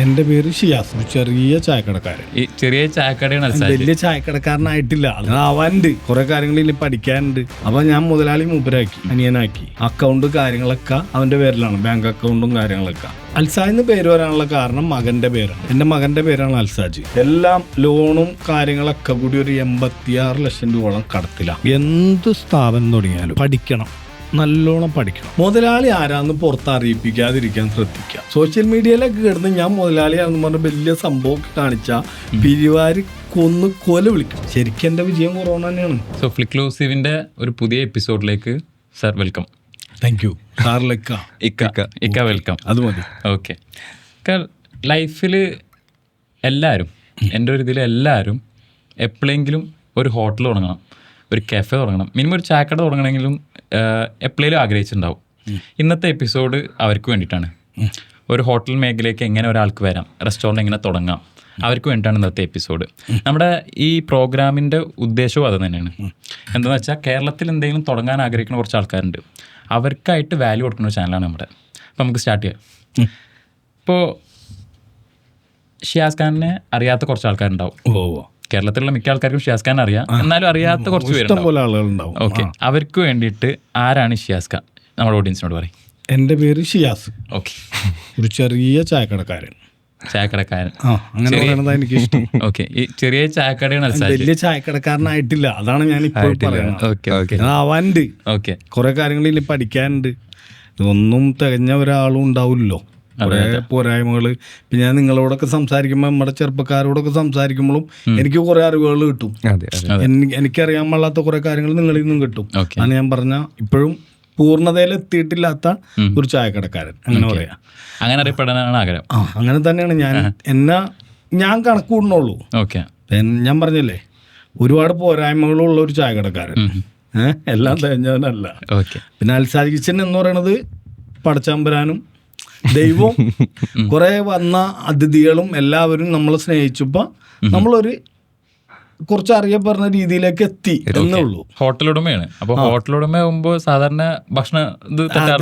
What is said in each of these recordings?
എൻ്റെ പേര് ഷിയാസ്, ഒരു ചെറിയ ചായക്കടക്കാരൻ. ഈ ചെറിയ ചായക്കടയാണ്. വലിയ ചായക്കടക്കാരനായിട്ടില്ല, ആവാനുണ്ട്. കുറെ കാര്യങ്ങൾ ഇനി പഠിക്കാനുണ്ട്. അപ്പൊ ഞാൻ മുതലാളി മൂപ്പരാക്കി, അനിയനാക്കി. അക്കൗണ്ട് കാര്യങ്ങളൊക്കെ അവന്റെ പേരിലാണ്, ബാങ്ക് അക്കൗണ്ടും കാര്യങ്ങളൊക്കെ. അൽസാജ് എന്ന് പേര് വരാനുള്ള കാരണം മകന്റെ പേരാണ്. എന്റെ മകന്റെ പേരാണ് അൽസാജ്. എല്ലാം ലോണും കാര്യങ്ങളൊക്കെ കൂടി ഒരു 86 ലക്ഷം രൂപയോളം കടത്തില്ല. എന്ത് സ്ഥാപനം തുടങ്ങിയാലും പഠിക്കണം, നല്ലോണം പഠിക്കണം. മുതലാളി ആരാന്ന് പുറത്തറിയിപ്പിക്കാതിരിക്കാൻ ശ്രദ്ധിക്കുക. സോഷ്യൽ മീഡിയയിലൊക്കെ കിടന്ന് ഞാൻ മുതലാളിയാണെന്ന് പറഞ്ഞ വലിയ സംഭവം കാണിച്ച പിരിവാരി കൊല വിളിക്കും. ശരിക്കും എന്റെ വിജയം കൊറോണ തന്നെയാണ്. സോ ഫ്ലിക്ലൂസീവിന്റെ ഒരു പുതിയ എപ്പിസോഡിലേക്ക് സാർ വെൽക്കം. താങ്ക് യു സാറിലേക്ക. ഇക്ക വെൽക്കം. അത് മതി. ഓക്കെ. ലൈഫിൽ എല്ലാവരും, എൻ്റെ ഒരു ഇതിൽ എല്ലാവരും എപ്പോഴെങ്കിലും ഒരു ഹോട്ടൽ തുടങ്ങണം, ഒരു കഫേ തുടങ്ങണം, മിനിമം ഒരു ചായക്കട തുടങ്ങണമെങ്കിലും എപ്പോഴേലും ആഗ്രഹിച്ചിട്ടുണ്ടാവും. ഇന്നത്തെ എപ്പിസോഡ് അവർക്ക് വേണ്ടിയിട്ടാണ്. ഒരു ഹോട്ടൽ മേഖലയ്ക്ക് എങ്ങനെ ഒരാൾക്ക് വരാം, റെസ്റ്റോറൻറ്റ് എങ്ങനെ തുടങ്ങാം, അവർക്ക് വേണ്ടിയിട്ടാണ് ഇന്നത്തെ എപ്പിസോഡ്. നമ്മുടെ ഈ പ്രോഗ്രാമിൻ്റെ ഉദ്ദേശവും അത് തന്നെയാണ്. എന്താണെന്ന് വെച്ചാൽ കേരളത്തിൽ എന്തെങ്കിലും തുടങ്ങാൻ ആഗ്രഹിക്കുന്ന കുറച്ച് ആൾക്കാരുണ്ട്, അവർക്കായിട്ട് വാല്യൂ കൊടുക്കുന്ന ഒരു ചാനലാണ് നമ്മുടെ. അപ്പോൾ നമുക്ക് സ്റ്റാർട്ട് ചെയ്യാം. ഇപ്പോൾ ഷിയാസ് ഖാനിനെ അറിയാത്ത കുറച്ച് ആൾക്കാരുണ്ടാവും. കേരളത്തിലുള്ള മിക്ക ആൾക്കാർക്കും ഷിയാസ് ഖാൻ അറിയാം, എന്നാലും അറിയാത്ത കുറച്ച് പേരുണ്ടാവും. ഓക്കെ, അവർക്ക് വേണ്ടിയിട്ട് ആരാണ് ഷിയാസ് ഖാൻ, നമ്മുടെ ഓഡിയൻസിനോട് പറയും. എൻ്റെ പേര് ഷിയാസ്. ഓക്കെ, ഒരു ചെറിയ ചായക്കടക്കാരൻ. അങ്ങനെ പറയുന്നത് എനിക്ക് ഇഷ്ടം. ഓക്കെ, ഈ ചെറിയ ചായക്കടയാണ്. വലിയ ചായക്കടക്കാരനായിട്ടില്ല, അതാണ് ഞാൻ ഇപ്പോൾ പറയുന്നത്. ആവാനുണ്ട്. ഓക്കെ, കുറെ കാര്യങ്ങൾ ഇനി പഠിക്കാനുണ്ട്. ഇതൊന്നും തികഞ്ഞ ഒരാളും ഉണ്ടാവില്ലല്ലോ, കുറെ പോരായ്മകള്. പിന്നെ ഞാൻ നിങ്ങളോടൊക്കെ സംസാരിക്കുമ്പോൾ, നമ്മുടെ ചെറുപ്പക്കാരോടൊക്കെ സംസാരിക്കുമ്പോഴും എനിക്ക് കുറെ അറിവുകൾ കിട്ടും. എനിക്കറിയാൻ പാടില്ലാത്ത കുറെ കാര്യങ്ങൾ നിങ്ങളിൽ നിന്നും കിട്ടും. അതാണ് ഞാൻ പറഞ്ഞ ഇപ്പോഴും പൂർണ്ണതയിൽ എത്തിയിട്ടില്ലാത്ത ഒരു ചായക്കടക്കാരൻ, അങ്ങനെ പറയാം. അങ്ങനെ അറിയപ്പെടാനാണ് ആഗ്രഹം. അങ്ങനെ തന്നെയാണ് ഞാൻ കണക്ക് കൂടുന്നുള്ളൂ. ഓക്കെ, ഞാൻ പറഞ്ഞില്ലേ, ഒരുപാട് പോരായ്മകളുള്ള ഒരു ചായക്കടക്കാരൻ, എല്ലാം തികഞ്ഞവനല്ല. പിന്നെ അൽസാജ് കിച്ചൻ എന്ന് പറയണത് പടച്ചാമ്പരാനും ദൈവവും കുറെ വന്ന അതിഥികളും എല്ലാവരും നമ്മളെ സ്നേഹിച്ചപ്പോൾ നമ്മളൊരു കുറച്ച് അറിയപ്പെടുന്ന രീതിയിലേക്ക് എത്തി എന്നേ ഉള്ളൂ. ഹോട്ടലുടമയാണ്. അപ്പോൾ ഹോട്ടലുടമ ആകുമ്പോൾ സാധാരണ ഭക്ഷണം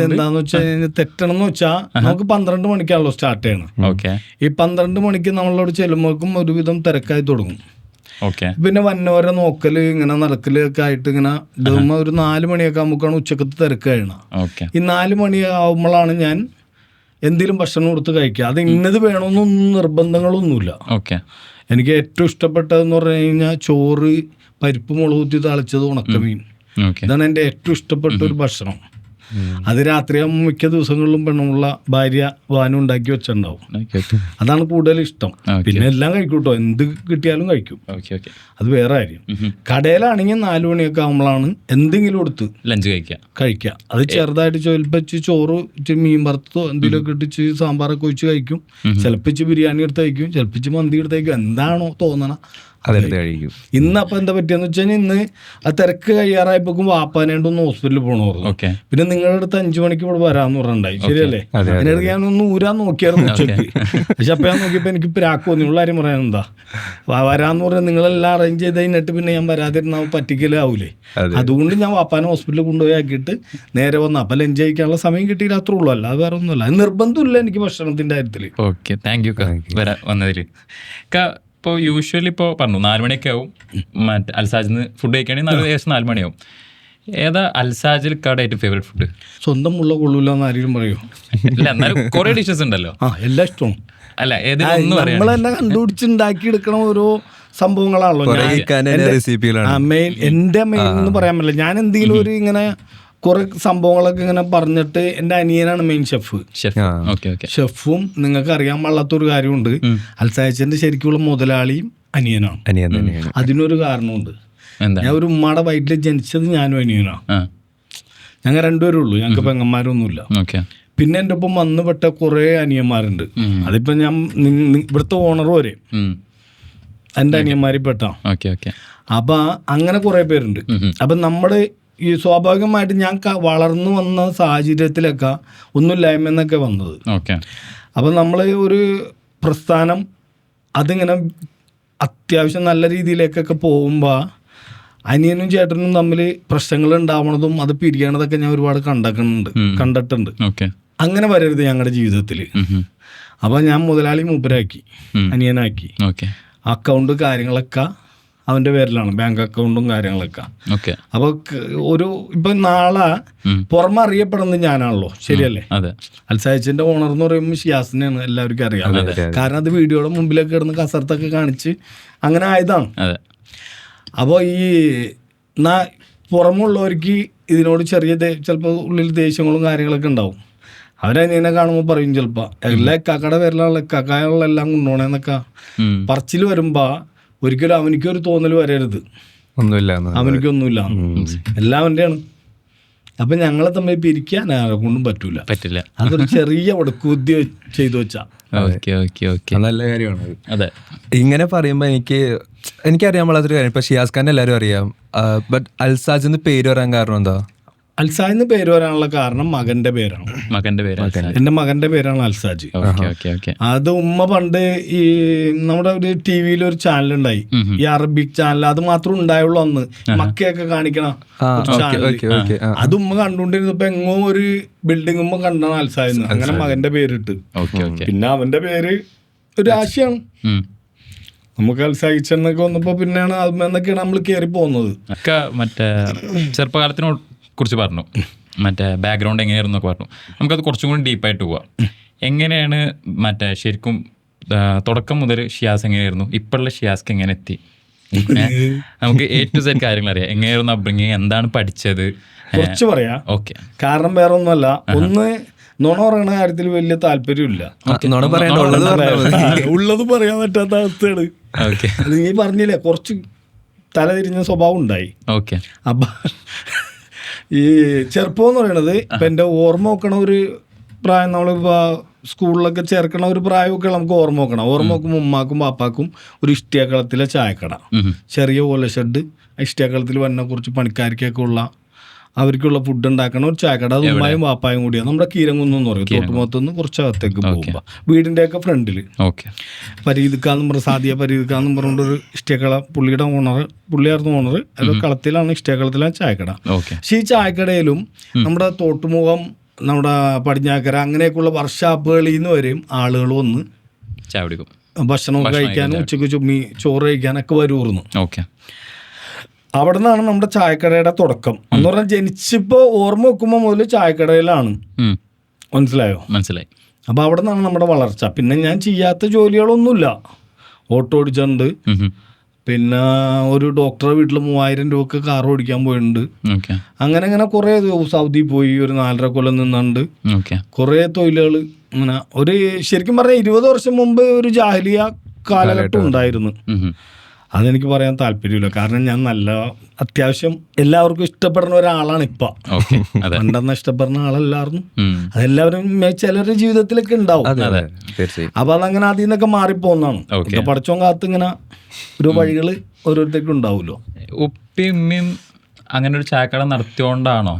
എന്താന്ന് വെച്ചാൽ തെറ്റണം എന്ന് വെച്ചാൽ നമുക്ക് 12 മണിക്കാണല്ലോ സ്റ്റാർട്ട് ചെയ്യണം. ഓക്കെ, ഈ 12 മണിക്ക് നമ്മളോട് ചെല്ലുമ്പോഴേക്കും ഒരുവിധം തിരക്കായി തുടങ്ങും. ഓക്കെ, പിന്നെ വന്നവരെ നോക്കല് ഇങ്ങനെ നടക്കല് ഒക്കെ ആയിട്ട് ഇങ്ങനെ ഒരു 4 മണിയൊക്കെ ആകുമ്പോഴാണ് ഉച്ചക്കത്തെ തിരക്ക് കഴിയണം. ഈ 4 മണി ആകുമ്പോഴാണ് ഞാൻ എന്തെങ്കിലും ഭക്ഷണം കൊടുത്ത് കഴിക്കുക. അത് ഇന്നത് വേണമെന്നൊന്നും നിർബന്ധങ്ങളൊന്നുമില്ല. ഓക്കെ, എനിക്ക് ഏറ്റവും ഇഷ്ടപ്പെട്ടതെന്ന് പറഞ്ഞു കഴിഞ്ഞാൽ ചോറ്, പരിപ്പ് മുളകുത്തി തളിച്ചത്, ഉണക്കമീൻ. ഇതാണ് എൻ്റെ ഏറ്റവും ഇഷ്ടപ്പെട്ട ഒരു ഭക്ഷണം. അത് രാത്രിയാകുമ്പോൾ മിക്ക ദിവസങ്ങളിലും പെണ്ണുമുള്ള ഭാര്യ വാനും ഉണ്ടാക്കി വെച്ചിട്ടുണ്ടാവും. അതാണ് കൂടുതൽ ഇഷ്ടം. പിന്നെ എല്ലാം കഴിക്കും കേട്ടോ, എന്ത് കിട്ടിയാലും കഴിക്കും. അത് വേറെ കാര്യം. കടയിലാണെങ്കിൽ 4 മണിയൊക്കെ ആകുമ്പോഴാണ് എന്തെങ്കിലും കൊടുത്ത് ലഞ്ച് കഴിക്കുക. അത് ചെറുതായിട്ട് ചിലപ്പോൾ ചോറ്, മീൻ വറുത്തോ എന്തെങ്കിലുമൊക്കെ ഇട്ടിച്ച് സാമ്പാറൊക്കെ ഒഴിച്ച് കഴിക്കും. ചിലപ്പോൾ ബിരിയാണി എടുത്ത് കഴിക്കും, ചിലപ്പോൾ മന്തി എടുത്ത് കഴിക്കും. എന്താണോ തോന്നണം കഴിക്കും. ഇന്ന് അപ്പൊ എന്താ പറ്റിയെന്ന് വെച്ചാൽ, ഇന്ന് ആ തിരക്ക് കഴിയാറായപ്പോക്കും വാപ്പാനായിട്ടൊന്ന് ഹോസ്പിറ്റലിൽ പോകണമായിരുന്നു. പിന്നെ നിങ്ങളുടെ അടുത്ത് 5 മണിക്ക് ഇവിടെ വരാന്ന് പറഞ്ഞിട്ടുണ്ടായി, ശരിയല്ലേ? അതിനിടയ്ക്ക് ഞാനൊന്ന് ഊരാൻ നോക്കിയായിരുന്നു ഉച്ചയ്ക്ക്. പക്ഷെ അപ്പൊ ഞാൻ നോക്കിയപ്പോ എനിക്ക് പ്രാക്ക് തോന്നി. ഉള്ള കാര്യം പറയാൻ എന്താ, വരാന്ന് പറഞ്ഞാൽ നിങ്ങളെല്ലാം അറേഞ്ച് ചെയ്ത് കഴിഞ്ഞിട്ട് പിന്നെ ഞാൻ വരാതിരുന്ന പറ്റിക്കലാവൂലേ. അതുകൊണ്ട് ഞാൻ വാപ്പാനെ ഹോസ്പിറ്റലിൽ കൊണ്ടുപോയി ആക്കിയിട്ട് നേരെ വന്നു. അപ്പൊ ലഞ്ച് കഴിക്കാനുള്ള സമയം കിട്ടിയില്ല, അത്രേ ഉള്ളൂ. അല്ലാതെ വേറെ ഒന്നുമല്ല. അത് നിർബന്ധമില്ല എനിക്ക് ഭക്ഷണത്തിന്റെ കാര്യത്തില്. ഓക്കെ, താങ്ക് യു വന്നതിൽ. ഇപ്പോൾ യൂഷ്വലി ഇപ്പോൾ പറഞ്ഞു 4 മണിയൊക്കെ ആവും മറ്റേ അൽസാജിന്ന് ഫുഡ് കഴിക്കുകയാണെങ്കിൽ ഏകദേശം 4 മണിയാവും. ഏതാ അൽസാജിൽ ഏറ്റവും ഫേവറേറ്റ് ഫുഡ്? സ്വന്തം മുള്ള കൊള്ളൂല എന്ന് ആരെങ്കിലും പറയോ? ഇല്ല, എന്നാലും കുറെ ഡിഷസ് ഉണ്ടല്ലോ. എല്ലാം ഇഷ്ടമാണ്. അല്ല, നമ്മൾ തന്നെ കണ്ടുപിടിച്ചുണ്ടാക്കി എടുക്കണ ഓരോ സംഭവങ്ങളാണല്ലോ മെയിൻ. എന്റെ മെയിൻ എന്ന് പറയാൻ പറ്റില്ല. ഞാൻ എന്തെങ്കിലും ഒരു ഇങ്ങനെ കുറെ സംഭവങ്ങളൊക്കെ ഇങ്ങനെ പറഞ്ഞിട്ട്, എൻ്റെ അനിയനാണ് മെയിൻ ഷെഫ്. ഷെഫും നിങ്ങൾക്ക് അറിയാൻ പാടില്ലാത്തൊരു കാര്യമുണ്ട്, അൽസാജിന്റെ ശരിക്കുള്ള മുതലാളിയും അനിയനാണ്. അതിനൊരു കാരണമുണ്ട്. ഞാൻ ഒരു ഉമ്മയുടെ വയറ്റിൽ ജനിച്ചത് ഞാനും അനിയനാണ്. ഞങ്ങൾ 2 പേരേ ഉള്ളൂ, ഞങ്ങൾക്ക് പെങ്ങന്മാരൊന്നുമില്ല. പിന്നെ എൻ്റെ ഒപ്പം വന്നുപെട്ട കുറെ അനിയന്മാരുണ്ട്. അതിപ്പോ ഞാൻ ഇവിടുത്തെ ഓണർ വരെ എൻ്റെ അനിയന്മാരിൽ പെട്ടാ. അപ്പൊ അങ്ങനെ കുറെ പേരുണ്ട്. അപ്പൊ നമ്മുടെ ഈ സ്വാഭാവികമായിട്ട് ഞാൻ വളർന്നു വന്ന സാഹചര്യത്തിലൊക്കെ ഒന്നുമില്ലായ്മന്നൊക്കെ വന്നത്. അപ്പം നമ്മൾ ഒരു പ്രസ്ഥാനം അതിങ്ങനെ അത്യാവശ്യം നല്ല രീതിയിലേക്കൊക്കെ പോകുമ്പോൾ അനിയനും ചേട്ടനും തമ്മിൽ പ്രശ്നങ്ങൾ ഉണ്ടാവണതും അത് പിരിയണതൊക്കെ ഞാൻ ഒരുപാട് കണ്ടിട്ടുണ്ട്. അങ്ങനെ വരരുത് ഞങ്ങളുടെ ജീവിതത്തിൽ. അപ്പോൾ ഞാൻ മുതലാളി മൂപ്പരാക്കി, അനിയനാക്കി. അക്കൗണ്ട് കാര്യങ്ങളൊക്കെ അവൻ്റെ പേരിലാണ്, ബാങ്ക് അക്കൗണ്ടും കാര്യങ്ങളൊക്കെ. അപ്പോൾ ഇപ്പം നാളെ പുറമെ അറിയപ്പെടുന്നത് ഞാനാണല്ലോ, ശരിയല്ലേ? അൽസായിച്ചിൻ്റെ ഓണർ എന്ന് പറയുമ്പോൾ ഷിയാസിനെയാണ് എല്ലാവർക്കും അറിയാം. കാരണം അത് വീഡിയോയുടെ മുമ്പിലൊക്കെ ഇടുന്ന കസർത്തൊക്കെ കാണിച്ച് അങ്ങനെ ആയതാണ്. അപ്പോൾ ഈ പുറമുള്ളവർക്ക് ഇതിനോട് ചെറിയ ചിലപ്പോൾ ഉള്ളിൽ ദേഷ്യങ്ങളും കാര്യങ്ങളൊക്കെ ഉണ്ടാവും. അവരനിയനെ കാണുമ്പോൾ പറയും ചിലപ്പോൾ എല്ലാ ഇക്കാക്കയുടെ പേരിലുള്ള ഇക്കാക്കായുള്ളെല്ലാം കൊണ്ടുപോകണമെന്നൊക്കെ പറച്ചിൽ വരുമ്പോൾ ഒരിക്കലും അവനിക്കൊരു തോന്നൽ വരരുത്, അവനിക്കൊന്നുമില്ല, എല്ലാം അവൻ്റെയാണ്. അപ്പൊ ഞങ്ങളെ തമ്മിൽ പിരിക്കാൻ ആരെ കൊണ്ടും പറ്റില്ല. അതൊരു ചെറിയ ഒടുക്കുബുദ്ധി ചെയ്തു വെച്ചാ. നല്ല കാര്യമാണ്. അതെ, ഇങ്ങനെ പറയുമ്പോ എനിക്കറിയാൻ പാടാത്തൊരു കാര്യം, ഇപ്പൊ ഷിയാസ് ഖാൻ എല്ലാവരും അറിയാം, ബട്ട് അൽസാജ് എന്ന് പേര് വരാൻ കാരണം എന്താ? അൽസാജ് എന്ന് പേര് വരാനുള്ള കാരണം മകന്റെ പേരാണ്. എന്റെ മകന്റെ പേരാണ് അൽസാജ്. അത് ഉമ്മ പണ്ട് ഈ നമ്മുടെ ഒരു ടിവിയിൽ ഒരു ചാനൽ ഉണ്ടായി, ഈ അറബിക് ചാനൽ, അത് മാത്രം ഉണ്ടായുള്ളൂ അന്ന്, മക്കയൊക്കെ കാണിക്കണ ചാനൽ. അത് ഉമ്മ കണ്ടുകൊണ്ടിരുന്നപ്പോ എങ്ങോ ഒരു ബിൽഡിംഗ് ഉമ്മ കണ്ടാണ് അൽസാജ്, അങ്ങനെ മകന്റെ പേരിട്ട്. പിന്നെ അവന്റെ പേര് ഒരു ആശയാണ്. നമുക്ക് അൽസായിച്ചെന്നൊക്കെ വന്നപ്പോ പിന്നെയാണ് എന്നൊക്കെയാണ് നമ്മൾ കയറി പോകുന്നത്. മറ്റേ ചെറുപ്പകാലത്തിനോട് കുറിച്ച് പറഞ്ഞു, മറ്റേ ബാക്ക്ഗ്രൗണ്ട് എങ്ങനെയായിരുന്നു എന്നൊക്കെ പറഞ്ഞു. നമുക്കത് കുറച്ചും കൂടി ഡീപ്പായിട്ട് പോവാം. എങ്ങനെയാണ് മറ്റേ ശരിക്കും തുടക്കം മുതൽ ഷിയാസ് എങ്ങനെയായിരുന്നു, ഇപ്പോഴുള്ള ഷിയാസ്ക്ക് എങ്ങനെ എത്തി? നമുക്ക് A to Z കാര്യങ്ങൾ അറിയാം. എങ്ങനെയായിരുന്നു അപ്ബ്രിങ്ങിങ്, എന്താണ് പഠിച്ചത്? കുറച്ച് പറയാം. ഓക്കെ, കാരണം വേറെ ഒന്നുമല്ല, ഒന്ന് നുണ പറയുന്ന കാര്യത്തിൽ വലിയ താല്പര്യമില്ല, ഉള്ളത് പറയാൻ പറ്റാത്ത അവസ്ഥയാണ്. അത് നീ പറഞ്ഞില്ലേ, കുറച്ച് തലതിരിഞ്ഞ സ്വഭാവം ഉണ്ടായി. അപ്പൊ ഈ ചെറുപ്പം എന്ന് പറയണത് ഇപ്പം എൻ്റെ ഓർമ്മ നോക്കണ ഒരു പ്രായം, നമ്മളിപ്പോൾ സ്കൂളിലൊക്കെ ചേർക്കണ ഒരു പ്രായമൊക്കെ നമുക്ക് ഓർമ്മ നോക്കുമ്പോൾ ഉമ്മാക്കും പാപ്പാക്കും ഒരു ഇഷ്ടിയാക്കളത്തിലെ ചായക്കട, ചെറിയ ഓല ഷെഡ്, ഇഷ്ടിയാക്കളത്തിൽ വന്ന കുറച്ച് പണിക്കാർക്കൊക്കെ ഉള്ള അവർക്കുള്ള ഫുഡ് ഉണ്ടാക്കണ ഒരു ചായക്കട. അത് ഉമ്മായും വാപ്പായും കൂടിയാണ്. നമ്മുടെ കീരങ്കുന്ന് എന്ന് പറയും, തോട്ടുമുഖത്തുനിന്ന് കുറച്ച് അകത്തേക്ക് പോകുമ്പോൾ വീടിൻ്റെ ഒക്കെ ഫ്രണ്ടിൽ പരീദിക്കാന്നും പറഞ്ഞ സാദിയ പരീദിക്കാന്നും പറഞ്ഞൊരു ഇഷ്ടക്കള, പുള്ളിയുടെ ഓണർ, പുള്ളിയായിരുന്നു ഓണർ. അത് കളത്തിലാണ്, ഇഷ്ടക്കളത്തിലാണ് ചായക്കട. പക്ഷേ ഈ ചായക്കടയിലും നമ്മുടെ തോട്ടുമുഖം, നമ്മുടെ പടിഞ്ഞാക്കര, അങ്ങനെയൊക്കെയുള്ള വർക്ക്ഷോപ്പുകളിൽ നിന്ന് വരെയും ആളുകൾ വന്ന് ഭക്ഷണം കഴിക്കാനും ഉച്ചയ്ക്ക് ചോറ് കഴിക്കാനൊക്കെ വരുമായിരുന്നു. അവിടെ നിന്നാണ് നമ്മുടെ ചായക്കടയുടെ തുടക്കം എന്ന് പറഞ്ഞാൽ. ജനിച്ചിപ്പോ ഓർമ്മ വെക്കുമ്പോൾ മുതൽ ചായക്കടയിലാണ്, മനസ്സിലായി. അപ്പൊ അവിടെ നിന്നാണ് നമ്മുടെ വളർച്ച. പിന്നെ ഞാൻ ചെയ്യാത്ത ജോലികളൊന്നുമില്ല, ഓട്ടോ ഓടിച്ചിട്ടുണ്ട്, പിന്നെ ഒരു ഡോക്ടറെ വീട്ടിൽ 3000 രൂപക്ക് കാർ ഓടിക്കാൻ പോയിട്ടുണ്ട്. അങ്ങനെ കുറെ സൗദി പോയി ഒരു 4.5 കൊല്ലം നിന്നുണ്ട്. കുറെ തൊഴിലുകൾ അങ്ങനെ ഒരു ശരിക്കും പറഞ്ഞാൽ 20 വർഷം മുമ്പ് ഒരു ജാഹിലിയ കാലഘട്ടം ഉണ്ടായിരുന്നു. അതെനിക്ക് പറയാൻ താല്പര്യമില്ല, കാരണം ഞാൻ നല്ല അത്യാവശ്യം എല്ലാവർക്കും ഇഷ്ടപ്പെടുന്ന ഒരാളാണ് ഇപ്പൊ. പണ്ടെന്ന് ഇഷ്ടപ്പെടുന്ന ആളല്ലായിരുന്നു, അതെല്ലാവരും ചിലരുടെ ജീവിതത്തിലൊക്കെ ഉണ്ടാവും. അപ്പൊ അതങ്ങനെ അതിൽ നിന്നൊക്കെ മാറിപ്പോന്നാണ്. പഠിച്ചോൻ കാത്ത് ഇങ്ങനെ ഒരു വഴികള് ഓരോരുത്തർക്കും ഉണ്ടാവുമല്ലോ. ഉപ്പിയും അങ്ങനെ ഒരു ചായക്കട നടത്തിയോണ്ടാണോ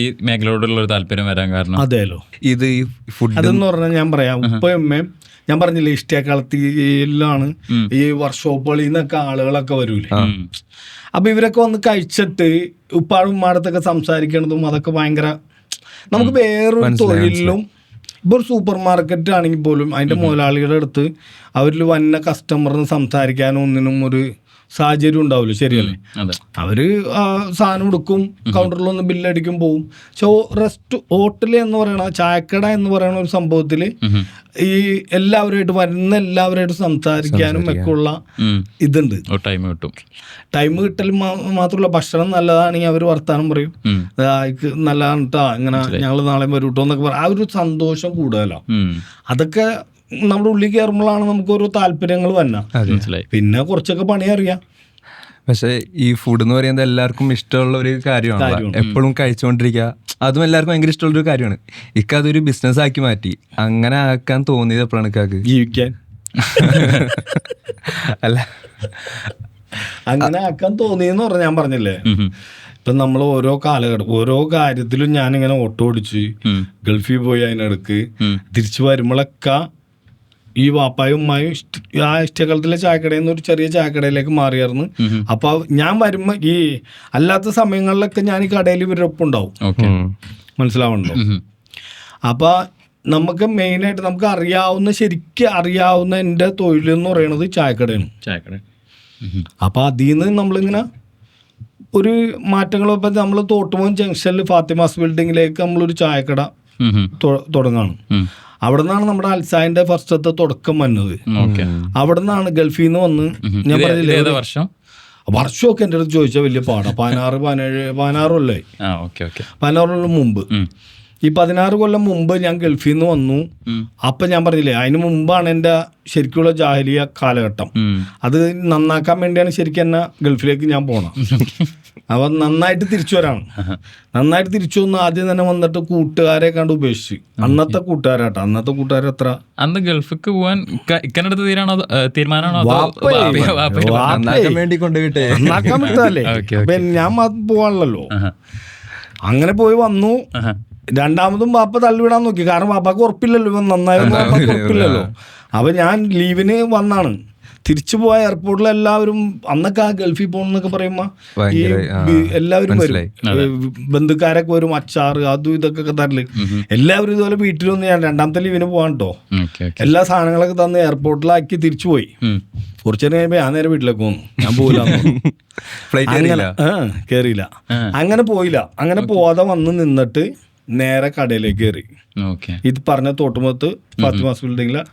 ഈ മേഖലയോടുള്ള ഒരു താല്പര്യം വരാൻ കാരണം? അതെല്ലോ, ഇത് അതെന്ന് പറഞ്ഞാൽ ഞാൻ പറയാം, ഉപ്പയമ്മയും ഞാൻ പറഞ്ഞില്ലേ ഇഷ്ടക്കാലത്തിലാണ് ഈ വർക്ക്ഷോപ്പുകളിൽ നിന്നൊക്കെ ആളുകളൊക്കെ വരൂലേ. അപ്പൊ ഇവരൊക്കെ വന്ന് കഴിച്ചിട്ട് ഉപ്പാടും ഉമ്മാടത്തൊക്കെ സംസാരിക്കണതും അതൊക്കെ ഭയങ്കര, നമുക്ക് വേറൊരു തൊഴിലിലും, ഇപ്പോൾ ഒരു സൂപ്പർ മാർക്കറ്റ് ആണെങ്കിൽ പോലും അതിന്റെ മുതലാളികളുടെ അടുത്ത് അവരിൽ വന്ന കസ്റ്റമറിന് സംസാരിക്കാനോ ഒന്നിനും ഒരു സാഹചര്യം ഉണ്ടാവില്ല, ശരിയല്ലേ? അവര് സാധനം എടുക്കും, കൗണ്ടറിലൊന്ന് ബില്ലടിക്കും, പോവും. ഹോട്ടൽ എന്ന് പറയണ, ചായക്കട എന്ന് പറയുന്ന ഒരു സംഭവത്തില് ഈ എല്ലാവരുമായിട്ട് സംസാരിക്കാനും ഒക്കെ ഉള്ള ഇതുണ്ട്. ടൈം കിട്ടൽ മാത്രമല്ല, ഭക്ഷണം നല്ലതാണെങ്കിൽ അവർ വർത്താനം പറയും, നല്ലതാണ് കേട്ടോ, ഇങ്ങനെ ഞങ്ങൾ നാളെ വരും കേട്ടോ എന്നൊക്കെ പറയും. ആ ഒരു സന്തോഷം കൂടുതലോ. അതൊക്കെ നമ്മുടെ ഉള്ളിൽ കയറുമ്പോഴാണ് നമുക്ക് ഓരോ താല്പര്യങ്ങൾ വന്ന. പിന്നെ കുറച്ചൊക്കെ പണി അറിയാം. പക്ഷെ ഈ ഫുഡ് എന്ന് പറയുന്നത് എല്ലാവർക്കും ഇഷ്ടമുള്ള ഒരു കാര്യമാണ്, എപ്പോഴും കഴിച്ചുകൊണ്ടിരിക്കുക, അതും എല്ലാവർക്കും ഭയങ്കര ഇഷ്ടമുള്ളൊരു കാര്യമാണ്. അതൊരു ബിസിനസ് ആക്കി മാറ്റി. അങ്ങനെ ആക്കാൻ തോന്നിയത് എപ്പോഴാണ് ഇക്കാക്ക്? ജീവിക്കാൻ. അല്ല, അങ്ങനെ ആക്കാൻ തോന്നിയെന്ന് പറഞ്ഞാൽ ഞാൻ പറഞ്ഞില്ലേ, ഇപ്പം നമ്മൾ ഓരോ കാലഘട്ടം ഓരോ കാര്യത്തിലും ഞാനിങ്ങനെ ഓട്ടോ ഓടിച്ച് ഗൾഫിൽ പോയി, അതിനിടക്ക് തിരിച്ചു വരുമ്പോഴൊക്കെ ഈ വാപ്പായും ഉമ്മായും ആ ഇഷ്ടകാലത്തിലെ ചായക്കടയിൽ നിന്ന് ഒരു ചെറിയ ചായക്കടയിലേക്ക് മാറിയായിരുന്നു. അപ്പൊ ഞാൻ വരുമ്പോ ഈ അല്ലാത്ത സമയങ്ങളിലൊക്കെ ഞാൻ ഈ കടയിൽ ഇവരൊപ്പം ഉണ്ടാവും, മനസ്സിലാവുന്നുണ്ടോ? അപ്പൊ നമുക്ക് മെയിനായിട്ട് നമുക്ക് അറിയാവുന്ന ശരിക്കും അറിയാവുന്ന എൻ്റെ തൊഴിൽ എന്ന് പറയുന്നത് ചായക്കടയാണ്. അപ്പോൾ അതിൽ നിന്ന് നമ്മളിങ്ങനെ ഒരു മാറ്റങ്ങളൊപ്പം നമ്മൾ തോട്ടുമോൻ ജംഗ്ഷനിൽ ഫാത്തിമാസ് ബിൽഡിങ്ങിലേക്ക് നമ്മളൊരു ചായക്കട തുടങ്ങാണ്. അവിടെ നിന്നാണ് നമ്മുടെ അൽസായിന്റെ ഫസ്റ്റത്തെ തുടക്കം വന്നത്. അവിടെ നിന്നാണ് ഗൾഫിൽ നിന്ന് വന്ന് ഞാൻ പറഞ്ഞില്ലേ വർഷമൊക്കെ എൻ്റെ അടുത്ത് ചോദിച്ചാൽ വലിയ പാടാ. 16 കൊല്ലമായി. 16 കൊല്ലം മുമ്പ്, ഈ 16 കൊല്ലം മുമ്പ് ഞാൻ ഗൾഫിൽ നിന്ന് വന്നു. അപ്പം ഞാൻ പറഞ്ഞില്ലേ അതിന് മുമ്പാണ് എൻ്റെ ശരിക്കുള്ള ജാഹലിയ കാലഘട്ടം. അത് നന്നാക്കാൻ വേണ്ടിയാണ് ശരിക്കും എന്നെ ഗൾഫിലേക്ക് ഞാൻ പോണം. അപ്പം നന്നായിട്ട് തിരിച്ചു വരാണ്. നന്നായിട്ട് തിരിച്ചു വന്ന് ആദ്യം തന്നെ വന്നിട്ട് കൂട്ടുകാരെ കണ്ട് ഉപേക്ഷിച്ച്. അന്നത്തെ കൂട്ടുകാരാട്ടോ, അന്നത്തെ കൂട്ടുകാർ എത്ര അന്ന് ഗൾഫിക്ക് പോവാൻ തീരുമാനമാണോ നന്നാക്കാൻ വിട്ടതല്ലേ. ഞാൻ പോവാണല്ലോ. അങ്ങനെ പോയി വന്നു. രണ്ടാമതും വാപ്പ തള്ളിവിടാൻ നോക്കി. കാരണം വാപ്പാക്ക് ഉറപ്പില്ലല്ലോ, ഇവൻ നന്നായിരുന്നു വാപ്പാക്ക് ഉറപ്പില്ലല്ലോ. അപ്പം ഞാൻ ലീവിന് വന്നാണ്. തിരിച്ചു പോയ എയർപോർട്ടിൽ എല്ലാവരും അന്നൊക്കെ ആ ഗൾഫിൽ പോകണമെന്നൊക്കെ പറയുമ്പോൾ ഈ എല്ലാവരും വരും, ബന്ധുക്കാരൊക്കെ വരും, അച്ചാറ് അതും ഇതൊക്കെ തരല്. എല്ലാവരും ഇതുപോലെ വീട്ടിൽ വന്ന് ഞാൻ രണ്ടാമത്തെ ലീവിന് പോകാൻ കേട്ടോ. എല്ലാ സാധനങ്ങളൊക്കെ തന്ന് എയർപോർട്ടിലാക്കി തിരിച്ചു പോയി. കുറച്ചു നേരം കഴിയുമ്പോൾ ഞാൻ നേരെ വീട്ടിലേക്ക് പോന്നു. ഞാൻ പോയില്ല, കയറിയില്ല, അങ്ങനെ പോയില്ല. അങ്ങനെ പോവാതെ വന്ന് നിന്നിട്ട് നേരെ കടയിലേക്ക് കയറി. ഇത് പറഞ്ഞ തോട്ടുമുഖത്ത് ഫാത്തിമാസ് ബിൽഡിങ്ങിലെ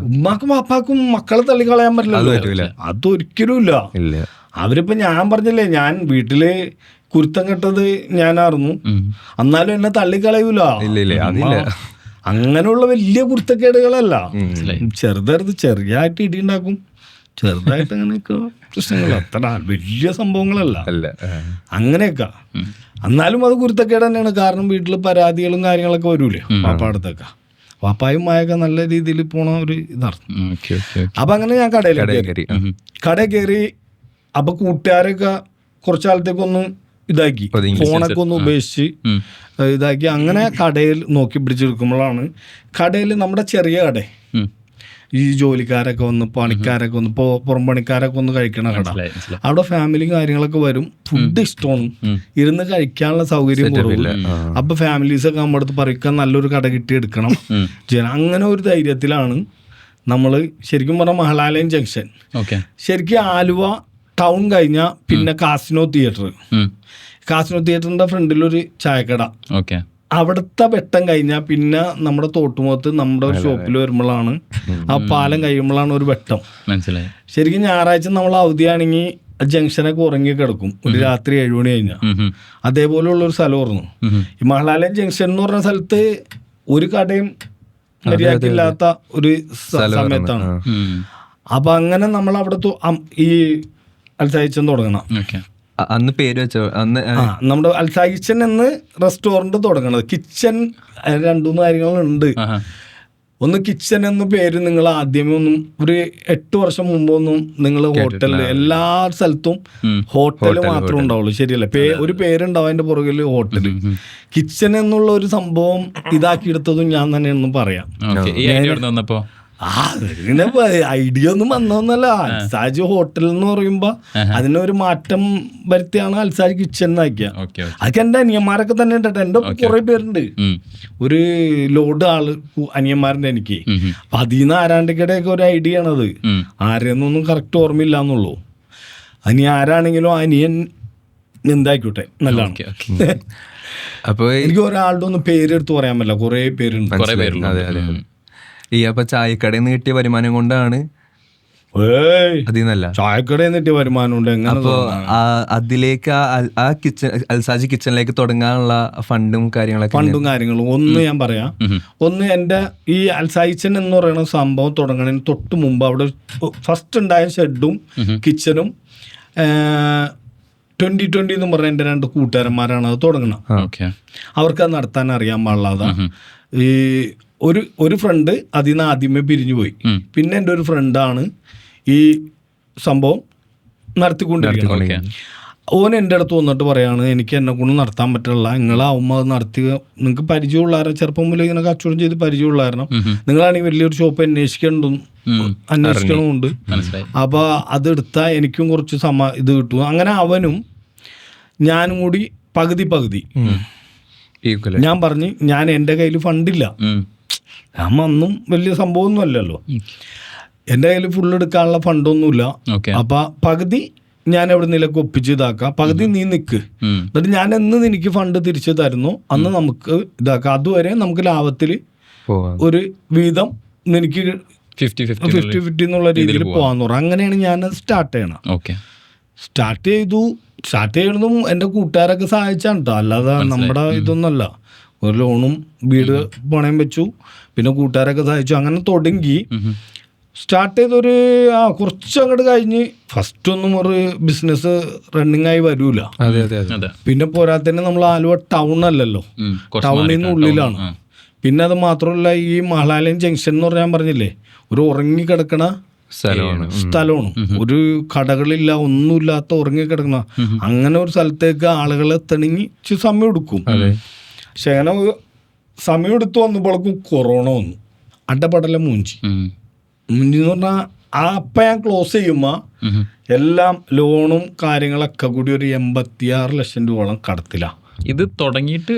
ഉമ്മാക്കും വാപ്പാക്കും മക്കളെ തള്ളിക്കളയാൻ പറ്റില്ല. അതൊരിക്കലും ഇല്ല. അവരിപ്പോ ഞാൻ പറഞ്ഞില്ലേ, ഞാൻ വീട്ടില് കുരുത്തം കെട്ടത് ഞാനായിരുന്നു, എന്നാലും എന്നെ തള്ളിക്കളയൂല. അങ്ങനെയുള്ള വലിയ കുരുത്തക്കേടുകളല്ല, ചെറിയായിട്ട് ഇടിയുണ്ടാക്കും, ചെറുതായിട്ട് അങ്ങനെയൊക്കെ പ്രശ്നങ്ങൾ, അത്ര വലിയ സംഭവങ്ങളല്ല അങ്ങനെയൊക്കെ. എന്നാലും അത് കുരുത്തക്കേട് തന്നെയാണ്. കാരണം വീട്ടിൽ പരാതികളും കാര്യങ്ങളൊക്കെ വരൂലേ വാപ്പാടത്തൊക്കെ. വാപ്പായും മായൊക്കെ നല്ല രീതിയിൽ പോണ ഒരു ഇതാണ്. അപ്പൊ അങ്ങനെ ഞാൻ കടയിൽ കയറി. അപ്പൊ കൂട്ടുകാരൊക്കെ കുറച്ചു കാലത്തേക്കൊന്ന് ഇതാക്കി, ഫോണൊക്കെ ഒന്ന് ഉപേക്ഷിച്ച് ഇതാക്കി. അങ്ങനെ കടയിൽ നോക്കി പിടിച്ചെടുക്കുമ്പോഴാണ് കടയിൽ നമ്മുടെ ചെറിയ കട, ഈ ജോലിക്കാരൊക്കെ വന്ന് പണിക്കാരൊക്കെ വന്ന് പുറം പണിക്കാരൊക്കെ ഒന്ന് കഴിക്കണ കട. അവിടെ ഫാമിലിയും കാര്യങ്ങളൊക്കെ വരും. ഫുഡ് ഇഷ്ടമാണ്, ഇരുന്ന് കഴിക്കാനുള്ള സൗകര്യം കുറവില്ല. അപ്പൊ ഫാമിലീസൊക്കെ നമ്മുടെ അടുത്ത് പറയിക്കാൻ നല്ലൊരു കട കിട്ടി എടുക്കണം. അങ്ങനെ ഒരു ധൈര്യത്തിലാണ് നമ്മൾ ശരിക്കും പറഞ്ഞാൽ മഹലാലയം ജംഗ്ഷൻ, ശരിക്കും ആലുവ ടൗൺ കഴിഞ്ഞാൽ പിന്നെ കാസിനോ തിയേറ്ററിന്റെ ഫ്രണ്ടിലൊരു ചായക്കട, അവിടുത്തെ വെട്ടം കഴിഞ്ഞാൽ പിന്നെ നമ്മുടെ തോട്ടുമുഖത്ത് നമ്മുടെ ഒരു ഷോപ്പിൽ വരുമ്പോഴാണ്, ആ പാലം കഴിയുമ്പോഴാണ് ഒരു വെട്ടം. ശരിക്കും ഞായറാഴ്ച നമ്മൾ അവധിയാണെങ്കിൽ ജംഗ്ഷനൊക്കെ ഉറങ്ങി കിടക്കും ഒരു രാത്രി 7 മണി കഴിഞ്ഞാൽ. അതേപോലെയുള്ള ഒരു സ്ഥലമായിരുന്നു ഈ മഹലാലയം ജംഗ്ഷൻ എന്ന് പറഞ്ഞ സ്ഥലത്ത്. ഒരു കടയും മര്യാദയില്ലാത്ത ഒരു സമയത്താണ്. അപ്പൊ അങ്ങനെ നമ്മൾ അവിടെ ഈ അൽസായിച്ചൻ തുടങ്ങണം. അന്ന് പേര് വെച്ചോ? നമ്മുടെ അൽസായിച്ചൻ എന്ന് റെസ്റ്റോറന്റ് തുടങ്ങണത്. കിച്ചൺ 2-3 കാര്യങ്ങളുണ്ട്. ഒന്ന് കിച്ചൺ എന്ന പേര് നിങ്ങൾ ആദ്യമേ ഒന്നും ഒരു 8 വർഷം മുമ്പൊന്നും നിങ്ങൾ ഹോട്ടലിൽ എല്ലാ സ്ഥലത്തും ഹോട്ടൽ മാത്രമേ ഉണ്ടാവുള്ളൂ, ശരിയല്ലേ? ഒരു പേരുണ്ടാവും അതിന്റെ പുറകിൽ ഹോട്ടല്. കിച്ചൺ എന്നുള്ള ഒരു സംഭവം ഇതാക്കിയെടുത്തതും ഞാൻ തന്നെയാണെന്ന് പറയാം. ഇങ്ങനെ ഐഡിയ ഒന്നും വന്നോന്നല്ല. അൽസാജ് ഹോട്ടൽ എന്ന് പറയുമ്പോ അതിനൊരു മാറ്റം വരുത്തിയാണ് അൽസാജ് കിച്ചൺ എന്നാക്കിയ. അതൊക്കെ എന്റെ അനിയന്മാരൊക്കെ തന്നെ ഉണ്ട്. എന്റെ കുറെ പേരുണ്ട്, ഒരു ലോഡ് അനിയന്മാരുണ്ട് എനിക്ക്. അപ്പൊ അതിൽ നിന്ന് ആരാണ്ടിക്കടെയൊക്കെ ഒരു ഐഡിയ ആണത്. ആരെയൊന്നും കറക്റ്റ് ഓർമ്മയില്ല എന്നുള്ളൂ. അനി ആരാണെങ്കിലും അനിയൻ എന്തായിക്കോട്ടെ നല്ലതാണ്. അപ്പൊ എനിക്ക് ഒരാളുടെ ഒന്നും പേരെടുത്ത് പറയാൻ പറ്റില്ല, കുറെ പേരുണ്ട്. ഈ അപ്പൊ ചായക്കടയിൽ നിന്ന് കിട്ടിയ വരുമാനം കൊണ്ടാണ് അതിന്നല്ല ചായക്കടയിൽ നിന്ന് കിട്ടിയ വരുമാനം ഉണ്ട്. അപ്പൊ അതിലേക്ക് ആ കിച്ചൺ അൽസാജ് കിച്ചണിലേക്ക് തുടങ്ങാനുള്ള ഫണ്ടും കാര്യങ്ങളും ഒന്ന് ഞാൻ പറയാം. ഒന്ന് എൻ്റെ ഈ അൽസായിച്ചൻ എന്ന് പറയുന്ന സംഭവം തുടങ്ങണതിന് തൊട്ട് മുമ്പ് അവിടെ ഫസ്റ്റ് ഉണ്ടായ ഷെഡും കിച്ചണും 2020 എന്ന് പറഞ്ഞ എൻ്റെ 2 കൂട്ടുകാരന്മാരാണ് അത് തുടങ്ങണം. അവർക്കത് നടത്താൻ അറിയാൻ പാടില്ലാതാണ്. ഈ ഒരു ഫ്രണ്ട് അതിൽ നിന്ന് ആദ്യമേ പിരിഞ്ഞു പോയി. പിന്നെ എൻ്റെ ഒരു ഫ്രണ്ടാണ് ഈ സംഭവം നടത്തിക്കൊണ്ടിരിക്കുന്നത്. ഓൻ എൻ്റെ അടുത്ത് വന്നിട്ട് പറയാണ്, എനിക്ക് എന്നെ കൊണ്ട് നടത്താൻ പറ്റില്ല, നിങ്ങളാവുമ്പോൾ അത് നടത്തി, നിങ്ങൾക്ക് പരിചയമുള്ളവരെ ചെറുപ്പം മുതൽ ഇങ്ങനെ കച്ചവടം ചെയ്ത് പരിചയമുള്ളവരണം, നിങ്ങളാണെങ്കിൽ വലിയൊരു ഷോപ്പ് അന്വേഷിക്കണമുണ്ട്. അപ്പോൾ അതെടുത്താൽ എനിക്കും കുറച്ച് ഇത് കിട്ടും. അങ്ങനെ അവനും ഞാനും കൂടി പകുതി ഞാൻ പറഞ്ഞു ഞാൻ എൻ്റെ കയ്യിൽ ഫണ്ടില്ല, ഞാൻ അന്നും വലിയ സംഭവമൊന്നും അല്ലല്ലോ, എൻ്റെ കയ്യിൽ ഫുള്ള് എടുക്കാനുള്ള ഫണ്ടൊന്നുമില്ല. അപ്പം പകുതി ഞാൻ എവിടെ നിലക്ക് ഒപ്പിച്ച് ഇതാക്കാം, പകുതി നീ നിൽക്ക്, എന്നിട്ട് ഞാൻ എന്ന് നിനക്ക് ഫണ്ട് തിരിച്ചു തരുന്നു അന്ന് നമുക്ക് ഇതാക്കാം, അതുവരെ നമുക്ക് ലാഭത്തിൽ ഒരു വീതം നിനക്ക് 50-50 എന്നുള്ള രീതിയിൽ പോകാന്ന് പറഞ്ഞു. അങ്ങനെയാണ് ഞാൻ സ്റ്റാർട്ട് ചെയ്യണം. സ്റ്റാർട്ട് ചെയ്തതും എൻ്റെ കൂട്ടുകാരൊക്കെ സഹായിച്ചാണ് കേട്ടോ, അല്ലാതെ നമ്മുടെ ഇതൊന്നുമല്ല. ഒരു ലോണും വീട് പണയം വെച്ചു, പിന്നെ കൂട്ടുകാരൊക്കെ സഹായിച്ചു, അങ്ങനെ തുടങ്ങി സ്റ്റാർട്ട് ചെയ്തൊരു കുറച്ച് അങ്ങോട്ട് കഴിഞ്ഞ് ഫസ്റ്റ് ഒന്നും ഒരു ബിസിനസ് റണ്ണിങ് ആയി വരൂല. പിന്നെ പോരാത്തന്നെ നമ്മൾ ആലുവ ടൗൺ അല്ലല്ലോ, ടൗണിൽ നിന്ന് ഉള്ളിലാണ്. പിന്നെ അത് മാത്രമല്ല ഈ മഹാലയം ജംഗ്ഷൻ എന്ന് പറഞ്ഞാൽ പറഞ്ഞില്ലേ, ഒരു ഉറങ്ങിക്കിടക്കണ സ്ഥലമാണ്, ഒരു കടകളില്ല ഒന്നുമില്ലാത്ത ഉറങ്ങിക്കിടക്കണ അങ്ങനെ ഒരു സ്ഥലത്തേക്ക് ആളുകളെ എത്തണമെങ്കിൽ സമയം എടുക്കും. പക്ഷെ അങ്ങനെ സമയം എടുത്ത് വന്നപ്പോഴേക്കും കൊറോണ വന്നു, അടപടല മൂഞ്ചി എന്ന് പറഞ്ഞാൽ അപ്പം ഞാൻ ക്ലോസ് ചെയ്യുമ്പോൾ എല്ലാം ലോണും കാര്യങ്ങളൊക്കെ കൂടി ഒരു 86 ലക്ഷം രൂപയോളം കടത്തില്ല. ഇത് തുടങ്ങിയിട്ട്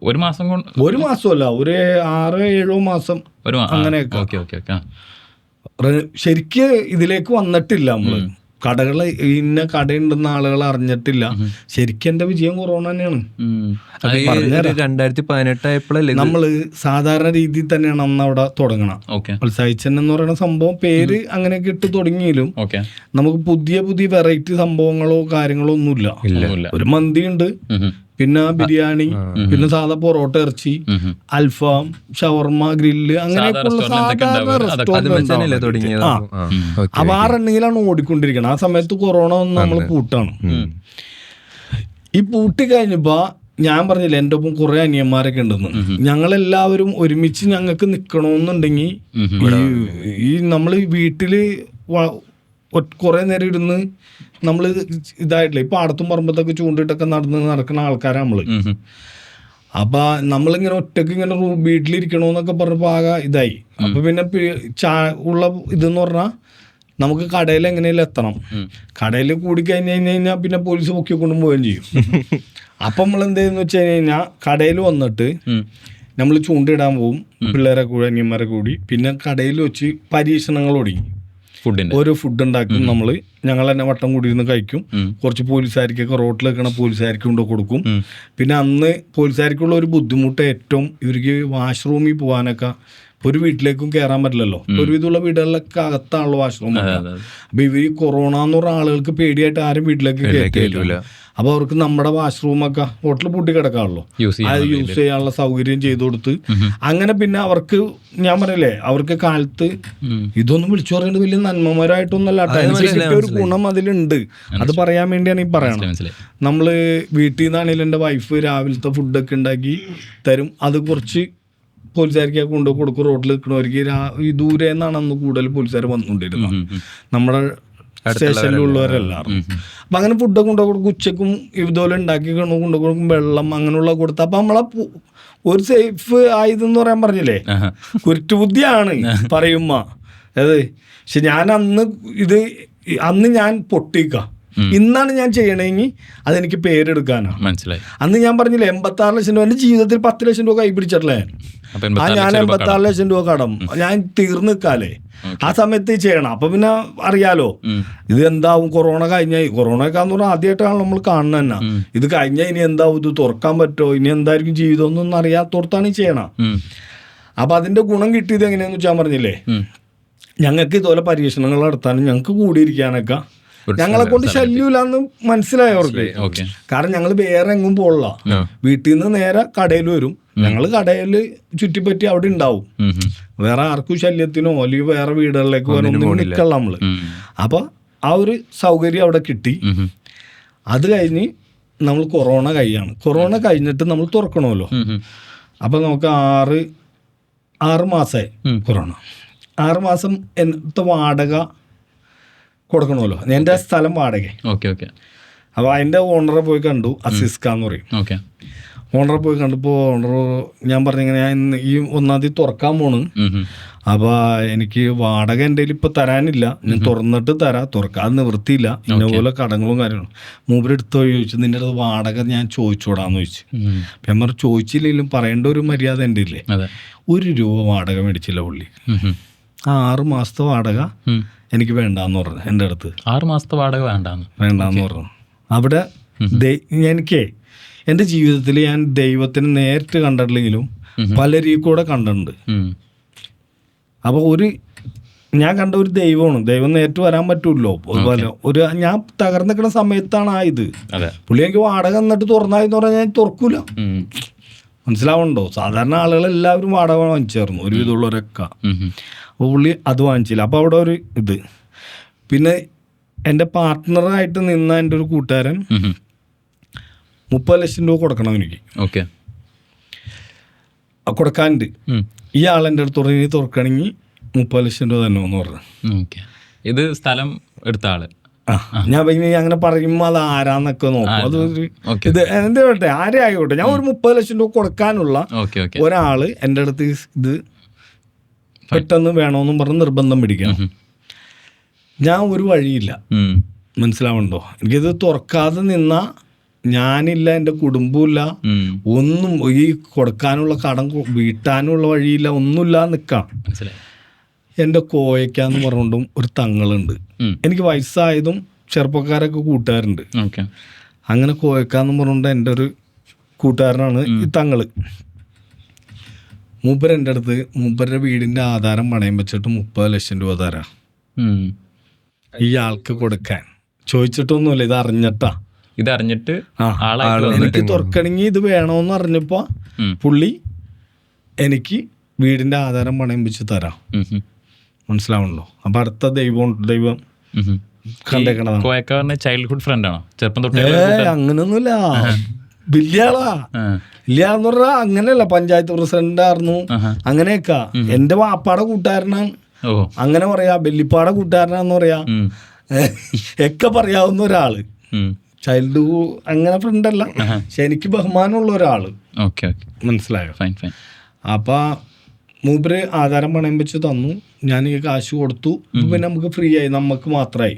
ഒരു മാസം കൊണ്ട്, ഒരു മാസമല്ല, ഒരു 6-7 മാസം അങ്ങനെയൊക്കെ. ശരിക്ക് ഇതിലേക്ക് വന്നിട്ടില്ല നമ്മള്, കടകള് ഇന്ന കടയുണ്ടെന്ന ആളുകൾ അറിഞ്ഞിട്ടില്ല. ശരിക്കും എന്റെ വിജയം കൊറോണ തന്നെയാണ്. 2018 ആയപ്പോഴല്ലേ നമ്മള് സാധാരണ രീതിയിൽ തന്നെയാണ് അന്ന് അവിടെ തുടങ്ങണം. ഉത്സാഹിച്ചൻ എന്ന് പറയുന്ന സംഭവം പേര് അങ്ങനെയൊക്കെ ഇട്ട് തുടങ്ങിയാലും നമുക്ക് പുതിയ പുതിയ വെറൈറ്റി സംഭവങ്ങളോ കാര്യങ്ങളോ ഒന്നുമില്ല. ഒരു മന്തി ഉണ്ട്, പിന്നെ ബിരിയാണി, പിന്നെ സാധാ പൊറോട്ട ഇറച്ചി, അൽഫാം, ഷവർമ, ഗ്രില്ല്, അങ്ങനെയൊക്കെയുള്ള സാധാരണ റെസ്റ്റോറന്റ്. അപ്പൊ ആ റണ്ണിങ്ങിലാണ് ഓടിക്കൊണ്ടിരിക്കുന്നത്. ആ സമയത്ത് കൊറോണ വന്ന് നമ്മൾ പൂട്ടാണ്. ഈ പൂട്ടി കഴിഞ്ഞപ്പോ ഞാൻ പറഞ്ഞില്ല എൻ്റെ ഒപ്പം കുറെ അനിയന്മാരൊക്കെ ഉണ്ടെന്ന്. ഞങ്ങളെല്ലാവരും ഒരുമിച്ച് ഞങ്ങൾക്ക് നിക്കണമെന്നുണ്ടെങ്കിൽ ഈ നമ്മൾ വീട്ടില് കുറെ നേരം ഇരുന്ന് നമ്മൾ ഇതായിട്ടില്ല. ഈ പാടത്തും പറമ്പത്തൊക്കെ ചൂണ്ടിട്ടൊക്കെ നടക്കുന്ന ആൾക്കാരാണ് നമ്മള്. അപ്പൊ നമ്മളിങ്ങനെ ഒറ്റക്ക് ഇങ്ങനെ വീട്ടിലിരിക്കണോന്നൊക്കെ പറഞ്ഞപ്പോ ആകെ ഇതായി. അപ്പൊ പിന്നെ ഉള്ള ഇതെന്ന് പറഞ്ഞാൽ നമുക്ക് കടയിൽ എങ്ങനെയാലും എത്തണം. കടയിൽ കൂടി കഴിഞ്ഞാൽ പിന്നെ പോലീസ് പൊക്കിക്കൊണ്ട് പോവുകയും ചെയ്യും. അപ്പം നമ്മൾ എന്ത് ചെയ്യുന്ന വെച്ച് കഴിഞ്ഞാൽ കടയിൽ വന്നിട്ട് നമ്മൾ ചൂണ്ടിടാൻ പോവും, പിള്ളേരെ കൂടി അനിയന്മാരെ കൂടി. പിന്നെ കടയിൽ വെച്ച് പരീക്ഷണങ്ങൾ തുടങ്ങി. ഓരോ ഫുഡ് ഉണ്ടാക്കും ഞങ്ങൾ തന്നെ വട്ടം കൂടി ഇരുന്ന് കഴിക്കും. കുറച്ച് പോലീസുകാർക്കൊക്കെ റോട്ടിൽ വെക്കണ പോലീസുകാർക്ക് കൊണ്ട് കൊടുക്കും. പിന്നെ അന്ന് പോലീസുകാർക്കുള്ള ഒരു ബുദ്ധിമുട്ട് ഏറ്റവും ഇവർക്ക് വാഷ്റൂമിൽ പോകാനൊക്കെ ഒരു വീട്ടിലേക്കും കയറാൻ പറ്റില്ലല്ലോ. ഒരുവിധമുള്ള വീടുകളിലൊക്കെ അകത്താണല്ലോ വാഷ്റൂം. അപ്പൊ ഇവർ കൊറോണ എന്ന് പറഞ്ഞ ആളുകൾക്ക് പേടിയായിട്ട് ആരും വീട്ടിലേക്ക് കയറ്റില്ല. അപ്പൊ അവർക്ക് നമ്മുടെ വാഷ്റൂമൊക്കെ ഹോട്ടൽ പൂട്ടി കിടക്കാണല്ലോ, അത് യൂസ് ചെയ്യാനുള്ള സൗകര്യം ചെയ്തു കൊടുത്ത് അങ്ങനെ. പിന്നെ അവർക്ക് ഞാൻ പറയില്ലേ, അവർക്ക് കാലത്ത് ഇതൊന്നും വിളിച്ചു പറയുന്നത് വലിയ നന്മമാരായിട്ടൊന്നല്ല, ഒരു ഗുണം അതിലുണ്ട്. അത് പറയാൻ വേണ്ടിയാണ് ഈ പറയണത്. നമ്മള് വീട്ടിൽ നിന്നാണെങ്കിലും എൻ്റെ വൈഫ് രാവിലത്തെ ഫുഡൊക്കെ ഉണ്ടാക്കി തരും. അത് കുറച്ച് പോലീസുകാർക്ക് കൊണ്ട് കൊടുക്കും. റോഡിൽ നിൽക്കണവർക്ക് ഈ ദൂരെ നിന്നാണ് അന്ന് കൂടുതൽ പോലീസുകാർ വന്നുകൊണ്ടിരുന്നത്, നമ്മുടെ സ്റ്റേഷനിലുള്ളവരെല്ലാവരും. അപ്പം അങ്ങനെ ഫുഡൊക്കെ കൊണ്ടുകൊടുക്കും. ഉച്ചക്കും ഇതുപോലെ ഉണ്ടാക്കി കൊണ്ടുകൊടുക്കും, വെള്ളം അങ്ങനെയുള്ള കൊടുത്ത്. അപ്പം നമ്മളെ ഒരു സേഫ് ആയതെന്ന് പറയാൻ പറഞ്ഞില്ലേ, കുരുട്ടുബുദ്ധിയാണ് പറയുമ്പോ അതെ. പക്ഷെ ഞാൻ അന്ന് ഞാൻ പൊട്ടിക്കാം. ഇന്നാണ് ഞാൻ ചെയ്യണമെങ്കിൽ അതെനിക്ക് പേരെടുക്കാനാണ്. മനസ്സിലായി. അന്ന് ഞാൻ പറഞ്ഞില്ലേ 86 ലക്ഷം രൂപ എൻ്റെ ജീവിതത്തിൽ 10 ലക്ഷം രൂപ കൈ പിടിച്ചിട്ടില്ലേ. ഞാൻ 86 ലക്ഷം രൂപ കടം ഞാൻ തീർന്നു നിൽക്കാല്ലേ ആ സമയത്ത് ചെയ്യണം. അപ്പൊ പിന്നെ അറിയാലോ ഇത് എന്താവും. കൊറോണ കൊറോണയൊക്കെ പറഞ്ഞാൽ ആദ്യമായിട്ടാണ് നമ്മൾ കാണുന്നത് തന്നെ. ഇത് കഴിഞ്ഞാൽ ഇനി എന്താവും, ഇത് തുറക്കാൻ പറ്റുമോ, ഇനി എന്തായിരിക്കും ജീവിതം എന്നൊന്നും അറിയാത്തോർത്താണ് ഈ ചെയ്യണം. അപ്പൊ അതിന്റെ ഗുണം കിട്ടിയത് എങ്ങനെയാന്ന് വെച്ചാൽ പറഞ്ഞില്ലേ, ഞങ്ങൾക്ക് ഇതുപോലെ പരീക്ഷണങ്ങൾ നടത്താനും ഞങ്ങൾക്ക് കൂടിയിരിക്കാനൊക്കെ ഞങ്ങളെ കൊണ്ട് ശല്യമില്ലാന്ന് മനസ്സിലായവർക്ക്. കാരണം ഞങ്ങൾ വേറെ എങ്ങും പോകില്ല, വീട്ടിൽ നിന്ന് നേരെ കടയിൽ വരും. ഞങ്ങൾ കടയിൽ ചുറ്റിപ്പറ്റി അവിടെ ഉണ്ടാവും. വേറെ ആർക്കും ശല്യത്തിനോ അല്ലെങ്കിൽ വേറെ വീടുകളിലേക്ക് വരാനൊന്നും നിൽക്കല്ല നമ്മള്. അപ്പൊ ആ ഒരു സൗകര്യം അവിടെ കിട്ടി. അത് കഴിഞ്ഞ് നമ്മൾ കൊറോണ കൊറോണ കഴിഞ്ഞിട്ട് നമ്മൾ തുറക്കണമല്ലോ. അപ്പൊ നമുക്ക് 6 മാസമായി കൊറോണ. 6 മാസം എന്നത്തെ വാടക കൊടുക്കണമല്ലോ. എൻ്റെ സ്ഥലം വാടക. അപ്പോൾ അതിൻ്റെ ഓണറെ പോയി കണ്ടു, അസിസ്ക എന്ന് പറയും. ഓണറെ പോയി കണ്ടപ്പോൾ ഓണർ ഞാൻ പറഞ്ഞിങ്ങനെ ഞാൻ ഈ 1-ാം തീയതി തുറക്കാൻ പോണ്, അപ്പോൾ എനിക്ക് വാടക എൻ്റെ കയ്യിൽ ഇപ്പോൾ തരാനില്ല, ഞാൻ തുറന്നിട്ട് തരാം, തുറക്കാതെ നിവൃത്തിയില്ല, ഇന്നപോലെ കടങ്ങളും കാര്യങ്ങളും. മൂപ്പരെടുത്തോ ചോദിച്ചു, നിൻ്റെ അടുത്ത് വാടക ഞാൻ ചോദിച്ചോടാന്ന് ചോദിച്ചു. അപ്പം ഞാൻ പറഞ്ഞു ചോദിച്ചില്ലെങ്കിലും പറയേണ്ട ഒരു മര്യാദ എൻ്റെ ഇല്ലേ. 1 രൂപ വാടക മേടിച്ചില്ല പുള്ളി. 6 മാസത്തെ വാടക എനിക്ക് വേണ്ടാന്ന് പറഞ്ഞു എൻ്റെ അടുത്ത്. 6 മാസത്തെ വാടക വേണ്ടാന്ന് പറഞ്ഞു. അവിടെ എനിക്ക് എൻ്റെ ജീവിതത്തിൽ ഞാൻ ദൈവത്തിന് നേരിട്ട് കണ്ടിട്ടില്ലെങ്കിലും പലരെയും കൂടെ കണ്ടിട്ടുണ്ട്. അപ്പോൾ ഞാൻ കണ്ട ഒരു ദൈവമാണ്, ദൈവം നേരിട്ട് വരാൻ പറ്റൂല്ലോ. അതുപോലെ ഞാൻ തകർന്നിക്കുന്ന സമയത്താണ് ആയത്. പുള്ളി എനിക്ക് വാടക എന്നിട്ട് തുറന്നായെന്ന് പറഞ്ഞാൽ ഞാൻ തുറക്കൂല. മനസ്സിലാവുന്നുണ്ടോ? സാധാരണ ആളുകളെല്ലാവരും വാടക വാങ്ങിച്ചായിരുന്നു, ഒരുവിധമുള്ളവരൊക്കെ. അപ്പോൾ പുള്ളി അത് വാങ്ങിച്ചില്ല. അപ്പോൾ അവിടെ ഒരു ഇത്. പിന്നെ എൻ്റെ പാർട്ട്ണറായിട്ട് നിന്ന എൻ്റെ ഒരു കൂട്ടുകാരൻ 30 ലക്ഷം രൂപ കൊടുക്കണം എനിക്ക്. കൊടുക്കാനുണ്ട്. ഈ ആളെൻ്റെ അടുത്ത് പറഞ്ഞു തുറക്കണമെങ്കിൽ 30 ലക്ഷം രൂപ തന്നെ എന്ന് പറഞ്ഞു. ഇത് സ്ഥലം എടുത്ത ആള്. ഞാൻ പിന്നെ അങ്ങനെ പറയുമ്പോൾ അത് ആരാന്നൊക്കെ നോക്കും. അത് ഇത് എന്താ പറയട്ടെ, ആരെ ആയിക്കോട്ടെ, ഞാൻ ഒരു 30 ലക്ഷം രൂപ കൊടുക്കാനുള്ള ഒരാള് എൻ്റെ അടുത്ത് ഇത് പെട്ടെന്ന് വേണമെന്നും പറഞ്ഞ് നിർബന്ധം പിടിക്കണം. ഞാൻ ഒരു വഴിയില്ല, മനസ്സിലാവുന്നുണ്ടോ? എനിക്കിത് തുറക്കാതെ നിന്ന ഞാനില്ല, എൻ്റെ കുടുംബമില്ല, ഒന്നും ഈ കൊടുക്കാനുള്ള കടം വീട്ടാനുള്ള വഴിയില്ല, ഒന്നുമില്ല നിൽക്കാം. എൻ്റെ കോയക്കാന്ന് പറഞ്ഞുകൊണ്ടും ഒരു തങ്ങളുണ്ട്. എനിക്ക് വയസ്സായതും ചെറുപ്പക്കാരൊക്കെ കൂട്ടുകാരുണ്ട്. അങ്ങനെ കോയക്കാന്ന് പറഞ്ഞുകൊണ്ട് എൻ്റെ ഒരു കൂട്ടുകാരനാണ് ഈ തങ്ങള്. മൂപ്പര് എൻ്റെ അടുത്ത് മൂപ്പരുടെ വീടിൻ്റെ ആധാരം പണയം വെച്ചിട്ട് 30 ലക്ഷം രൂപ തരാം ഈ ആൾക്ക് കൊടുക്കാൻ. ചോദിച്ചിട്ടൊന്നുമില്ല, ഇത് അറിഞ്ഞിട്ടാ. ഇതറിഞ്ഞിട്ട് എനിക്ക് തുറക്കണമെങ്കിൽ ഇത് വേണമെന്ന് അറിഞ്ഞപ്പോ പുള്ളി എനിക്ക് വീടിന്റെ ആധാരം പണയം വെച്ച് തരാം. മനസ്സിലാവണല്ലോ? അപ്പൊ അടുത്ത ദൈവം കണ്ടേക്കണതാണ്. ചൈൽഡ്ഹുഡ് ഫ്രണ്ട് ആണോ? ചെറുപ്പം തൊട്ടേ? അങ്ങനൊന്നുമില്ല, വലിയാളാ. ഇല്ലാന്ന് പറഞ്ഞാൽ അങ്ങനെയല്ല, പഞ്ചായത്ത് പ്രസിഡന്റ് ആയിരുന്നു, അങ്ങനെയൊക്കെ. എന്റെ വാപ്പാടെ കൂട്ടുകാരനാണ്, അങ്ങനെ പറയാ. വെല്ലിപ്പാടെ കൂട്ടുകാരനാന്ന് പറയാ, ഒക്കെ പറയാവുന്ന ഒരാള്. ചൈൽഡ്ഹുഡ് അങ്ങനെ ഫ്രണ്ടല്ല, പക്ഷെ എനിക്ക് ബഹുമാനമുള്ള ഒരാള്. മനസ്സിലായോ? അപ്പൊ മൂപ്പര് ആധാരം പണയം വെച്ച് തന്നു, ഞാൻ ഈ കാശ് കൊടുത്തു. പിന്നെ നമുക്ക് ഫ്രീ ആയി, നമുക്ക് മാത്രമായി.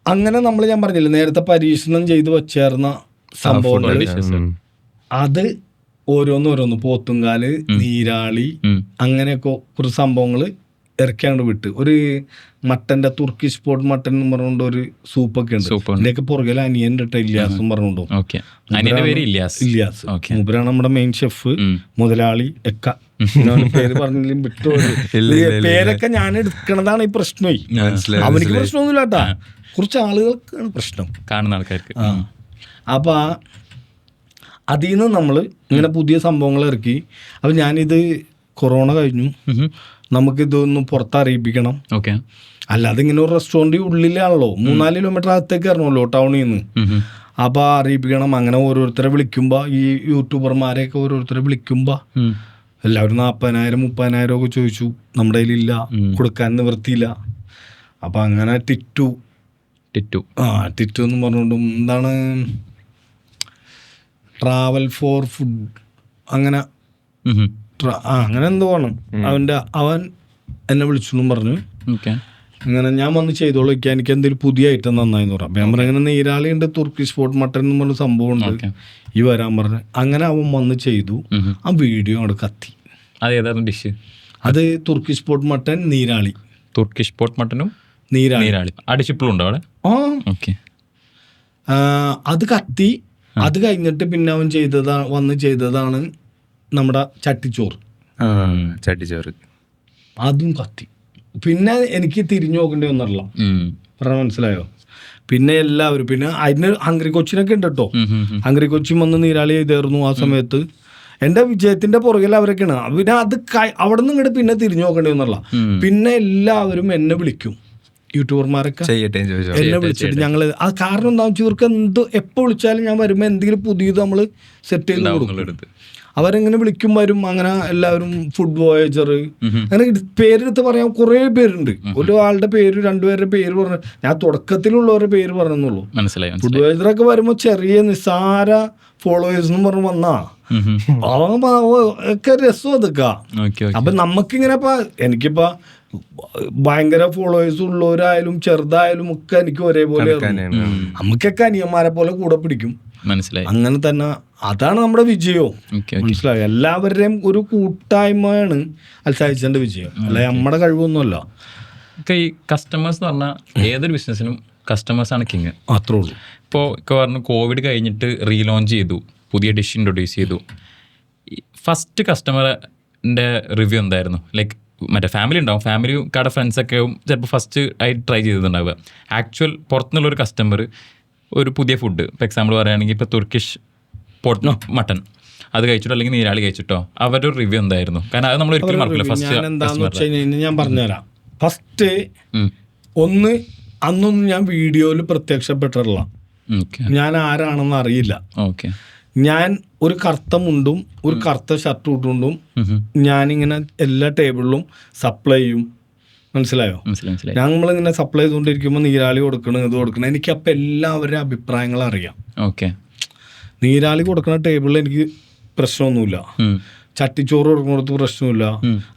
അങ്ങനെ ഞാൻ പറഞ്ഞില്ല നേരത്തെ പരീക്ഷണം ചെയ്ത് വച്ചേർന്ന സംഭവങ്ങൾ, അത് ഓരോന്നോരോന്ന് പോത്തുങ്കാല്, നീരാളി, അങ്ങനെയൊക്കെ കുറച്ച് സംഭവങ്ങൾ ഇറക്കാണ്ട് വിട്ട്. ഒരു മട്ടന്റെ തുർക്കിഷ് സ്പോട്ട് മട്ടൻ എന്ന് പറഞ്ഞുകൊണ്ട് ഒരു സൂപ്പൊക്കെ ഉണ്ട്. ഇതിന്റെയൊക്കെ പുറകിൽ അനിയൻ്റെ ഇല്യാസും പറഞ്ഞുകൊണ്ടു. ഇല്യാസ് മൂപ്പരാണ് നമ്മുടെ മെയിൻ ഷെഫ്, മുതലാളി ഒക്കെ. പേര് പറഞ്ഞില്ല വിട്ടു, പേരൊക്കെ ഞാൻ എടുക്കണതാണ് ഈ പ്രശ്നമായി. അവനിക്ക് പ്രശ്നമൊന്നുമില്ല കേട്ടാ, കുറച്ച് ആളുകൾക്കാണ് പ്രശ്നം, കാണുന്ന ആൾക്കാർക്ക്. അപ്പൊ അതിൽ നിന്ന് നമ്മൾ ഇങ്ങനെ പുതിയ സംഭവങ്ങൾ ഇറക്കി. അപ്പൊ ഞാനിത് കൊറോണ കഴിഞ്ഞു, നമുക്കിതൊന്ന് പുറത്തറിയിപ്പിക്കണം. അല്ലാതെ ഇങ്ങനെ ഒരു റെസ്റ്റോറൻറ്റ് ഉള്ളിലാണല്ലോ, 3-4 കിലോമീറ്റർ അകത്തേക്ക് ഇറങ്ങുമല്ലോ ടൗണിൽ നിന്ന്. അപ്പോൾ അറിയിപ്പിക്കണം. അങ്ങനെ ഓരോരുത്തരെ വിളിക്കുമ്പോൾ, ഈ യൂട്യൂബർമാരെയൊക്കെ ഓരോരുത്തരെ വിളിക്കുമ്പോൾ എല്ലാവരും 40,000-30,000 ഒക്കെ ചോദിച്ചു. നമ്മുടെ കയ്യിലില്ല, കൊടുക്കാൻ നിവൃത്തിയില്ല. അപ്പം അങ്ങനെ ടിറ്റു എന്ന് പറഞ്ഞുകൊണ്ടും എന്താണ് ട്രാവൽ ഫോർ ഫുഡ് അങ്ങനെ അങ്ങനെ എന്തോ ആണ് അവൻ എന്നെ വിളിച്ചു പറഞ്ഞു. ഇങ്ങനെ ഞാൻ വന്ന് ചെയ്തോളൂ, എനിക്ക് എന്തെങ്കിലും പുതിയ ഐറ്റം നന്നായിന്ന് പറയാം. ഞാൻ പറഞ്ഞ ഇങ്ങനെ നീരാളി ഉണ്ട്, തുർക്കി സ്പോട്ട് മട്ടൻ എന്ന് പറഞ്ഞ സംഭവം ഉണ്ട്, ഈ വരാൻ പറഞ്ഞു. അങ്ങനെ അവൻ വന്ന് ചെയ്തു. ആ വീഡിയോ അവിടെ കത്തി. ഡിഷ് അത് തുർക്കി സ്പോട്ട് മട്ടൻ, നീരാളി. തുർക്കി സ്പോട്ട് മട്ടനും നീരാളി അടിച്ചിപ്പോഴുണ്ടോ അവിടെ? അത് കത്തി. അത് കഴിഞ്ഞിട്ട് പിന്നെ അവൻ വന്ന് ചെയ്തതാണ് നമ്മുടെ ചട്ടിച്ചോറ്. അതും കത്തി. പിന്നെ എനിക്ക് തിരിഞ്ഞു നോക്കേണ്ടി വന്നില്ല, പറഞ്ഞ മനസ്സിലായോ? പിന്നെ എല്ലാവരും, പിന്നെ അതിന് ഹംഗ്രി കൊച്ചിനൊക്കെ ഉണ്ട് കേട്ടോ. ഹംഗ്രി കൊച്ചിൻ വന്ന് നീരാളി ചെയ്തായിരുന്നു ആ സമയത്ത്. എൻ്റെ വിജയത്തിന്റെ പുറകിൽ അവരൊക്കെയാണ്. പിന്നെ അത് അവിടെ നിന്ന് ഇങ്ങോട്ട് പിന്നെ തിരിഞ്ഞു നോക്കേണ്ടി വന്നില്ല. പിന്നെ എല്ലാവരും എന്നെ വിളിക്കും, യൂട്യൂബർമാരൊക്കെ എന്നെ വിളിച്ചിട്ട് ഞങ്ങള്. അത് കാരണം എന്താണെന്ന് വെച്ചാൽ ഇവർക്ക് എന്തോ എപ്പോൾ വിളിച്ചാലും ഞാൻ വരുമ്പോൾ എന്തെങ്കിലും പുതിയത് നമ്മൾ സെറ്റ് ചെയ്ത് കൊടുക്കും. അവരെങ്ങനെ വിളിക്കും വരും, അങ്ങനെ എല്ലാവരും ഫുഡ് വോയേജർ അങ്ങനെ പേരെടുത്ത് പറയാൻ കുറേ പേരുണ്ട്. ഒരാളുടെ പേര് 2 പേരുടെ പേര് പറഞ്ഞു, ഞാൻ തുടക്കത്തിലുള്ളവരുടെ പേര് പറഞ്ഞെന്നുള്ളൂ. ഫുഡ് വോയേജറൊക്കെ വരുമ്പോൾ ചെറിയ നിസ്സാര ഫോളോവേഴ്സ് എന്ന് പറഞ്ഞു വന്നാ ഒക്കെ രസം അതൊക്കെ. അപ്പൊ നമുക്കിങ്ങനെ എനിക്കിപ്പോ ഭയങ്കര ഫോളോവേഴ്സ് ഉള്ളവരായാലും ചെറുതായാലും ഒക്കെ എനിക്ക് ഒരേപോലെ നമുക്കൊക്കെ അനിയന്മാരെ പോലെ കൂടെ പിടിക്കും. മനസ്സിലായി. അങ്ങനെ തന്നെ അതാണ് നമ്മുടെ വിജയവും. മനസ്സിലായി. എല്ലാവരുടെയും ഒരു കൂട്ടായ്മയാണ് അൽസായിച്ചന്റെ വിജയം, അല്ല നമ്മുടെ കഴിവൊന്നുമല്ല. ഈ കസ്റ്റമേഴ്സ് എന്ന് പറഞ്ഞാൽ ഏതൊരു ബിസിനസ്സിനും കസ്റ്റമേഴ്സാണ് കിങ്. അത്രേ ഉള്ളൂ. ഇപ്പോൾ പറഞ്ഞു കോവിഡ് കഴിഞ്ഞിട്ട് റീലോഞ്ച് ചെയ്തു, പുതിയ ഡിഷ് ഇൻട്രൊഡ്യൂസ് ചെയ്തു. ഫസ്റ്റ് കസ്റ്റമറിൻ്റെ റിവ്യൂ എന്തായിരുന്നു? ലൈക്ക് മറ്റേ ഫാമിലി ഉണ്ടാവും, ഫാമിലി കട ഫ്രണ്ട്സൊക്കെ ചിലപ്പോൾ ഫസ്റ്റ് ആയി ട്രൈ ചെയ്തിട്ടുണ്ടാവുക. ആക്ച്വൽ പുറത്തുനിന്നുള്ളൊരു കസ്റ്റമർ ഒരു പുതിയ ഫുഡ്, ഇപ്പോൾ എക്സാമ്പിൾ പറയുകയാണെങ്കിൽ ഇപ്പോൾ തുർക്കിഷ് പോട്ട് മട്ടൺ അത് കഴിച്ചിട്ടോ അല്ലെങ്കിൽ നീരാളി കഴിച്ചിട്ടോ അവരുടെ ഒരു റിവ്യൂ എന്തായിരുന്നു? കാരണം അത് നമ്മൾ ഒരിക്കലും മറക്കില്ല. ഫസ്റ്റ് എന്താണെന്ന് വെച്ച് കഴിഞ്ഞാൽ ഞാൻ പറഞ്ഞുതരാം. ഫസ്റ്റ് അന്നൊന്നും ഞാൻ വീഡിയോയിൽ പ്രത്യക്ഷപ്പെട്ടിട്ടില്ല, ഞാൻ ആരാണെന്ന് അറിയില്ല. ഞാൻ ഒരു കറുത്ത മുണ്ടും ഒരു കറുത്ത ഷർട്ട് ഇട്ടുകൊണ്ടും ഞാനിങ്ങനെ എല്ലാ ടേബിളിലും സപ്ലൈ ചെയ്യും. മനസ്സിലായോ? നമ്മളിങ്ങനെ സപ്ലൈ ചെയ്തുകൊണ്ടിരിക്കുമ്പോൾ നീരാളി കൊടുക്കണം, ഇത് കൊടുക്കണം. എനിക്കപ്പോൾ എല്ലാവരുടെ അഭിപ്രായങ്ങൾ അറിയാം. നീരാളി കൊടുക്കുന്ന ടേബിളിൽ എനിക്ക് പ്രശ്നമൊന്നുമില്ല, ചട്ടിച്ചോറ് കൊടുക്കുന്നിടത്ത് പ്രശ്നമില്ല.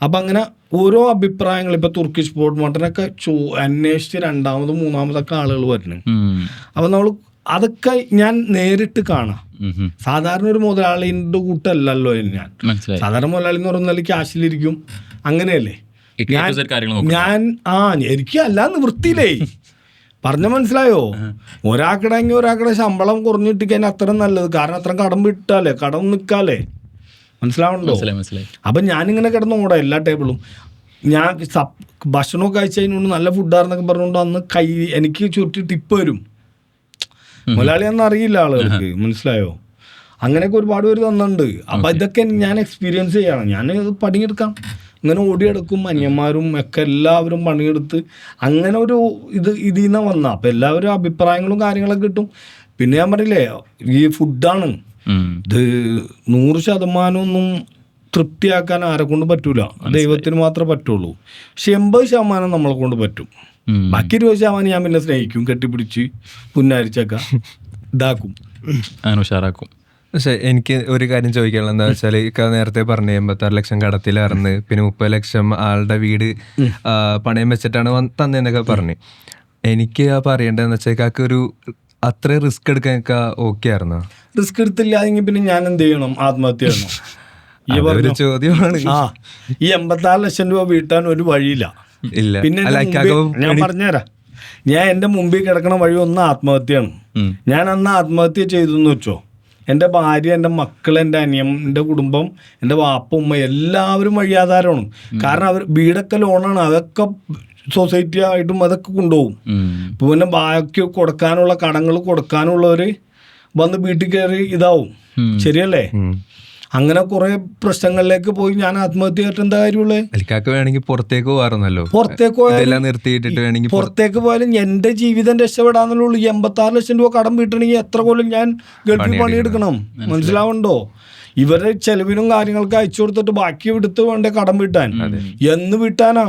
അപ്പം അങ്ങനെ ഓരോ അഭിപ്രായങ്ങൾ, ഇപ്പം തുർക്കിഷ് പോട്ട് മട്ടനൊക്കെ അന്വേഷിച്ച് 2ാമതും 3ാമതൊക്കെ ആളുകൾ വരുന്നു. അപ്പം നമ്മൾ അതൊക്കെ ഞാൻ നേരിട്ട് കാണാം. സാധാരണ ഒരു മുതലാളിൻ്റെ കൂട്ടല്ലല്ലോ ഞാൻ. സാധാരണ മുതലാളി എന്ന് പറഞ്ഞാൽ ക്യാഷിലിരിക്കും, അങ്ങനെയല്ലേ ഞാൻ. എനിക്ക് അല്ല നിവൃത്തിയില്ലേ, പറഞ്ഞ മനസ്സിലായോ? ഒരാൾക്കിടെങ്കിൽ ഒരാൾക്കിടെ ശമ്പളം കുറഞ്ഞിട്ട് കഴിഞ്ഞാൽ അത്ര നല്ലത്. കാരണം അത്ര കടം വിട്ടാലേ, കടം നിൽക്കാലേ. മനസ്സിലാവണ്ടോ? അപ്പം ഞാനിങ്ങനെ കിടന്നോടാ എല്ലാ ടേബിളും. ഞാൻ ഭക്ഷണമൊക്കെ കഴിച്ചതിനോട് നല്ല ഫുഡാണെന്നൊക്കെ പറഞ്ഞുകൊണ്ട് അന്ന് എനിക്ക് ചുറ്റി ടിപ്പ് വരും. മുതലാളിയാണെന്ന് അറിയില്ല ആളുകൾക്ക്. മനസ്സിലായോ? അങ്ങനെയൊക്കെ ഒരുപാട് പേര് തന്നിട്ടുണ്ട്. അപ്പം ഇതൊക്കെ ഞാൻ എക്സ്പീരിയൻസ് ചെയ്യണം. ഞാൻ പണിയെടുക്കാം, ഇങ്ങനെ ഓടിയെടുക്കും. അന്യന്മാരും ഒക്കെ എല്ലാവരും പണിയെടുത്ത് അങ്ങനെ ഒരു ഇതിൽ നിന്ന് വന്നാൽ അപ്പം എല്ലാവരും അഭിപ്രായങ്ങളും കാര്യങ്ങളൊക്കെ കിട്ടും. പിന്നെ ഞാൻ പറയില്ലേ, ഈ ഫുഡാണ് ഇത് 100% ഒന്നും തൃപ്തിയാക്കാൻ ആരെ കൊണ്ട് പറ്റൂല, ദൈവത്തിന് മാത്രമേ പറ്റുള്ളൂ. പക്ഷെ 80% നമ്മളെ കൊണ്ട് പറ്റും. ബാക്കി 20% ഞാൻ പിന്നെ സ്നേഹിക്കും, കെട്ടിപ്പിടിച്ച് പുന്നാരിച്ചൊക്കെ ഇതാക്കും, അങ്ങനെ ഉഷാറാക്കും. പക്ഷെ എനിക്ക് ഒരു കാര്യം ചോദിക്കാനുള്ളത് എന്താ വെച്ചാൽ, നേരത്തെ പറഞ്ഞ 86 ലക്ഷം കടത്തിലായിരുന്നു, പിന്നെ 30 ലക്ഷം ആളുടെ വീട് പണയം വെച്ചിട്ടാണ് തന്നേന്നൊക്കെ പറഞ്ഞു. എനിക്ക് പറയേണ്ടതെന്ന് വെച്ചാൽ കാക്കൊരു അത്ര റിസ്ക് എടുക്കാനൊക്കെ ഓക്കെ ആയിരുന്നു. റിസ്ക് എടുത്തില്ലെങ്കിൽ പിന്നെ ഞാൻ എന്ത് ചെയ്യണം? ആത്മഹത്യ ചെയ്യണം. ഒരു ചോദ്യമാണ്. ഈ 86 ലക്ഷം രൂപ വീട്ടാൻ ഒരു വഴിയില്ല. പിന്നെ ഞാൻ പറഞ്ഞുതരാം, ഞാൻ എൻ്റെ മുമ്പിൽ കിടക്കണ വഴി ഒന്ന് ആത്മഹത്യയാണ്. ഞാൻ അന്ന് ആത്മഹത്യ ചെയ്തെന്ന് വെച്ചോ, എൻ്റെ ഭാര്യ, എൻ്റെ മക്കൾ, എൻ്റെ അനിയൻ, എൻ്റെ കുടുംബം, എൻ്റെ വാപ്പ, ഉമ്മ എല്ലാവരും വഴിയാധാരമാണ്. കാരണം അവർ വീടൊക്കെ ലോണാണ്, അതൊക്കെ സൊസൈറ്റി ആയിട്ടും അതൊക്കെ കൊണ്ടുപോകും. പിന്നെ ബാക്കി കൊടുക്കാനുള്ള കടങ്ങൾ കൊടുക്കാനുള്ളവർ വന്ന് വീട്ടിൽ കയറി ഇതാവും. ശരിയല്ലേ? അങ്ങനെ കുറെ പ്രശ്നങ്ങളിലേക്ക് പോയി ഞാൻ ആത്മഹത്യ ചെയ്തിട്ട് എന്താ കാര്യമുള്ളത്? വേണമെങ്കിൽ പുറത്തേക്ക് പോകാറുന്നല്ലോ. പുറത്തേക്ക് പോയാലും എന്റെ ജീവിതം രക്ഷപ്പെടാന്നുള്ളൂ. 86 ലക്ഷം രൂപ കടം വീട്ടണമെങ്കിൽ എത്ര കൊല്ലം ഞാൻ ഗൾഫിൽ പണിയെടുക്കണം? മനസ്സിലാവണ്ടോ? ഇവരുടെ ചെലവിനും കാര്യങ്ങൾക്ക് അയച്ചു കൊടുത്തിട്ട് ബാക്കി എടുത്ത് വേണ്ടേ കടം വീട്ടാൻ? എന്ന് വീട്ടാനാ?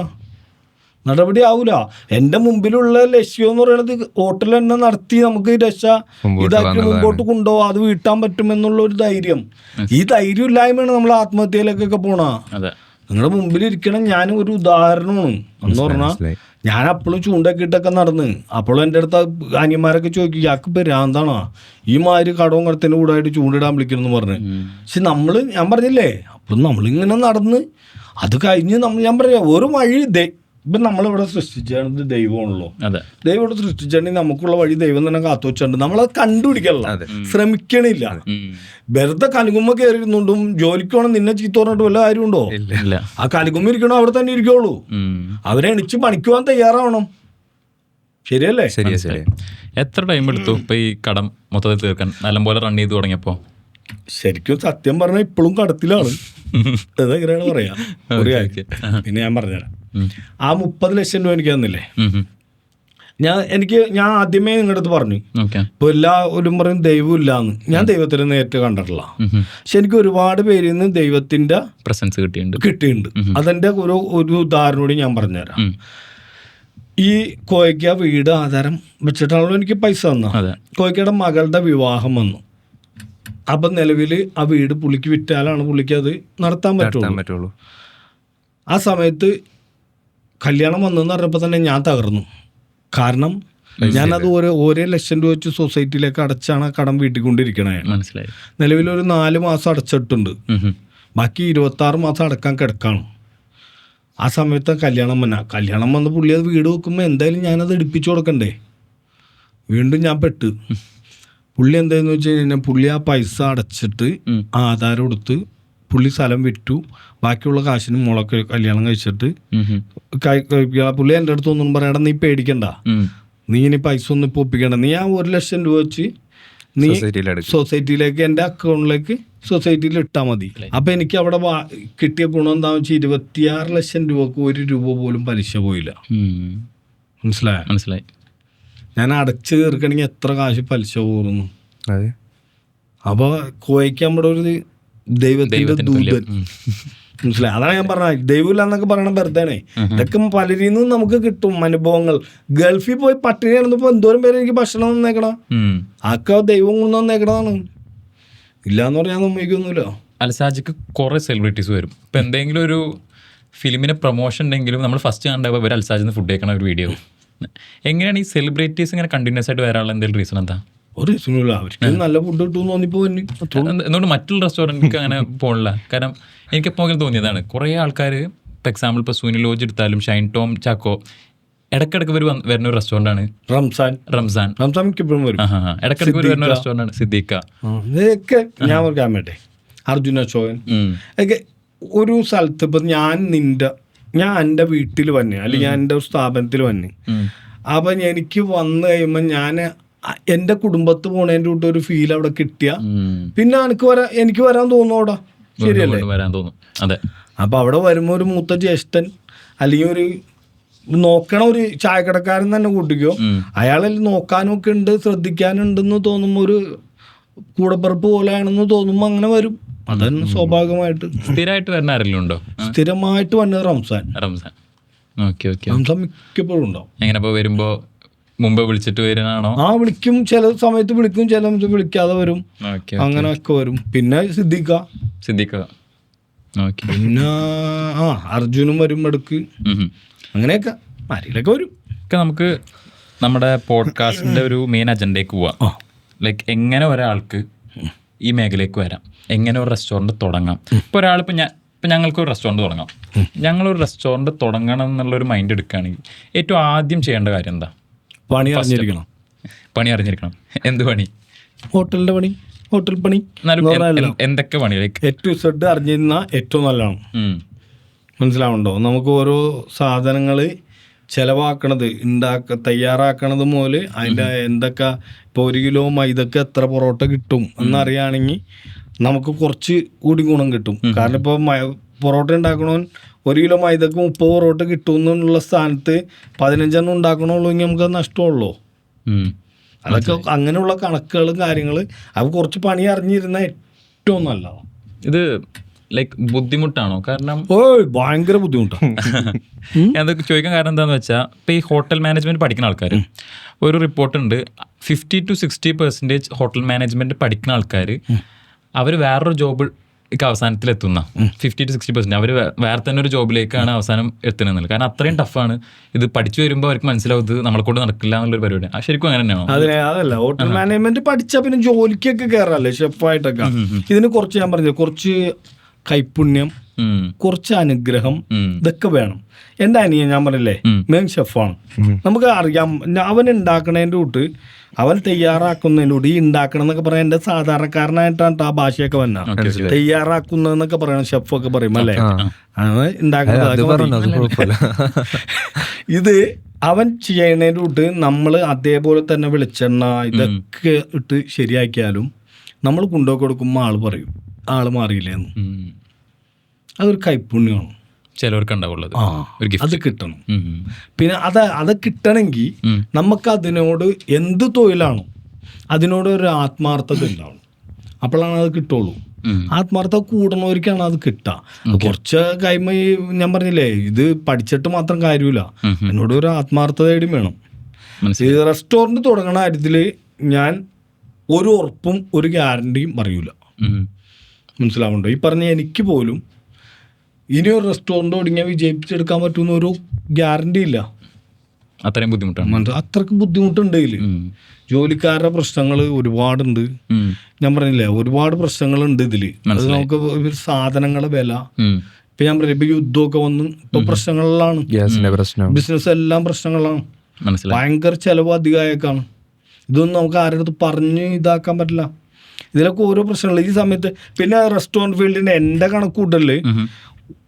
നടപടി ആവൂല. എൻ്റെ മുമ്പിലുള്ള ലക്ഷ്യം എന്ന് പറയുന്നത് ഹോട്ടൽ തന്നെ നടത്തി നമുക്ക് രക്ഷ ഇതാക്കി മുമ്പോട്ട് കൊണ്ടുപോകാം, അത് വീട്ടാൻ പറ്റുമെന്നുള്ള ഒരു ധൈര്യം. ഈ ധൈര്യം ഇല്ലായ്മയാണ് നമ്മൾ ആത്മഹത്യയിലേക്കൊക്കെ പോണ. നിങ്ങളുടെ മുമ്പിൽ ഇരിക്കണം. ഞാൻ ഒരു ഉദാഹരണമാണ് എന്ന് പറഞ്ഞാൽ, ഞാൻ അപ്പോഴും ചൂണ്ടൊക്കെ ഇട്ടൊക്കെ നടന്ന്, അപ്പോഴും എൻ്റെ അടുത്ത് അനിയന്മാരൊക്കെ ചോദിക്കും, ഇയാൾക്ക് പെരാന്താണോ ഈ മാതിരി കടവും കടത്തിൻ്റെ കൂടെ ആയിട്ട് ചൂണ്ടിടാൻ വിളിക്കണമെന്ന് പറഞ്ഞ്. പക്ഷെ ഞാൻ പറഞ്ഞില്ലേ, അപ്പം നമ്മളിങ്ങനെ നടന്ന് അത് കഴിഞ്ഞ് ഞാൻ പറയാം ഒരു വഴി ഇപ്പം നമ്മളിവിടെ സൃഷ്ടിച്ചത് ദൈവമാണല്ലോ. ദൈവം ഇവിടെ സൃഷ്ടിച്ചിട്ടുണ്ടെങ്കിൽ നമുക്കുള്ള വഴി ദൈവം തന്നെ കാത്തു വെച്ചിട്ടുണ്ട്. നമ്മളത് കണ്ടുപിടിക്കല്ല, ശ്രമിക്കണില്ല. വെറുതെ കലുകുമ്മ കയറിയിരുന്നുകൊണ്ടും ജോലിക്ക് വേണം നിന്നെ ചീത്ത പറഞ്ഞിട്ട് വല്ല കാര്യമുണ്ടോ? ആ കലുകുമ്മ ഇരിക്കണോ അവിടെ തന്നെ ഇരിക്കുള്ളൂ. അവരെ എണിച്ച് പണിക്ക് പോകാൻ തയ്യാറാവണം. ശരിയല്ലേ? ശരി. എത്ര ടൈം എടുത്തു ഇപ്പൊ ഈ കടം മൊത്തത്തിൽ തീർക്കാൻ നല്ലപോലെ റൺ ചെയ്ത് തുടങ്ങിയപ്പോ? ശരിക്കും സത്യം പറഞ്ഞാൽ ഇപ്പോഴും കടത്തിലാണ്. അതെങ്ങനെയാണ് പറയാ? പിന്നെ ഞാൻ പറഞ്ഞുതരാം. ആ 30 ലക്ഷം രൂപ എനിക്ക് തന്നില്ലേ, ഞാൻ ആദ്യമേ നിങ്ങളുടെ അടുത്ത് പറഞ്ഞു, ഇപ്പൊ എല്ലാവരും പറയും ദൈവം ഇല്ലാന്ന്. ഞാൻ ദൈവത്തിനെ നേരിട്ട് കണ്ടിട്ടില്ല, പക്ഷെ എനിക്ക് ഒരുപാട് പേരിൽ നിന്ന് ദൈവത്തിന്റെ പ്രസൻസ് കിട്ടിയിട്ടുണ്ട്. അതെന്റെ ഒരു ഉദാഹരണം കൂടി ഞാൻ പറഞ്ഞുതരാം. ഈ കോയക്ക വീട് ആധാരം വെച്ചിട്ടാണല്ലോ എനിക്ക് പൈസ തന്ന. കോയക്കയുടെ മകളുടെ വിവാഹം വന്നു. അപ്പം നിലവിൽ ആ വീട് പുള്ളിക്ക് വിറ്റാലാണ് പുള്ളിക്ക് അത് നടത്താൻ പറ്റുള്ളൂ. ആ സമയത്ത് കല്യാണം വന്നെന്ന് പറഞ്ഞപ്പോൾ തന്നെ ഞാൻ തകർന്നു. കാരണം ഞാനത് ഓരോ ലക്ഷം രൂപ വെച്ച് സൊസൈറ്റിയിലേക്ക് അടച്ചാണ് കടം വീട്ടിക്കൊണ്ടിരിക്കണേ. മനസ്സിലായി. നിലവിലൊരു 4 മാസം അടച്ചിട്ടുണ്ട്, ബാക്കി 26 മാസം അടക്കാൻ കിടക്കാണ്. ആ സമയത്ത് കല്യാണം വന്ന് പുള്ളി അത് വീട് വെക്കുമ്പോൾ എന്തായാലും ഞാനത് എടുപ്പിച്ചു കൊടുക്കണ്ടേ. വീണ്ടും ഞാൻ പെട്ട്. പുള്ളി എന്തായെന്ന് വെച്ച് കഴിഞ്ഞാൽ പുള്ളി ആ പൈസ അടച്ചിട്ട് ആധാരം കൊടുത്ത് പുള്ളി സ്ഥലം വിറ്റു. ബാക്കിയുള്ള കാശിന് മുളക്ക് കല്യാണം കഴിച്ചിട്ട് പുള്ളി എൻ്റെ അടുത്ത് ഒന്നും പറയണ്ട, നീ പേടിക്കണ്ട, നീ ഇനി പൈസ ഒന്നും ഇപ്പോൾ ഒപ്പിക്കണ്ട, നീ ആ 1 ലക്ഷം രൂപ വെച്ച് നീ സൊസൈറ്റിയിലേക്ക് എൻ്റെ അക്കൗണ്ടിലേക്ക് സൊസൈറ്റിയിൽ ഇട്ടാൽ മതി. അപ്പം എനിക്ക് അവിടെ കിട്ടിയ ഗുണം എന്താണെന്ന് വെച്ചാൽ 26 ലക്ഷം രൂപക്ക് 1 രൂപ പോലും പലിശ പോയില്ല. മനസ്സിലായി. ഞാൻ അടച്ചു തീർക്കണമെങ്കിൽ എത്ര കാശ് പലിശ പോറുന്നു. അപ്പോൾ കോയക്ക് നമ്മുടെ ഒരു ദൈവത്തിന്റെ ദൂതൻ. മനസ്സിലായി. അതാണ് ഞാൻ പറഞ്ഞത്, ദൈവമില്ല എന്നൊക്കെ പറയണ വെറുതെയാണേ. ഇതൊക്കെ പലരിൽ നിന്നും നമുക്ക് കിട്ടും അനുഭവങ്ങൾ. ഗൾഫിൽ പോയി പട്ടിണി കിടന്നപ്പോ എന്തോരം പേര് എനിക്ക് ഭക്ഷണം തന്നേക്കണം, ആക്കെ ദൈവം കൊണ്ട് തന്നേക്കണതാണ്. ഇല്ലാന്ന് പറയാൻ സമ്മതിക്കൊന്നുമില്ല. അൽസാജിക്ക് കുറെ സെലിബ്രിറ്റീസ് വരും. ഇപ്പൊ എന്തെങ്കിലും ഒരു ഫിലിമിന് പ്രൊമോഷൻ ഉണ്ടെങ്കിലും നമ്മൾ ഫസ്റ്റ് കണ്ടപ്പോൾ ഇവർ അൽസാജിന്ന് ഫുഡ് കഴിക്കണ ഒരു വീഡിയോ. എങ്ങനെയാണ് ഈ സെലിബ്രിറ്റീസ് ഇങ്ങനെ കണ്ടിന്യൂസ് ആയിട്ട് വരാനുള്ള എന്തെങ്കിലും റീസൺ എന്താ? ഒരു റീസണില്ല, അവർക്ക് നല്ല ഫുഡ് കിട്ടുമെന്ന് തോന്നിപ്പോ. എന്തുകൊണ്ട് മറ്റുള്ള റെസ്റ്റോറൻറ്റിലേക്ക് അങ്ങനെ പോകണില്ല? കാരണം എനിക്കെപ്പോൾ തോന്നിയതാണ്, കുറേ ആൾക്കാർ ഇപ്പോൾ എക്സാമ്പിൾ ഇപ്പോൾ സുനി ലോഡ്ജ് എടുത്താലും ഷൈൻ ടോം ചാക്കോ ഇടയ്ക്കിടയ്ക്ക് വരുന്ന ഒരു റെസ്റ്റോറൻ്റ് ആണ് റംസാൻ മിക്കപ്പോഴും വരും. ഇടയ്ക്കിടയ്ക്ക് വരുന്ന റെസ്റ്റോറൻ്റ് ആണ് സിദ്ദീഖ. ഞാൻ പറയാൻ പറ്റേ അർജുന ചോയൻ ഒക്കെ ഒരു സ്ഥലത്ത് ഇപ്പം ഞാൻ എൻ്റെ വീട്ടിൽ വന്നെ, അല്ലെങ്കിൽ ഞാൻ എൻ്റെ ഒരു സ്ഥാപനത്തിൽ വന്നെ. അപ്പം എനിക്ക് വന്നു കഴിയുമ്പോൾ ഞാൻ എൻ്റെ കുടുംബത്ത് പോണതിൻ്റെ കൂട്ട് ഒരു ഫീൽ അവിടെ കിട്ടിയ പിന്നെ എനിക്ക് വരാൻ തോന്നും അവിടെ. ശരിയല്ലേ? വരാൻ തോന്നും. അതെ. അപ്പം അവിടെ വരുമ്പോൾ ഒരു മൂത്ത ജ്യേഷ്ഠൻ അല്ലെങ്കിൽ ഒരു നോക്കണ ഒരു ചായക്കടക്കാരൻ തന്നെ കൂട്ടിക്കോ, അയാളിൽ നോക്കാനും ഒക്കെ ഉണ്ട്, ശ്രദ്ധിക്കാനുണ്ടെന്ന് തോന്നുമ്പോൾ ഒരു കൂടപ്പിറപ്പ് പോലെയാണെന്ന് തോന്നുമ്പോൾ അങ്ങനെ വരും. അതന്നെ സ്വാഭാവികമായിട്ട്. സ്ഥിരമായിട്ട് വരുന്ന ആരെങ്കിലും ഉണ്ടോ? സ്ഥിരമായിട്ട് വന്നത് റംസാൻ മിക്കപ്പോഴും ഉണ്ടാവും. എങ്ങനെ ഇപ്പോൾ വരുമ്പോൾ മുമ്പ് വിളിച്ചിട്ട് വരുന്നതാണോ? വിളിക്കും, ചില സമയത്ത് വിളിക്കും, ചില സമയത്ത് വിളിക്കാതെ വരും, അങ്ങനെയൊക്കെ വരും. പിന്നെ സിദ്ദീഖ പിന്നെ അർജുനും വരും ഇടക്ക്, അങ്ങനെയൊക്കെ ആരെങ്കിലൊക്കെ വരും. നമുക്ക് നമ്മുടെ പോഡ്കാസ്റ്റിന്റെ ഒരു മെയിൻ അജണ്ടയ്ക്ക് പോവാം. ലൈക്ക് എങ്ങനെ ഒരാൾക്ക് ഈ മേഖലയ്ക്ക് വരാം, എങ്ങനെ ഒരു റെസ്റ്റോറൻറ്റ് തുടങ്ങാം. ഇപ്പോൾ ഒരാളിപ്പോൾ ഞങ്ങൾക്കൊരു റെസ്റ്റോറൻറ്റ് തുടങ്ങാം, ഞങ്ങളൊരു റെസ്റ്റോറൻറ്റ് തുടങ്ങണം എന്നുള്ളൊരു മൈൻഡ് എടുക്കുകയാണെങ്കിൽ ഏറ്റവും ആദ്യം ചെയ്യേണ്ട കാര്യം എന്താ? പണി അറിഞ്ഞിരിക്കണം. എന്ത് പണി? ഹോട്ടലിന്റെ പണി, ഹോട്ടൽ പണി. എന്തൊക്കെ പണി? ഏറ്റവും സെഡ് അറിഞ്ഞിരുന്ന ഏറ്റവും നല്ലതാണ്. മനസ്സിലാവുണ്ടോ? നമുക്ക് ഓരോ സാധനങ്ങൾ ചിലവാക്കണത് തയ്യാറാക്കണത് മുതൽ അതിൻ്റെ എന്തൊക്കെ ഇപ്പോൾ 1 കിലോ മൈദക്ക് എത്ര പൊറോട്ട കിട്ടും എന്നറിയുകയാണെങ്കിൽ നമുക്ക് കുറച്ച് കൂടി ഗുണം കിട്ടും. കാരണം ഇപ്പോൾ പൊറോട്ട ഉണ്ടാക്കണവൻ 1 കിലോ മൈദക്ക് 30 പൊറോട്ട കിട്ടുമെന്നുള്ള സ്ഥാനത്ത് 15 ഉണ്ടാക്കണുള്ളൂ എങ്കിൽ നമുക്ക് നഷ്ടമുള്ളൂ. അതൊക്കെ അങ്ങനെയുള്ള കണക്കുകളും കാര്യങ്ങൾ അത് കുറച്ച് പണി അറിഞ്ഞിരുന്ന ഏറ്റവും നല്ലതാണ്. ഇത് ലൈക്ക് ബുദ്ധിമുട്ടാണോ? കാരണം ഭയങ്കര ബുദ്ധിമുട്ടാണ്. അതൊക്കെ ചോദിക്കാൻ കാരണം എന്താണെന്ന് വെച്ചാൽ ഇപ്പോൾ ഈ ഹോട്ടൽ മാനേജ്മെൻറ്റ് പഠിക്കുന്ന ആൾക്കാർ ഒരു റിപ്പോർട്ടുണ്ട്, 50 to 60% ഹോട്ടൽ മാനേജ്മെൻറ്റ് പഠിക്കുന്ന ആൾക്കാർ അവർ വേറൊരു ജോബ് അവസാനത്തിലെത്തുന്ന 50 to 60% അവർ വേറെ തന്നെ ഒരു ജോബിലേക്കാണ് അവസാനം എത്തുന്നത്. കാരണം അത്രയും ടഫാണ്. ഇത് പഠിച്ചു വരുമ്പോൾ അവർക്ക് മനസ്സിലാവും ഇത് നമ്മളെ കൊണ്ട് നടക്കില്ല എന്നുള്ളൊരു പരിപാടി. ശരിക്കും അങ്ങനെ തന്നെയാണോ? അതല്ല, ഹോട്ടൽ മാനേജ്മെന്റ് പഠിച്ചാൽ പിന്നെ ജോലിക്കൊക്കെ കയറാല്ലേ, ഷെഫായിട്ടൊക്കെ. ഇതിന് കുറച്ച് ഞാൻ പറഞ്ഞത് കുറച്ച് കൈപുണ്യം, കുറച്ച് അനുഗ്രഹം, ഇതൊക്കെ വേണം. എൻ്റെ അനിയൻ ഞാൻ പറഞ്ഞില്ലേ മെയിൻ ഷെഫാണ്. നമുക്ക് അറിയാം അവൻ ഉണ്ടാക്കണതിൻ്റെ കൂട്ട് അവൻ തയ്യാറാക്കുന്നതിൻ്റെ കൂടി ഈ ഉണ്ടാക്കണം എന്നൊക്കെ പറയാൻ എൻ്റെ സാധാരണക്കാരനായിട്ടാണ് ആ ഭാഷയൊക്കെ വന്ന തയ്യാറാക്കുന്നതെന്നൊക്കെ പറയണം ഷെഫൊക്കെ പറയും അല്ലേ, ഉണ്ടാക്കുന്നത്. ഇത് അവൻ ചെയ്യണതിൻ്റെ കൂട്ട് നമ്മൾ അതേപോലെ തന്നെ വെളിച്ചെണ്ണ ഇതൊക്കെ ഇട്ട് ശരിയാക്കിയാലും നമ്മൾ കൊണ്ടുപോയി കൊടുക്കുമ്പോൾ ആള് പറയും ആള് മാറിയില്ലേന്ന്. അതൊരു കൈപ്പുണ്യമാണ്. ചിലവർക്ക് ഉണ്ടാവുള്ളത് ഒരു അത് ഗിഫ്റ്റ്. കിട്ടണം. പിന്നെ അത് കിട്ടണമെങ്കിൽ നമുക്ക് അതിനോട് എന്ത് തൊഴിലാണോ അതിനോട് ഒരു ആത്മാർത്ഥത ഉണ്ടാവണം. അപ്പോഴാണ് അത് കിട്ടുള്ളൂ. ആത്മാർത്ഥത കൂടണവർക്കാണ് അത് കിട്ടുക. കുറച്ച് കഴിയുമ്പോൾ ഞാൻ പറഞ്ഞില്ലേ, ഇത് പഠിച്ചിട്ട് മാത്രം കാര്യമില്ല, എന്നോട് ഒരു ആത്മാർത്ഥതയും വേണം. ഈ റെസ്റ്റോറൻറ്റ് തുടങ്ങണ കാര്യത്തിൽ ഞാൻ ഒരു ഉറപ്പും ഒരു ഗ്യാരണ്ടിയും പറയൂല. മനസ്സിലാവുന്നുണ്ടോ? ഈ പറഞ്ഞ എനിക്ക് പോലും ഇനി ഒരു റെസ്റ്റോറൻറ്റ് തുടങ്ങിയാൽ വിജയിപ്പിച്ചെടുക്കാൻ പറ്റുന്ന ഒരു ഗ്യാരണ്ടി ഇല്ല. അത്രയും ബുദ്ധിമുട്ടാണ്. അത്രക്ക് ബുദ്ധിമുട്ടുണ്ട് ഇതിൽ. ജോലിക്കാരുടെ പ്രശ്നങ്ങൾ ഒരുപാടുണ്ട്. ഞാൻ പറഞ്ഞില്ലേ, ഒരുപാട് പ്രശ്നങ്ങളുണ്ട് ഇതിൽ. അത് നമുക്ക് സാധനങ്ങളുടെ വില, ഇപ്പം ഞാൻ പറഞ്ഞില്ല, ഇപ്പം യുദ്ധമൊക്കെ വന്ന് ഇപ്പം പ്രശ്നങ്ങളിലാണ്. ബിസിനസ് എല്ലാം പ്രശ്നങ്ങളാണ്. ഭയങ്കര ചിലവ് അധികമായേക്കാണ്. ഇതൊന്നും നമുക്ക് ആരുടെ അടുത്ത് പറഞ്ഞ് ഇതാക്കാൻ പറ്റില്ല. ഇതിലൊക്കെ ഓരോ പ്രശ്നങ്ങൾ ഈ സമയത്ത്. പിന്നെ റെസ്റ്റോറൻറ്റ് ഫീൽഡിൻ്റെ എൻ്റെ കണക്കൂട്ടല്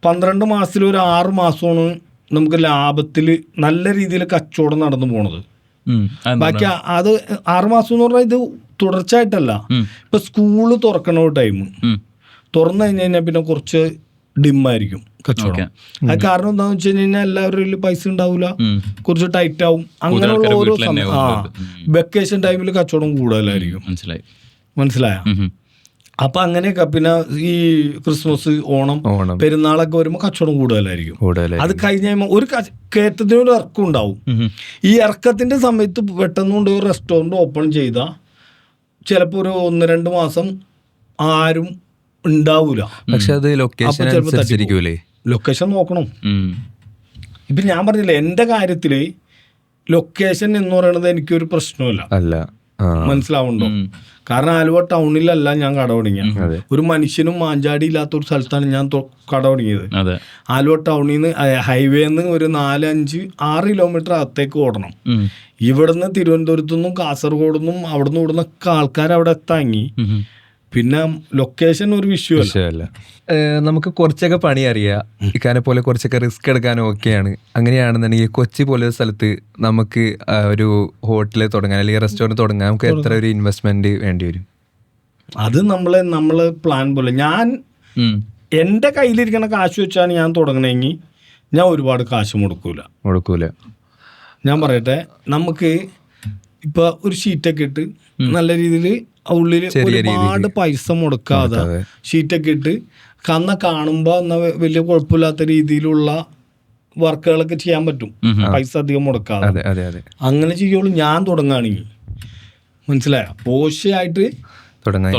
12 മാസത്തിൽ ഒരു 6 മാസമാണ് നമുക്ക് ലാഭത്തിൽ നല്ല രീതിയിൽ കച്ചവടം നടന്നു പോണത്. ബാക്കി അത് 6 മാസം എന്ന് പറഞ്ഞാൽ ഇത് തുടർച്ചയായിട്ടല്ല. ഇപ്പൊ സ്കൂള് തുറക്കണ ടൈം തുറന്നു കഴിഞ്ഞാൽ പിന്നെ കുറച്ച് ഡിമ്മായിരിക്കും കച്ചവടം. അത് കാരണം എന്താണെന്ന് വെച്ച് കഴിഞ്ഞാൽ എല്ലാവരും പൈസ ഉണ്ടാവില്ല, കുറച്ച് ടൈറ്റ് ആവും. അങ്ങനെയുള്ള ഓരോ സമയം വെക്കേഷൻ ടൈമിൽ കച്ചവടം കൂടുതലായിരിക്കും. മനസ്സിലായ? അപ്പൊ അങ്ങനെയൊക്കെ. പിന്നെ ഈ ക്രിസ്മസ്, ഓണം, പെരുന്നാളൊക്കെ വരുമ്പോൾ കച്ചവടം കൂടുതലായിരിക്കും. അത് കഴിഞ്ഞ് കഴിയുമ്പോൾ ഒരു കയറ്റത്തിന് ഒരു ഇറക്കം ഉണ്ടാവും. ഈ ഇറക്കത്തിന്റെ സമയത്ത് പെട്ടെന്നുകൊണ്ട് ഒരു റെസ്റ്റോറൻറ്റ് ഓപ്പൺ ചെയ്താൽ ചിലപ്പോൾ ഒരു 1-2 മാസം ആരും ഉണ്ടാവൂല. പക്ഷെ അത് ലൊക്കേഷൻ നോക്കണം. ഇപ്പം ഞാൻ പറഞ്ഞില്ല, എൻ്റെ കാര്യത്തിൽ ലൊക്കേഷൻ എന്ന് പറയുന്നത് എനിക്കൊരു പ്രശ്നമല്ല. മനസ്സിലാവുന്നുണ്ടോ? കാരണം ആലുവ ടൗണിലല്ല ഞാൻ കട തുടങ്ങിയത്. ഒരു മനുഷ്യനും മാഞ്ചാടി ഇല്ലാത്ത ഒരു സ്ഥലത്താണ് ഞാൻ കട തുടങ്ങിയത്. ആലുവ ടൗണിൽ നിന്ന് ഹൈവേന്ന് ഒരു 4-5-6 കിലോമീറ്റർ അകത്തേക്ക് ഓടണം. ഇവിടുന്ന് തിരുവനന്തപുരത്തു നിന്നും കാസർഗോഡ് നിന്നും അവിടുന്ന് ഇവിടുന്നൊക്കെ ആൾക്കാർ അവിടെ എത്താങ്ങി. പിന്നെ ലൊക്കേഷൻ ഒരു വിഷയമല്ല. നമുക്ക് കുറച്ചൊക്കെ പണി അറിയാം, ഇക്കാനെ പോലെ കുറച്ചൊക്കെ റിസ്ക് എടുക്കാനും ഓക്കെയാണ്. അങ്ങനെയാണെന്നുണ്ടെങ്കിൽ കൊച്ചി പോലെ ഒരു സ്ഥലത്ത് നമുക്ക് ഒരു ഹോട്ടൽ തുടങ്ങാൻ അല്ലെങ്കിൽ റെസ്റ്റോറൻറ്റ് തുടങ്ങാൻ നമുക്ക് എത്ര ഒരു ഇൻവെസ്റ്റ്മെന്റ് വേണ്ടി വരും? അത് നമ്മള് പ്ലാൻ പോലെ, ഞാൻ എൻ്റെ കയ്യിലിരിക്കുന്ന കാശ് വെച്ചാണ് ഞാൻ തുടങ്ങണമെങ്കിൽ ഞാൻ ഒരുപാട് കാശ് മുടക്കൂല. ഞാൻ പറയട്ടെ, നമുക്ക് ഇപ്പൊ ഒരു ഷീറ്റൊക്കെ ഇട്ട് നല്ല രീതിയിൽ ഉള്ളിൽ ഒരുപാട് പൈസ മുടക്കാതെ ഷീറ്റൊക്കെ ഇട്ട് കാണുമ്പോൾ എന്നാൽ വലിയ കുഴപ്പമില്ലാത്ത രീതിയിലുള്ള വർക്കുകളൊക്കെ ചെയ്യാൻ പറ്റും, പൈസ അധികം മുടക്കാതെ. അങ്ങനെ ചെയ്യുള്ളൂ ഞാൻ തുടങ്ങുകയാണെങ്കിൽ. മനസ്സിലായ? പോഷയായിട്ട് തുടങ്ങാൻ.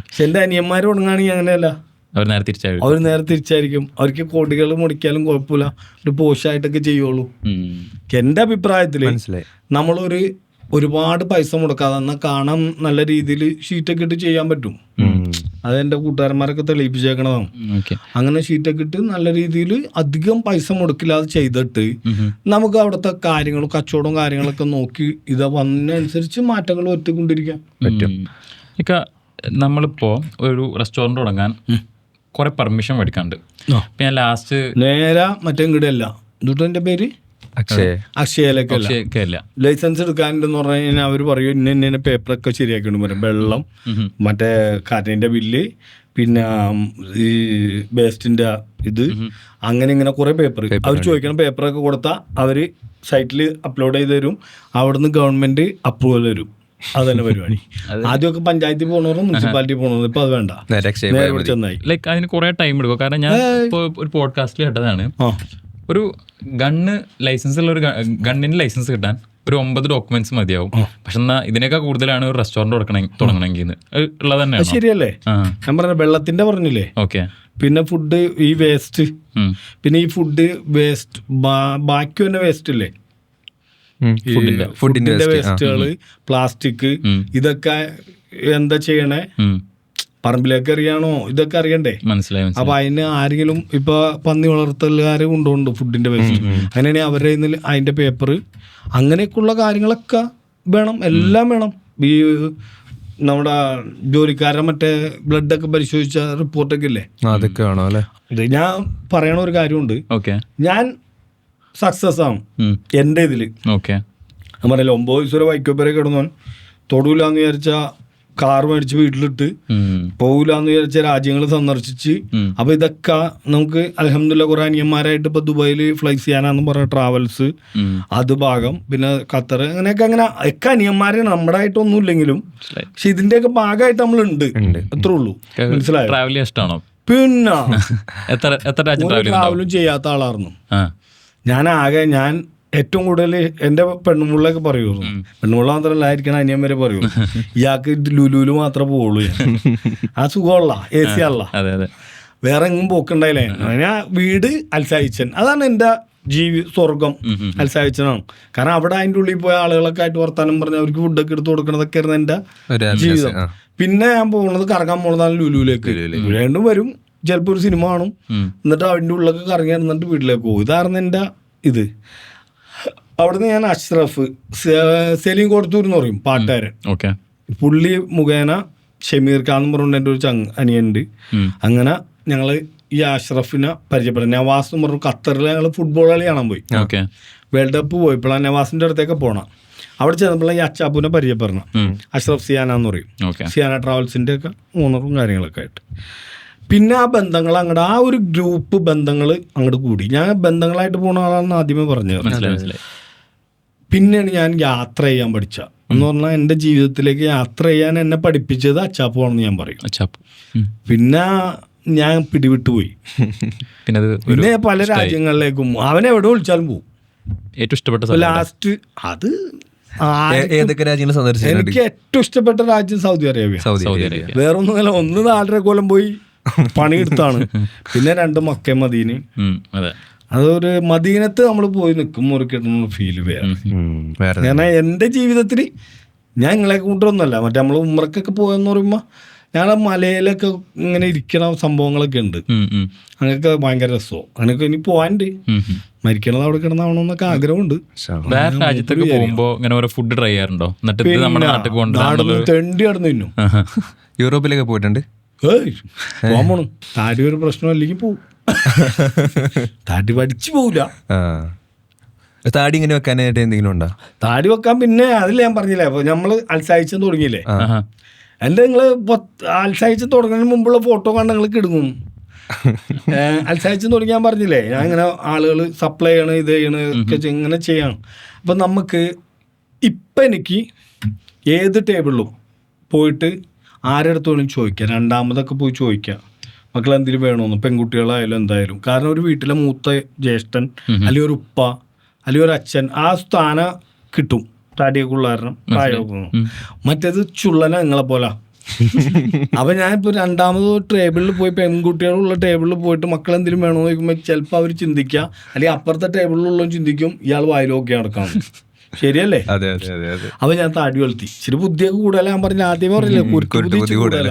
പക്ഷെ എൻ്റെ അനിയന്മാർ തുടങ്ങുകയാണെങ്കിൽ അങ്ങനെയല്ല, അവർ നേരെ തിരിച്ചായിരിക്കും. അവർക്ക് കോടികൾ മുടിക്കാലും കുഴപ്പമില്ല, ഒരു പോഷായിട്ടൊക്കെ ചെയ്യുള്ളൂ. എൻ്റെ അഭിപ്രായത്തിൽ നമ്മളൊരു ഒരുപാട് പൈസ മുടക്കാതെ എന്നാൽ കാണാൻ നല്ല രീതിയിൽ ഷീറ്റൊക്കെ ഇട്ട് ചെയ്യാൻ പറ്റും. അതെൻ്റെ കൂട്ടുകാരന്മാരൊക്കെ തെളിയിപ്പിച്ചേക്കണതാണ്. അങ്ങനെ ഷീറ്റൊക്കെ ഇട്ട് നല്ല രീതിയിൽ അധികം പൈസ മുടക്കില്ലാതെ ചെയ്തിട്ട് നമുക്ക് അവിടുത്തെ കാര്യങ്ങളും കച്ചവടവും കാര്യങ്ങളൊക്കെ നോക്കി ഇത് വന്നതനുസരിച്ച് മാറ്റങ്ങൾ വരുത്തിക്കൊണ്ടിരിക്കാൻ പറ്റും. നമ്മളിപ്പോ ഒരു റെസ്റ്റോറൻറ്റ് തുടങ്ങാൻ കുറെ പെർമിഷൻ മേടിക്കാണ്ട്. ഞാൻ ലാസ്റ്റ് നേരെ മറ്റേ ഇങ്ങടെയല്ല, എന്നിട്ട് എൻ്റെ പേര് അക്ഷയയിലേക്കല്ല, ലൈസൻസ് എടുക്കാനുണ്ടെന്ന് പറഞ്ഞു കഴിഞ്ഞാൽ അവർ പറയും ഇന്ന പേപ്പറൊക്കെ ശരിയാക്കിയിട്ട് വരും. വെള്ളം, മറ്റേ കറണ്ടിന്റെ ബില്ല്, പിന്നെ ഈ വേസ്റ്റിന്റെ ഇത്, അങ്ങനെ ഇങ്ങനെ കുറെ പേപ്പർ അവർ ചോദിക്കണം. പേപ്പറൊക്കെ കൊടുത്താൽ അവർ സൈറ്റിൽ അപ്ലോഡ് ചെയ്ത് തരും. അവിടുന്ന് ഗവൺമെന്റ് അപ്രൂവൽ തരും. അതന്നെ പരിപാടി. ആദ്യമൊക്കെ പഞ്ചായത്തിൽ പോകണവരും മുനിസിപ്പാലിറ്റി പോകണവരും, ഇപ്പൊ അത് വേണ്ട, നേരെ ചെന്നായി. ലൈക്ക് അതിന് കുറെ ടൈം എടുക്കും. കാരണം ഞാൻ ഇപ്പോൾ ഒരു പോഡ്കാസ്റ്റിൽ കേട്ടതാണ്, ഒരു ഗണ്ണ് ലൈസൻസ് ഉള്ള ഒരു ഗണ്ണിന് ലൈസൻസ് കിട്ടാൻ ഒരു 9 ഡോക്യുമെന്റ്സ് മതിയാവും. പക്ഷെ എന്നാ ഇതിനേക്കാൾ കൂടുതലാണ് ഒരു റെസ്റ്റോറൻറ്റ് തുടങ്ങണമെങ്കിൽ ഉള്ളത് തന്നെയാണ്. ശരിയല്ലേ? ഞാൻ പറഞ്ഞ വെള്ളത്തിന്റെ പറഞ്ഞില്ലേ. ഓക്കെ. പിന്നെ ഫുഡ്, ഈ വേസ്റ്റ്, പിന്നെ ഈ ഫുഡ് വേസ്റ്റ് ബാക്കി തന്നെ വേസ്റ്റ് ഇല്ലേ, ഫുഡിന്റെ വേസ്റ്റുകള്, പ്ലാസ്റ്റിക്, ഇതൊക്കെ എന്താ ചെയ്യണേ? പറമ്പിലേക്ക് എറിയാണോ? ഇതൊക്കെ അറിയണ്ടേ? മനസ്സിലായി. അപ്പൊ അതിന് ആരെങ്കിലും ഇപ്പൊ പന്നി വളർത്തലുകാര് കൊണ്ടുപോകുന്നുണ്ട് ഫുഡിന്റെ വേസ്റ്റ്, അങ്ങനെയാണെങ്കിൽ അവരുടെ അതിന്റെ പേപ്പർ, അങ്ങനെയൊക്കെയുള്ള കാര്യങ്ങളൊക്കെ വേണം, എല്ലാം വേണം. ഈ നമ്മുടെ ജോലിക്കാരുടെ മറ്റേ ബ്ലഡൊക്കെ പരിശോധിച്ച റിപ്പോർട്ടൊക്കെ ഇല്ലേ, അതൊക്കെ വേണം അല്ലേ? ഞാൻ പറയണ ഒരു കാര്യമുണ്ട്, ഞാൻ സക്സസ് ആണ് എൻ്റെ ഇതില്. ഞാൻ പറയല്ലോ, 9 വയസ്സ് വരെ വൈക്കോപ്പേരെ കിടന്നവൻ തൊടൂലാന്ന് വിചാരിച്ചാൽ കാർ മേടിച്ച് വീട്ടിലിട്ട് പോകില്ലാന്ന് വിചാരിച്ച രാജ്യങ്ങൾ സന്ദർശിച്ച്. അപ്പൊ ഇതൊക്കെ നമുക്ക് അൽഹംദുലില്ലാ കുറെ അനിയന്മാരായിട്ട് ഇപ്പൊ ദുബായില് ഫ്ലൈ ചെയ്യാനാന്ന് പറഞ്ഞ ട്രാവൽസ് അത് ഭാഗം, പിന്നെ ഖത്തർ, അങ്ങനെയൊക്കെ അങ്ങനെ ഒക്കെ അനിയന്മാരെ നമ്മുടെ ആയിട്ടൊന്നും ഇല്ലെങ്കിലും പക്ഷെ ഇതിന്റെയൊക്കെ ഭാഗമായിട്ട് നമ്മളുണ്ട്, അത്രേ ഉള്ളൂ. മനസ്സിലായോ? ട്രാവൽ ഇഷ്ടമാണോ? പിന്നെ എത്ര ട്രാവലും ചെയ്യാത്ത ആളായിരുന്നു ഞാൻ. ഏറ്റവും കൂടുതൽ എൻ്റെ പെണ്ണുമുള്ളൊക്കെ പറയുള്ളൂ, പെണ്ണുമുള്ള മാത്രമല്ല ആയിരിക്കണം അനിയൻ വരെ പറയുള്ളൂ, ഇയാൾക്ക് ലുലുവില് മാത്രമേ പോവുള്ളൂ. ആ സുഖമുള്ള AC ആണല്ല, വേറെ എങ്ങും പോക്കുണ്ടായില്ലേ. ഞാൻ വീട് അൽസായിച്ചൻ, അതാണ് എൻ്റെ സ്വർഗം. അൽസായിച്ചനാണ്. കാരണം അവിടെ അതിൻ്റെ ഉള്ളിൽ പോയ ആളുകളൊക്കെ ആയിട്ട് വർത്താനം പറഞ്ഞ് അവർക്ക് ഫുഡൊക്കെ എടുത്ത് കൊടുക്കണതൊക്കെ ആയിരുന്നു എൻ്റെ ജീവിതം. പിന്നെ ഞാൻ പോകുന്നത് കറങ്ങാൻ പോകുന്നതാണ് ലുലുവിലേക്ക്. വീണ്ടും വരും, ചിലപ്പോൾ ഒരു സിനിമ കാണും, എന്നിട്ട് അതിൻ്റെ ഉള്ളിലൊക്കെ കറങ്ങി എന്നിട്ട് വീട്ടിലേക്ക് പോകും. ഇതായിരുന്നു എൻ്റെ ഇത്. അവിടുന്ന് ഞാൻ അഷ്റഫ് സെലീം കൊടുത്തൂർ എന്ന് പറയും പാട്ടുകാരൻ, പുള്ളി മുഖേന ഷമീർ ഖാൻ എന്ന് പറഞ്ഞുകൊണ്ട് എൻ്റെ ഒരു അനിയനുണ്ട്. അങ്ങനെ ഞങ്ങൾ ഈ അഷ്റഫിനെ പരിചയപ്പെടും. നവാസ് എന്ന് പറഞ്ഞു ഖത്തറിൽ ഞങ്ങൾ ഫുട്ബോൾ കളി കാണാൻ പോയി. വേൾഡ് കപ്പ് പോയപ്പോഴാണ് നവാസിൻ്റെ അടുത്തേക്ക് പോകണം. അവിടെ ചെന്നപ്പോഴാണ് ഈ അച്ചാപ്പൂനെ പരിചയപ്പെടണം. അഷ്റഫ് സിയാന എന്ന് പറയും, സിയാന ട്രാവൽസിൻ്റെ ഒക്കെ ഓണറും കാര്യങ്ങളൊക്കെ ആയിട്ട്. പിന്നെ ആ ബന്ധങ്ങൾ അങ്ങോട്ട്, ആ ഒരു ഗ്രൂപ്പ് ബന്ധങ്ങൾ അങ്ങോട്ട് കൂടി. ഞാൻ ബന്ധങ്ങളായിട്ട് പോകുന്ന ആളാണെന്ന് ആദ്യമേ പറഞ്ഞത്. പിന്നെയാണ് ഞാൻ യാത്ര ചെയ്യാൻ പഠിച്ച എന്ന് പറഞ്ഞാൽ എൻ്റെ ജീവിതത്തിലേക്ക് യാത്ര ചെയ്യാൻ എന്നെ പഠിപ്പിച്ചത് അച്ചാപ്പു ആണെന്ന് ഞാൻ പറയും. പിന്നെ ഞാൻ പിടിവിട്ടു പോയി. പിന്നെ പല രാജ്യങ്ങളിലേക്കും അവൻ എവിടെ വിളിച്ചാലും പോകും. ഏറ്റവും ഇഷ്ടപ്പെട്ട ലാസ്റ്റ് അത് ഏതൊക്കെ രാജ്യങ്ങൾ സന്ദർശിച്ചു? എനിക്ക് ഏറ്റവും ഇഷ്ടപ്പെട്ട രാജ്യം സൗദി അറേബ്യ. വേറൊന്നുമല്ല, 1-4 കൊല്ലം പോയി പണിയെടുത്താണ്. പിന്നെ 2 മക്ക മദീന. അതൊരു മദീനത്ത് നമ്മൾ പോയി നിൽക്കും ഒരു കിട്ടുന്ന ഫീല് വേറെ. കാരണം എൻ്റെ ജീവിതത്തിൽ ഞാൻ നിങ്ങളെ കൂട്ടൊന്നുമല്ല, മറ്റേ നമ്മൾ ഉമ്രക്കൊക്കെ പോയെന്ന് പറയുമ്പോൾ ഞങ്ങളെ മലയിലൊക്കെ ഇങ്ങനെ ഇരിക്കണ സംഭവങ്ങളൊക്കെ ഉണ്ട്. അങ്ങനെയൊക്കെ ഭയങ്കര രസവും. അങ്ങനെയൊക്കെ ഇനി പോവാണ്ട് മരിക്കണത് അവിടെ കിടന്നാവണമെന്നൊക്കെ ആഗ്രഹമുണ്ട്. വേറെ രാജ്യത്തൊക്കെ പോകുമ്പോ ഇങ്ങനെ ഓരോ ഫുഡ് ട്രൈ ചെയ്യാറുണ്ടോ? തെണ്ടി കിടന്നു തിന്നും. യൂറോപ്പിലൊക്കെ പോയിട്ടുണ്ട്. പോകാൻ പോണു. താടി ഒരു പ്രശ്നം അല്ലെങ്കിൽ പോവും. താടി പഠിച്ചു പോവില്ല. താടി ഇങ്ങനെ വെക്കാനായിട്ട് എന്തെങ്കിലും ഉണ്ടോ? താടി വെക്കാൻ പിന്നെ അതിൽ ഞാൻ പറഞ്ഞില്ലേ, അപ്പൊ നമ്മള് അൽസായിച്ച തുടങ്ങിയില്ലേ, എൻ്റെ നിങ്ങള് അൽസായിച്ച തുടങ്ങുന്നതിന് മുമ്പുള്ള ഫോട്ടോ കണ്ട് നിങ്ങൾ കിടങ്ങും. അൽസായിച്ച തുടങ്ങി ഞാൻ പറഞ്ഞില്ലേ, ഞാൻ ഇങ്ങനെ ആളുകൾ സപ്ലൈ ചെയ്യണം, ഇത് ചെയ്യണം, ഒക്കെ ഇങ്ങനെ ചെയ്യണം. അപ്പം നമുക്ക് ഇപ്പം എനിക്ക് ഏത് ടേബിളിലും പോയിട്ട് ആരെടുത്ത് വേണം ചോദിക്കാം, രണ്ടാമതൊക്കെ പോയി ചോദിക്കാം മക്കളെന്തെങ്കിലും വേണമെന്ന്, പെൺകുട്ടികളായാലും എന്തായാലും. കാരണം ഒരു വീട്ടിലെ മൂത്ത ജ്യേഷ്ഠൻ അല്ലെങ്കിൽ ഒരു ഉപ്പ അല്ലെങ്കിൽ ഒരു അച്ഛൻ ആ സ്ഥാനം കിട്ടും. താടിയൊക്കെ ഉള്ള കാരണം പ്രായമൊക്കെ. മറ്റേത് ചുള്ളന നിങ്ങളെ പോലെ. അപ്പം ഞാനിപ്പോൾ രണ്ടാമത് ടേബിളിൽ പോയി പെൺകുട്ടികളുള്ള ടേബിളിൽ പോയിട്ട് മക്കളെന്തെങ്കിലും വേണമെന്ന് ചോദിക്കുമ്പോൾ ചിലപ്പോൾ അവർ ചിന്തിക്കുക, അല്ലെങ്കിൽ അപ്പുറത്തെ ടേബിളിലുള്ള ചിന്തിക്കും ഇയാൾ വായിലൊക്കെ നടക്കണം. ശരിയല്ലേ? അപ്പൊ ഞാൻ താടി വളർത്തി. ഇച്ചിരി ബുദ്ധിയൊക്കെ കൂടുതല. ഞാൻ പറഞ്ഞ ആദ്യമേ പറഞ്ഞില്ലേ, കുരുക്ക് കൂടുതല.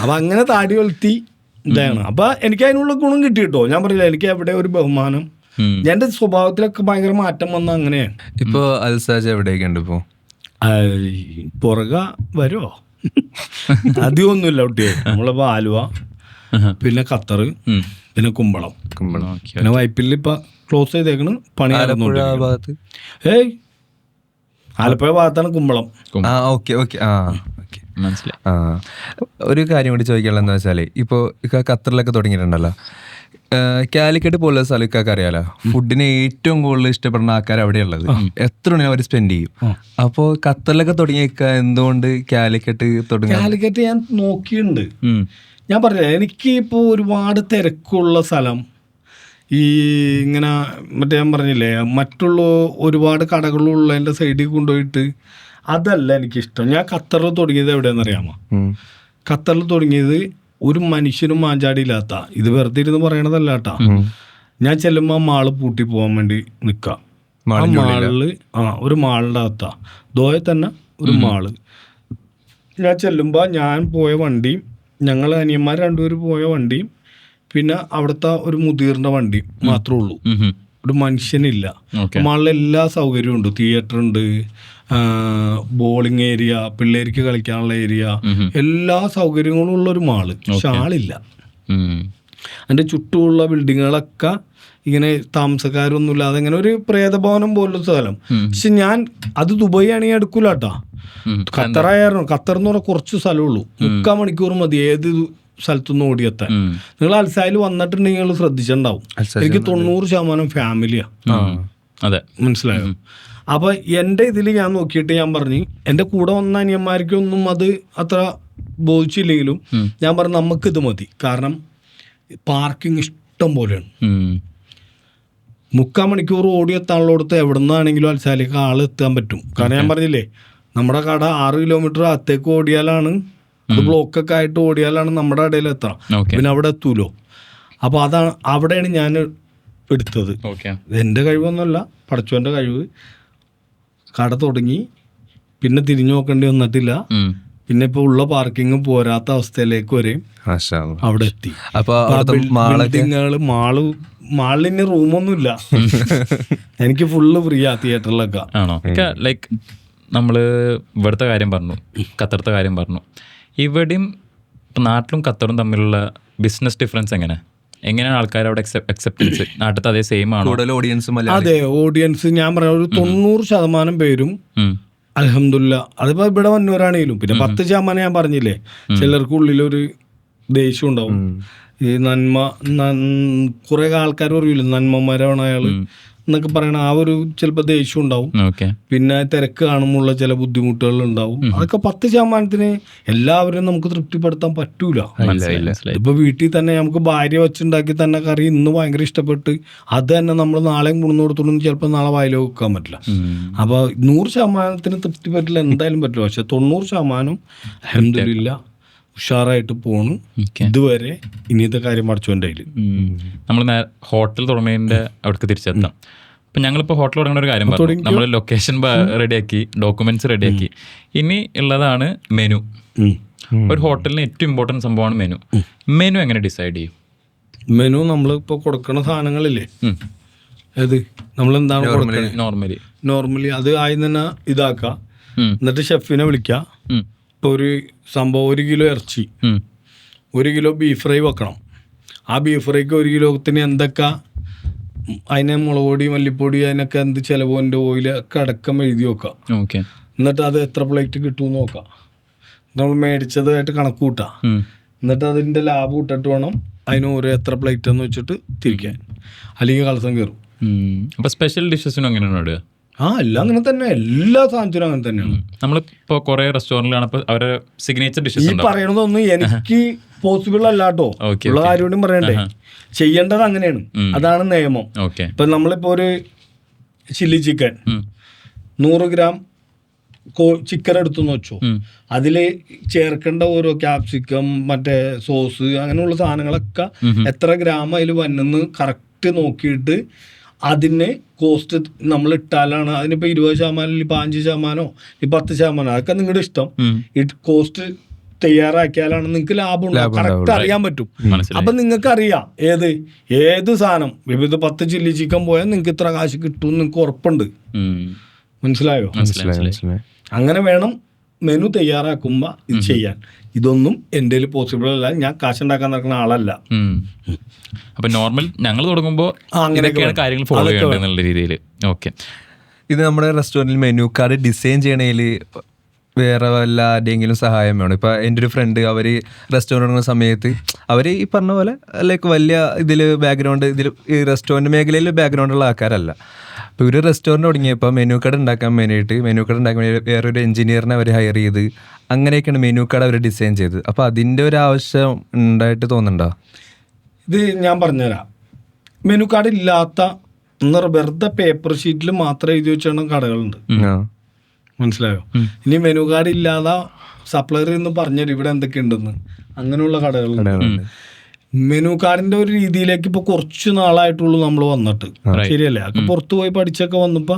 അപ്പൊ അങ്ങനെ താടി വളർത്തി ഇതാണ്. അപ്പൊ എനിക്ക് അതിനുള്ള ഗുണം കിട്ടി കേട്ടോ. ഞാൻ പറഞ്ഞില്ല, എനിക്ക് എവിടെ ഒരു ബഹുമാനം, എന്റെ സ്വഭാവത്തിലൊക്കെ ഭയങ്കര മാറ്റം വന്ന അങ്ങനെയാണ്. ഇപ്പൊ അൽസാജ് എവിടെയൊക്കെ ഉണ്ട് ഇപ്പൊ? പുറക വരുമോ? അധികമൊന്നുമില്ല കുട്ടിയെ. നമ്മളിപ്പോ ആലുവ, പിന്നെ ഖത്തർ, പിന്നെ കുമ്പളം. പിന്നെ വൈപ്പിൽ ഇപ്പൊ ക്ലോസ് ചെയ്തേക്കണ് പണി. ഏയ് ആലപ്പുഴ ഭാഗത്താണ് കുമ്പളം. മനസ്സിലായി. ഒരു കാര്യം കൂടി ചോദിക്കാനുള്ളതെന്ന് വെച്ചാൽ ഇപ്പോൾ ഖത്തറിലൊക്കെ തുടങ്ങിയിട്ടുണ്ടല്ലോ, കാലിക്കറ്റ് പോലുള്ള സ്ഥലമൊക്കെ അറിയാലോ, ഫുഡിനെ ഏറ്റവും കൂടുതൽ ഇഷ്ടപ്പെടുന്ന ആൾക്കാർ അവിടെയുള്ളത്. എത്ര മണി അവർ സ്പെൻഡ് ചെയ്യും. അപ്പോൾ ഖത്തറിലൊക്കെ തുടങ്ങിയേക്കുക, എന്തുകൊണ്ട് കാലിക്കറ്റ് തുടങ്ങി? കാലിക്കറ്റ് ഞാൻ നോക്കിയിട്ടുണ്ട്. ഞാൻ പറഞ്ഞില്ല, എനിക്ക് ഇപ്പോൾ ഒരുപാട് തിരക്കുള്ള സ്ഥലം, ഈ ഇങ്ങനെ മറ്റേ ഞാൻ പറഞ്ഞില്ലേ മറ്റുള്ള ഒരുപാട് കടകളുള്ളതിൻ്റെ സൈഡിൽ കൊണ്ടുപോയിട്ട് അതല്ല എനിക്കിഷ്ടം. ഞാൻ ഖത്തറിൽ തുടങ്ങിയത് എവിടെയെന്നറിയാമോ? ഖത്തറിൽ തുടങ്ങിയത് ഒരു മനുഷ്യനും മാഞ്ചാടിയില്ലാത്ത, ഇത് വെറുതെ ഇരുന്ന് പറയണതല്ല കേട്ടാ. ഞാൻ ചെല്ലുമ്പോൾ മാള് പൂട്ടി പോകാൻ വേണ്ടി നിൽക്കാം. ആ മാളില് ഒരു മാളിൻ്റെ അകത്താ, ദോയെ തന്നെ ഒരു മാള്. ഞാൻ ചെല്ലുമ്പോൾ ഞാൻ പോയ വണ്ടിയും ഞങ്ങൾ അനിയന്മാർ 2 പേര് പോയ വണ്ടിയും പിന്നെ അവിടുത്തെ ഒരു മുതിർന്ന വണ്ടി മാത്രമേ ഉള്ളൂ. ഒരു മനുഷ്യനില്ല. മാളിൽ എല്ലാ സൗകര്യവും ഉണ്ട്. തിയേറ്റർ ഉണ്ട്, ബോളിംഗ് ഏരിയ, പിള്ളേർക്ക് കളിക്കാനുള്ള ഏരിയ, എല്ലാ സൗകര്യങ്ങളും ഉള്ള ഒരു മാള്. പക്ഷെ ആളില്ല. അതിൻ്റെ ചുറ്റുമുള്ള ബിൽഡിങ്ങുകളൊക്കെ ഇങ്ങനെ താമസക്കാരൊന്നും ഇല്ലാതെ ഇങ്ങനെ ഒരു പ്രേതഭവനം പോലുള്ള സ്ഥലം. പക്ഷെ ഞാൻ അത് ദുബായ് ആണെങ്കിൽ എടുക്കൂല കേട്ടോ. ഖത്തറായിരുന്നു. ഖത്തർ എന്ന് പറഞ്ഞാൽ കുറച്ച് സ്ഥലമുള്ളൂ, 3/4 മണിക്കൂർ മതി ഏത് സ്ഥലത്തുനിന്ന് ഓടിയെത്താൻ. നിങ്ങൾ അൽസായിൽ വന്നിട്ടുണ്ടെങ്കിൽ നിങ്ങൾ ശ്രദ്ധിച്ചിട്ടുണ്ടാവും. എനിക്ക് 90% ഫാമിലിയാണ്. അതെ, മനസ്സിലായോ? അപ്പൊ എൻ്റെ ഇതിൽ ഞാൻ നോക്കിയിട്ട് ഞാൻ പറഞ്ഞു, എൻ്റെ കൂടെ വന്ന അനിയന്മാർക്കൊന്നും അത് അത്ര ബോധിച്ചില്ലെങ്കിലും ഞാൻ പറഞ്ഞു നമുക്കിത് മതി. കാരണം പാർക്കിംഗ് ഇഷ്ടം പോലെയാണ്. 3/4 മണിക്കൂർ ഓടിയെത്താനുള്ളടത്ത് എവിടെ നിന്നാണെങ്കിലും അൽസാലേക്ക് ആൾ എത്താൻ പറ്റും. കാരണം ഞാൻ പറഞ്ഞില്ലേ, നമ്മുടെ കട 6 കിലോമീറ്റർ അകത്തേക്ക് ഓടിയാലാണ്, അത് ബ്ലോക്കൊക്കെ ആയിട്ട് ഓടിയാലാണ് നമ്മുടെ കടയിൽ എത്തണം. പിന്നെ അവിടെ എത്തൂലോ. അപ്പോൾ അതാണ്, അവിടെയാണ് ഞാൻ എടുത്തത്. എൻ്റെ കഴിവൊന്നുമല്ല, പടച്ചോൻ്റെ കഴിവ്. കട തുടങ്ങി, പിന്നെ തിരിഞ്ഞു നോക്കേണ്ടി വന്നിട്ടില്ല. പിന്നെ ഇപ്പൊ ഉള്ള പാർക്കിംഗ് പോരാത്ത അവസ്ഥയിലേക്ക് വരെ അവിടെ എത്തി. ബിൽഡിങ്ങുകള്, മാളിന് റൂമൊന്നുമില്ല. എനിക്ക് ഫുള്ള് ഫ്രീയാ തിയേറ്ററിലൊക്കെ. ആണോ? ലൈക്ക് നമ്മള് ഇവിടുത്തെ കാര്യം പറഞ്ഞു, ഖത്തറത്തെ കാര്യം പറഞ്ഞു. ഇവിടെയും നാട്ടിലും ഖത്തറും തമ്മിലുള്ള ബിസിനസ് ഡിഫറൻസ് എങ്ങനെയാണ് ആൾക്കാർ അവിടെ അക്സെപ്റ്റൻസ്? നാട്ടിലത്തെ അതേ സെയിം ആണോ? അതെ, ഓഡിയൻസ് ഞാൻ പറയാം ഒരു 90% പേരും അൽഹംദുലില്ലാ. അതിപ്പോ ഇവിടെ വന്നവരാണെങ്കിലും, പിന്നെ 10% ഞാൻ പറഞ്ഞില്ലേ, ചിലർക്ക് ഉള്ളിലൊരു ദേഷ്യം ഉണ്ടാവും. ഈ കുറെ ആൾക്കാർ പറയൂല നന്മമാരാണ് അയാള് എന്നൊക്കെ പറയണ ആ ഒരു ചിലപ്പോൾ ദേഷ്യം ഉണ്ടാവും. പിന്നെ തിരക്ക് കാണുമ്പോഴുള്ള ചില ബുദ്ധിമുട്ടുകൾ ഉണ്ടാവും. അതൊക്കെ 10% എല്ലാവരും നമുക്ക് തൃപ്തിപ്പെടുത്താൻ പറ്റൂല. ഇപ്പൊ വീട്ടിൽ തന്നെ നമുക്ക് ഭാര്യ വെച്ചുണ്ടാക്കി തന്നെ കറി ഇന്ന് ഭയങ്കര ഇഷ്ടപ്പെട്ട് അത് തന്നെ നമ്മൾ നാളെ കൊണ്ടു കൊടുത്തോളും, ചിലപ്പോൾ നാളെ വായിലോ വെക്കാൻ പറ്റില്ല. അപ്പൊ 100% തൃപ്തി പറ്റില്ല, എന്തായാലും പറ്റില്ല. പക്ഷെ 90% അൽഹംദുലില്ലാ ഉഷാറായിട്ട് പോണു ഇതുവരെ. ഇനിയത്തെ കാര്യം പഠിച്ചോൻ്റെ കയ്യിൽ. നമ്മൾ ഹോട്ടൽ തുടങ്ങുന്നതിൻ്റെ അവിടേക്ക് തിരിച്ചെത്താം. അപ്പം ഞങ്ങളിപ്പോൾ ഹോട്ടൽ തുടങ്ങുന്ന ഒരു കാര്യം പറഞ്ഞു. നമ്മൾ ലൊക്കേഷൻ റെഡിയാക്കി, ഡോക്യുമെന്റ്സ് റെഡിയാക്കി. ഇനി ഉള്ളതാണ് മെനു. ഒരു ഹോട്ടലിന് ഏറ്റവും ഇമ്പോർട്ടൻറ്റ് സംഭവമാണ് മെനു. മെനു എങ്ങനെ ഡിസൈഡ് ചെയ്യും? മെനു നമ്മളിപ്പോൾ കൊടുക്കുന്ന സാധനങ്ങളില്ലേ, അത് നമ്മളെന്താണ് കൊടുക്കുന്നത് നോർമലി അത് ആദ്യം തന്നെ ഇതാക്കുക. എന്നിട്ട് ഷെഫിനെ വിളിക്കുക. ഇപ്പോൾ ഒരു സംഭവം 1 കിലോ ഇറച്ചി, 1 കിലോ ബീഫ് ഫ്രൈ വെക്കണം. ആ ബീഫ് ഫ്രൈക്ക് 1 കിലോത്തിന് എന്തൊക്കെ, അതിനെ മുളക് പൊടി, മല്ലിപ്പൊടി, അതിനൊക്കെ എന്ത് ചിലവിൻ്റെ ഓയിലൊക്കെ അടക്കം എഴുതി വെക്കുക. എന്നിട്ട് അത് എത്ര പ്ലേറ്റ് കിട്ടുമെന്ന് നോക്കാം. നമ്മൾ മേടിച്ചതായിട്ട് കണക്ക് കൂട്ടാം. എന്നിട്ട് അതിൻ്റെ ലാഭം ഇട്ടിട്ട് വേണം അതിന് ഓരോ എത്ര പ്ലേറ്റ് എന്ന് വെച്ചിട്ട് തിരിക്കാൻ, അല്ലെങ്കിൽ കളസം കയറും. അപ്പോൾ സ്പെഷ്യൽ ഡിഷസിനും അങ്ങനെയാണ്? എല്ലാം അങ്ങനെ തന്നെ, എല്ലാ സാധനത്തിനും അങ്ങനെ തന്നെയാണ്. നമ്മളിപ്പോ കുറെ റെസ്റ്റോറന്റിലാണ് അവരുടെ സിഗ്നേച്ചർ ഡിഷസ്. ഈ പറയണതൊന്നും എനിക്ക് പോസിബിൾ അല്ല കേട്ടോ, ഉള്ള കാര്യം പറയണ്ടേ. ചെയ്യേണ്ടത് അങ്ങനെയാണ്, അതാണ് നിയമം. ഇപ്പൊ നമ്മളിപ്പോ ഒരു ചില്ലി ചിക്കൻ 100 ഗ്രാം ചിക്കൻ എടുത്തെന്ന് വെച്ചോ, അതില് ചേർക്കേണ്ട ഓരോ ക്യാപ്സിക്കം, മറ്റേ സോസ്, അങ്ങനെയുള്ള സാധനങ്ങളൊക്കെ എത്ര ഗ്രാം അതിൽ വന്നെന്ന് കറക്റ്റ് നോക്കിയിട്ട് അതിന് കോസ്റ്റ് നമ്മൾ ഇട്ടാലാണ്. അതിനിപ്പോൾ 20%, 5%, 10%, അതൊക്കെ നിങ്ങളുടെ ഇഷ്ടം. കോസ്റ്റ് തയ്യാറാക്കിയാലാണ് നിങ്ങൾക്ക് ലാഭം ഉണ്ടാവും, കറക്റ്റ് അറിയാൻ പറ്റും. അപ്പം നിങ്ങൾക്ക് അറിയാം ഏത് സാധനം. ഇപ്പോൾ ഇത് 10 ചില്ലി ചിക്കൻ പോയാൽ നിങ്ങൾക്ക് ഇത്ര കാശ് കിട്ടും നിങ്ങൾക്ക് ഉറപ്പുണ്ട്. മനസ്സിലായോ? അങ്ങനെ വേണം മെനു തയ്യാറാക്കുമ്പോൾ ഇത് ചെയ്യാൻ. ഇതൊന്നും എൻ്റെ പോസിബിൾ അല്ല, ഞാൻ കാശുണ്ടാക്കാൻ നടക്കുന്ന ആളല്ല. അപ്പം നോർമൽ ഞങ്ങൾ തുടങ്ങുമ്പോൾ അങ്ങനെയൊക്കെയാണ് കാര്യങ്ങൾ ഫോളോ ചെയ്യേണ്ടത് എന്നുള്ള രീതിയിൽ. ഓക്കെ, ഇത് നമ്മുടെ റെസ്റ്റോറൻറ്റിൽ മെനു കാർഡ് ഡിസൈൻ ചെയ്യണതിൽ വേറെ വല്ല ആരുടെയെങ്കിലും സഹായം വേണം? ഇപ്പം എൻ്റെ ഒരു ഫ്രണ്ട്, അവർ റെസ്റ്റോറൻറ്റ് തുടങ്ങുന്ന സമയത്ത് അവർ ഈ പറഞ്ഞ പോലെ ലൈക്ക് വലിയ ഇതിൽ ബാക്ക്ഗ്രൗണ്ട്, ഈ റെസ്റ്റോറൻറ്റ് മേഖലയിൽ ബാക്ക്ഗ്രൗണ്ടുള്ള ആൾക്കാരല്ല. അപ്പോൾ ഒരു റെസ്റ്റോറൻറ്റ് തുടങ്ങിയപ്പോൾ മെനു കാർഡ് ഉണ്ടാക്കാൻ വേറൊരു എഞ്ചിനീയറിനെ അവർ ഹയർ ചെയ്ത് അങ്ങനെയൊക്കെയാണ് മെനു കാർഡ് അവർ ഡിസൈൻ ചെയ്തത്. അപ്പോൾ അതിൻ്റെ ഒരു ആവശ്യം ഉണ്ടായിട്ട് തോന്നുന്നുണ്ടോ? ഇത് ഞാൻ പറഞ്ഞുതരാം. മെനു കാർഡ് ഇല്ലാത്ത വെറുതെ പേപ്പർ ഷീറ്റിൽ മാത്രം എഴുതി വെച്ചാണ് കടകളുണ്ട്. മനസ്സിലായോ? ഇനി മെനു കാർഡ് ഇല്ലാതെ സപ്ലയർ എന്ന് പറഞ്ഞുതരും ഇവിടെ എന്തൊക്കെ ഉണ്ടെന്ന്, അങ്ങനെയുള്ള കടകളുണ്ട്. മെനു കാർഡിന്റെ ഒരു രീതിയിലേക്ക് ഇപ്പൊ കുറച്ച് നാളായിട്ടുള്ളൂ നമ്മൾ വന്നിട്ട്, ശരിയല്ലേ? അതൊക്കെ പുറത്തു പോയി പഠിച്ചൊക്കെ വന്നപ്പോ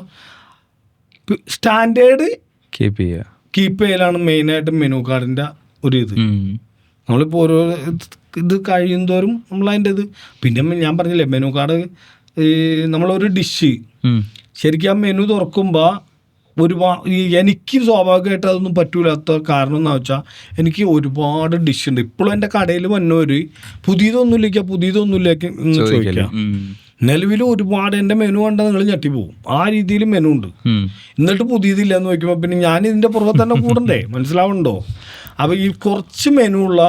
സ്റ്റാൻഡേർഡ് കീപ്പ് ചെയ്യലാണ് മെയിനായിട്ട് മെനു കാർഡിന്റെ ഒരു ഇത്. നമ്മളിപ്പോൾ ഓരോ ഇത് കഴിയുന്തോറും നമ്മളതിൻ്റെ ഇത്. പിന്നെ ഞാൻ പറഞ്ഞില്ലേ, മെനു കാർഡ് നമ്മളൊരു ഡിഷ് ശരിക്കും ആ മെനു തുറക്കുമ്പോൾ എനിക്ക് സ്വാഭാവികമായിട്ട് അതൊന്നും പറ്റൂലാത്ത കാരണം എന്ന് വെച്ചാൽ എനിക്ക് ഒരുപാട് ഡിഷ് ഉണ്ട്. ഇപ്പോഴും എൻ്റെ കടയിൽ വന്നവര് പുതിയതൊന്നുമില്ലേക്ക് എന്ന് ചോദിക്കാം. നിലവിൽ ഒരുപാട് എൻ്റെ മെനു കണ്ടാൽ നിങ്ങൾ ഞെട്ടിപ്പോവും. ആ രീതിയിൽ മെനു ഉണ്ട്. എന്നിട്ട് പുതിയതില്ല എന്ന് നോക്കുമ്പോൾ പിന്നെ ഞാൻ ഇതിൻ്റെ പുറകെ തന്നെ കൂടണ്ടേ? മനസ്സിലാവുന്നുണ്ടോ? അപ്പോൾ ഈ കുറച്ച് മെനു ഉള്ള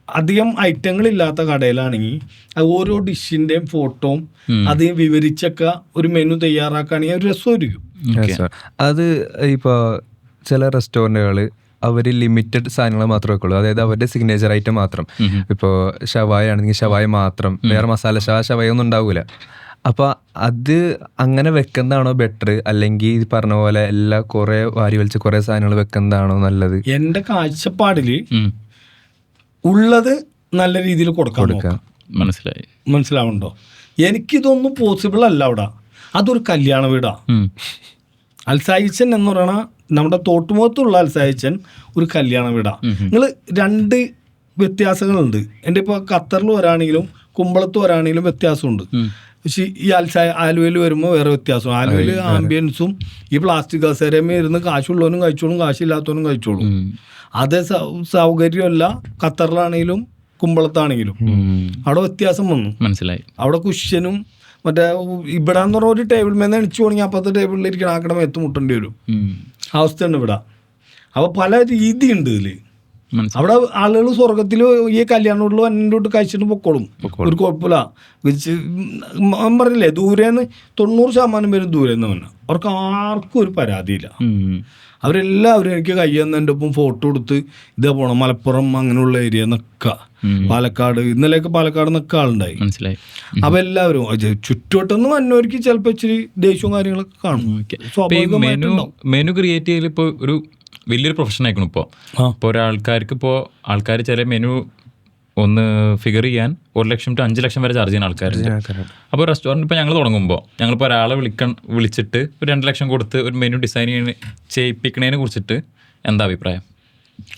അധികം ഐറ്റങ്ങളില്ലാത്ത കടയിലാണെങ്കിൽ ഓരോ ഡിഷിൻ്റെയും ഫോട്ടോയും അത് വിവരിച്ചൊക്കെ ഒരു മെനു തയ്യാറാക്കുകയാണെങ്കിൽ ഒരു രസമായിരിക്കും. അത് ഇപ്പോൾ ചില റെസ്റ്റോറൻറ്റുകൾ അവർ ലിമിറ്റഡ് സാധനങ്ങൾ മാത്രമേ വെക്കുള്ളൂ. അതായത് അവരുടെ സിഗ്നേച്ചർ ഐറ്റം മാത്രം. ഇപ്പോൾ ഷവായ ആണെങ്കിൽ ഷവായ മാത്രം, വേറെ മസാല ഷവായ ഒന്നും ഉണ്ടാവില്ല. അപ്പോൾ അത് അങ്ങനെ വെക്കുന്നതാണോ ബെറ്റർ, അല്ലെങ്കിൽ ഈ പറഞ്ഞ പോലെ എല്ലാ കുറേ വാരി വലിച്ച് കുറേ സാധനങ്ങൾ വെക്കുന്നതാണോ നല്ലത്? എൻ്റെ കാഴ്ചപ്പാടിൽ ഉള്ളത് നല്ല രീതിയിൽ കൊടുക്കാം. മനസ്സിലാവുന്നുണ്ടോ? എനിക്കിതൊന്നും പോസിബിൾ അല്ല. അവിടെ അതൊരു കല്യാണ വീടാ. അൽസായിച്ചൻ എന്ന് പറയണ നമ്മുടെ തോട്ടുമുഖത്തുള്ള അൽസായിച്ചൻ ഒരു കല്യാണ വീടാ. നിങ്ങൾ രണ്ട് വ്യത്യാസങ്ങളുണ്ട്. എൻ്റെ ഇപ്പോൾ ഖത്തറിൽ വരാണെങ്കിലും കുമ്പളത്ത് വരാണെങ്കിലും വ്യത്യാസമുണ്ട്. പക്ഷേ ഈ ആലുവയിൽ വരുമ്പോൾ വേറെ വ്യത്യാസം. ആലുവയിൽ ആംബിയൻസും ഈ പ്ലാസ്റ്റിക് കസേരമേ ഇരുന്ന് കാശുള്ളവനും കഴിച്ചോളും, കാശില്ലാത്തവനും കഴിച്ചോളും. അതേ സൗകര്യമല്ല ഖത്തറിലാണെങ്കിലും കുമ്പളത്താണെങ്കിലും. അവിടെ വ്യത്യാസം വന്നു. മനസ്സിലായി. അവിടെ കുഷ്യനും മറ്റേ ഇവിടെ എന്ന് പറഞ്ഞ ഒരു ടേബിൾ മേന്ന് എണിച്ചു പോകണമെങ്കിൽ അപ്പുറത്തെ ടേബിളിൽ ഇരിക്കണം, ആക്കട മേത്ത് മുട്ടേണ്ടി വരും. അവസ്ഥയുണ്ട് ഇവിടെ. അപ്പോൾ പല രീതിയുണ്ട് ഇതിൽ. അവിടെ ആളുകൾ സ്വർഗത്തിൽ ഈ കല്യാണ വീട്ടിൽ വന്നിട്ട് കഴിച്ചിട്ട് പൊക്കോളും, ഒരു കുഴപ്പമില്ല. പറഞ്ഞില്ലേ ദൂരേന്ന് 90% പേര് ദൂരേന്ന് വന്നു. അവർക്ക് ആർക്കും ഒരു പരാതിയില്ല. അവരെല്ലാവരും എനിക്ക് കയ്യെന്നെ ഒപ്പം ഫോട്ടോ എടുത്ത് ഇതേ പോണം മലപ്പുറം അങ്ങനെയുള്ള ഏരിയ നിൽക്കുക, പാലക്കാട്, ഇന്നലെയൊക്കെ പാലക്കാട് നിൽക്കുക ആളുണ്ടായി. മനസ്സിലായി. അപ്പം എല്ലാവരും ചുറ്റുവട്ടൊന്നും വന്നവർക്ക് ചിലപ്പോൾ ഇച്ചിരി ദേഷ്യവും കാര്യങ്ങളൊക്കെ കാണും. മെനു ക്രിയേറ്റ് ചെയ്യൽ ഇപ്പോൾ ഒരു വലിയൊരു പ്രൊഫഷൻ ആയിരിക്കണം. ഇപ്പോൾ ഒരാൾക്കാർക്ക് ആൾക്കാർ ചില മെനു ഒന്ന് ഫിഗർ ചെയ്യാൻ 1 ലക്ഷം to 5 ലക്ഷം വരെ ചാർജ് ചെയ്യുന്ന ആൾക്കാരുണ്ട്. അപ്പോൾ റെസ്റ്റോറൻറ്റ് ഇപ്പോൾ ഞങ്ങൾ തുടങ്ങുമ്പോൾ ഞങ്ങളിപ്പോൾ ഒരാളെ വിളിച്ചിട്ട് ഒരു 2 ലക്ഷം കൊടുത്ത് ഒരു മെനു ഡിസൈൻ ചെയ്യിപ്പിക്കുന്നതിനെ കുറിച്ചിട്ട് എന്താ അഭിപ്രായം?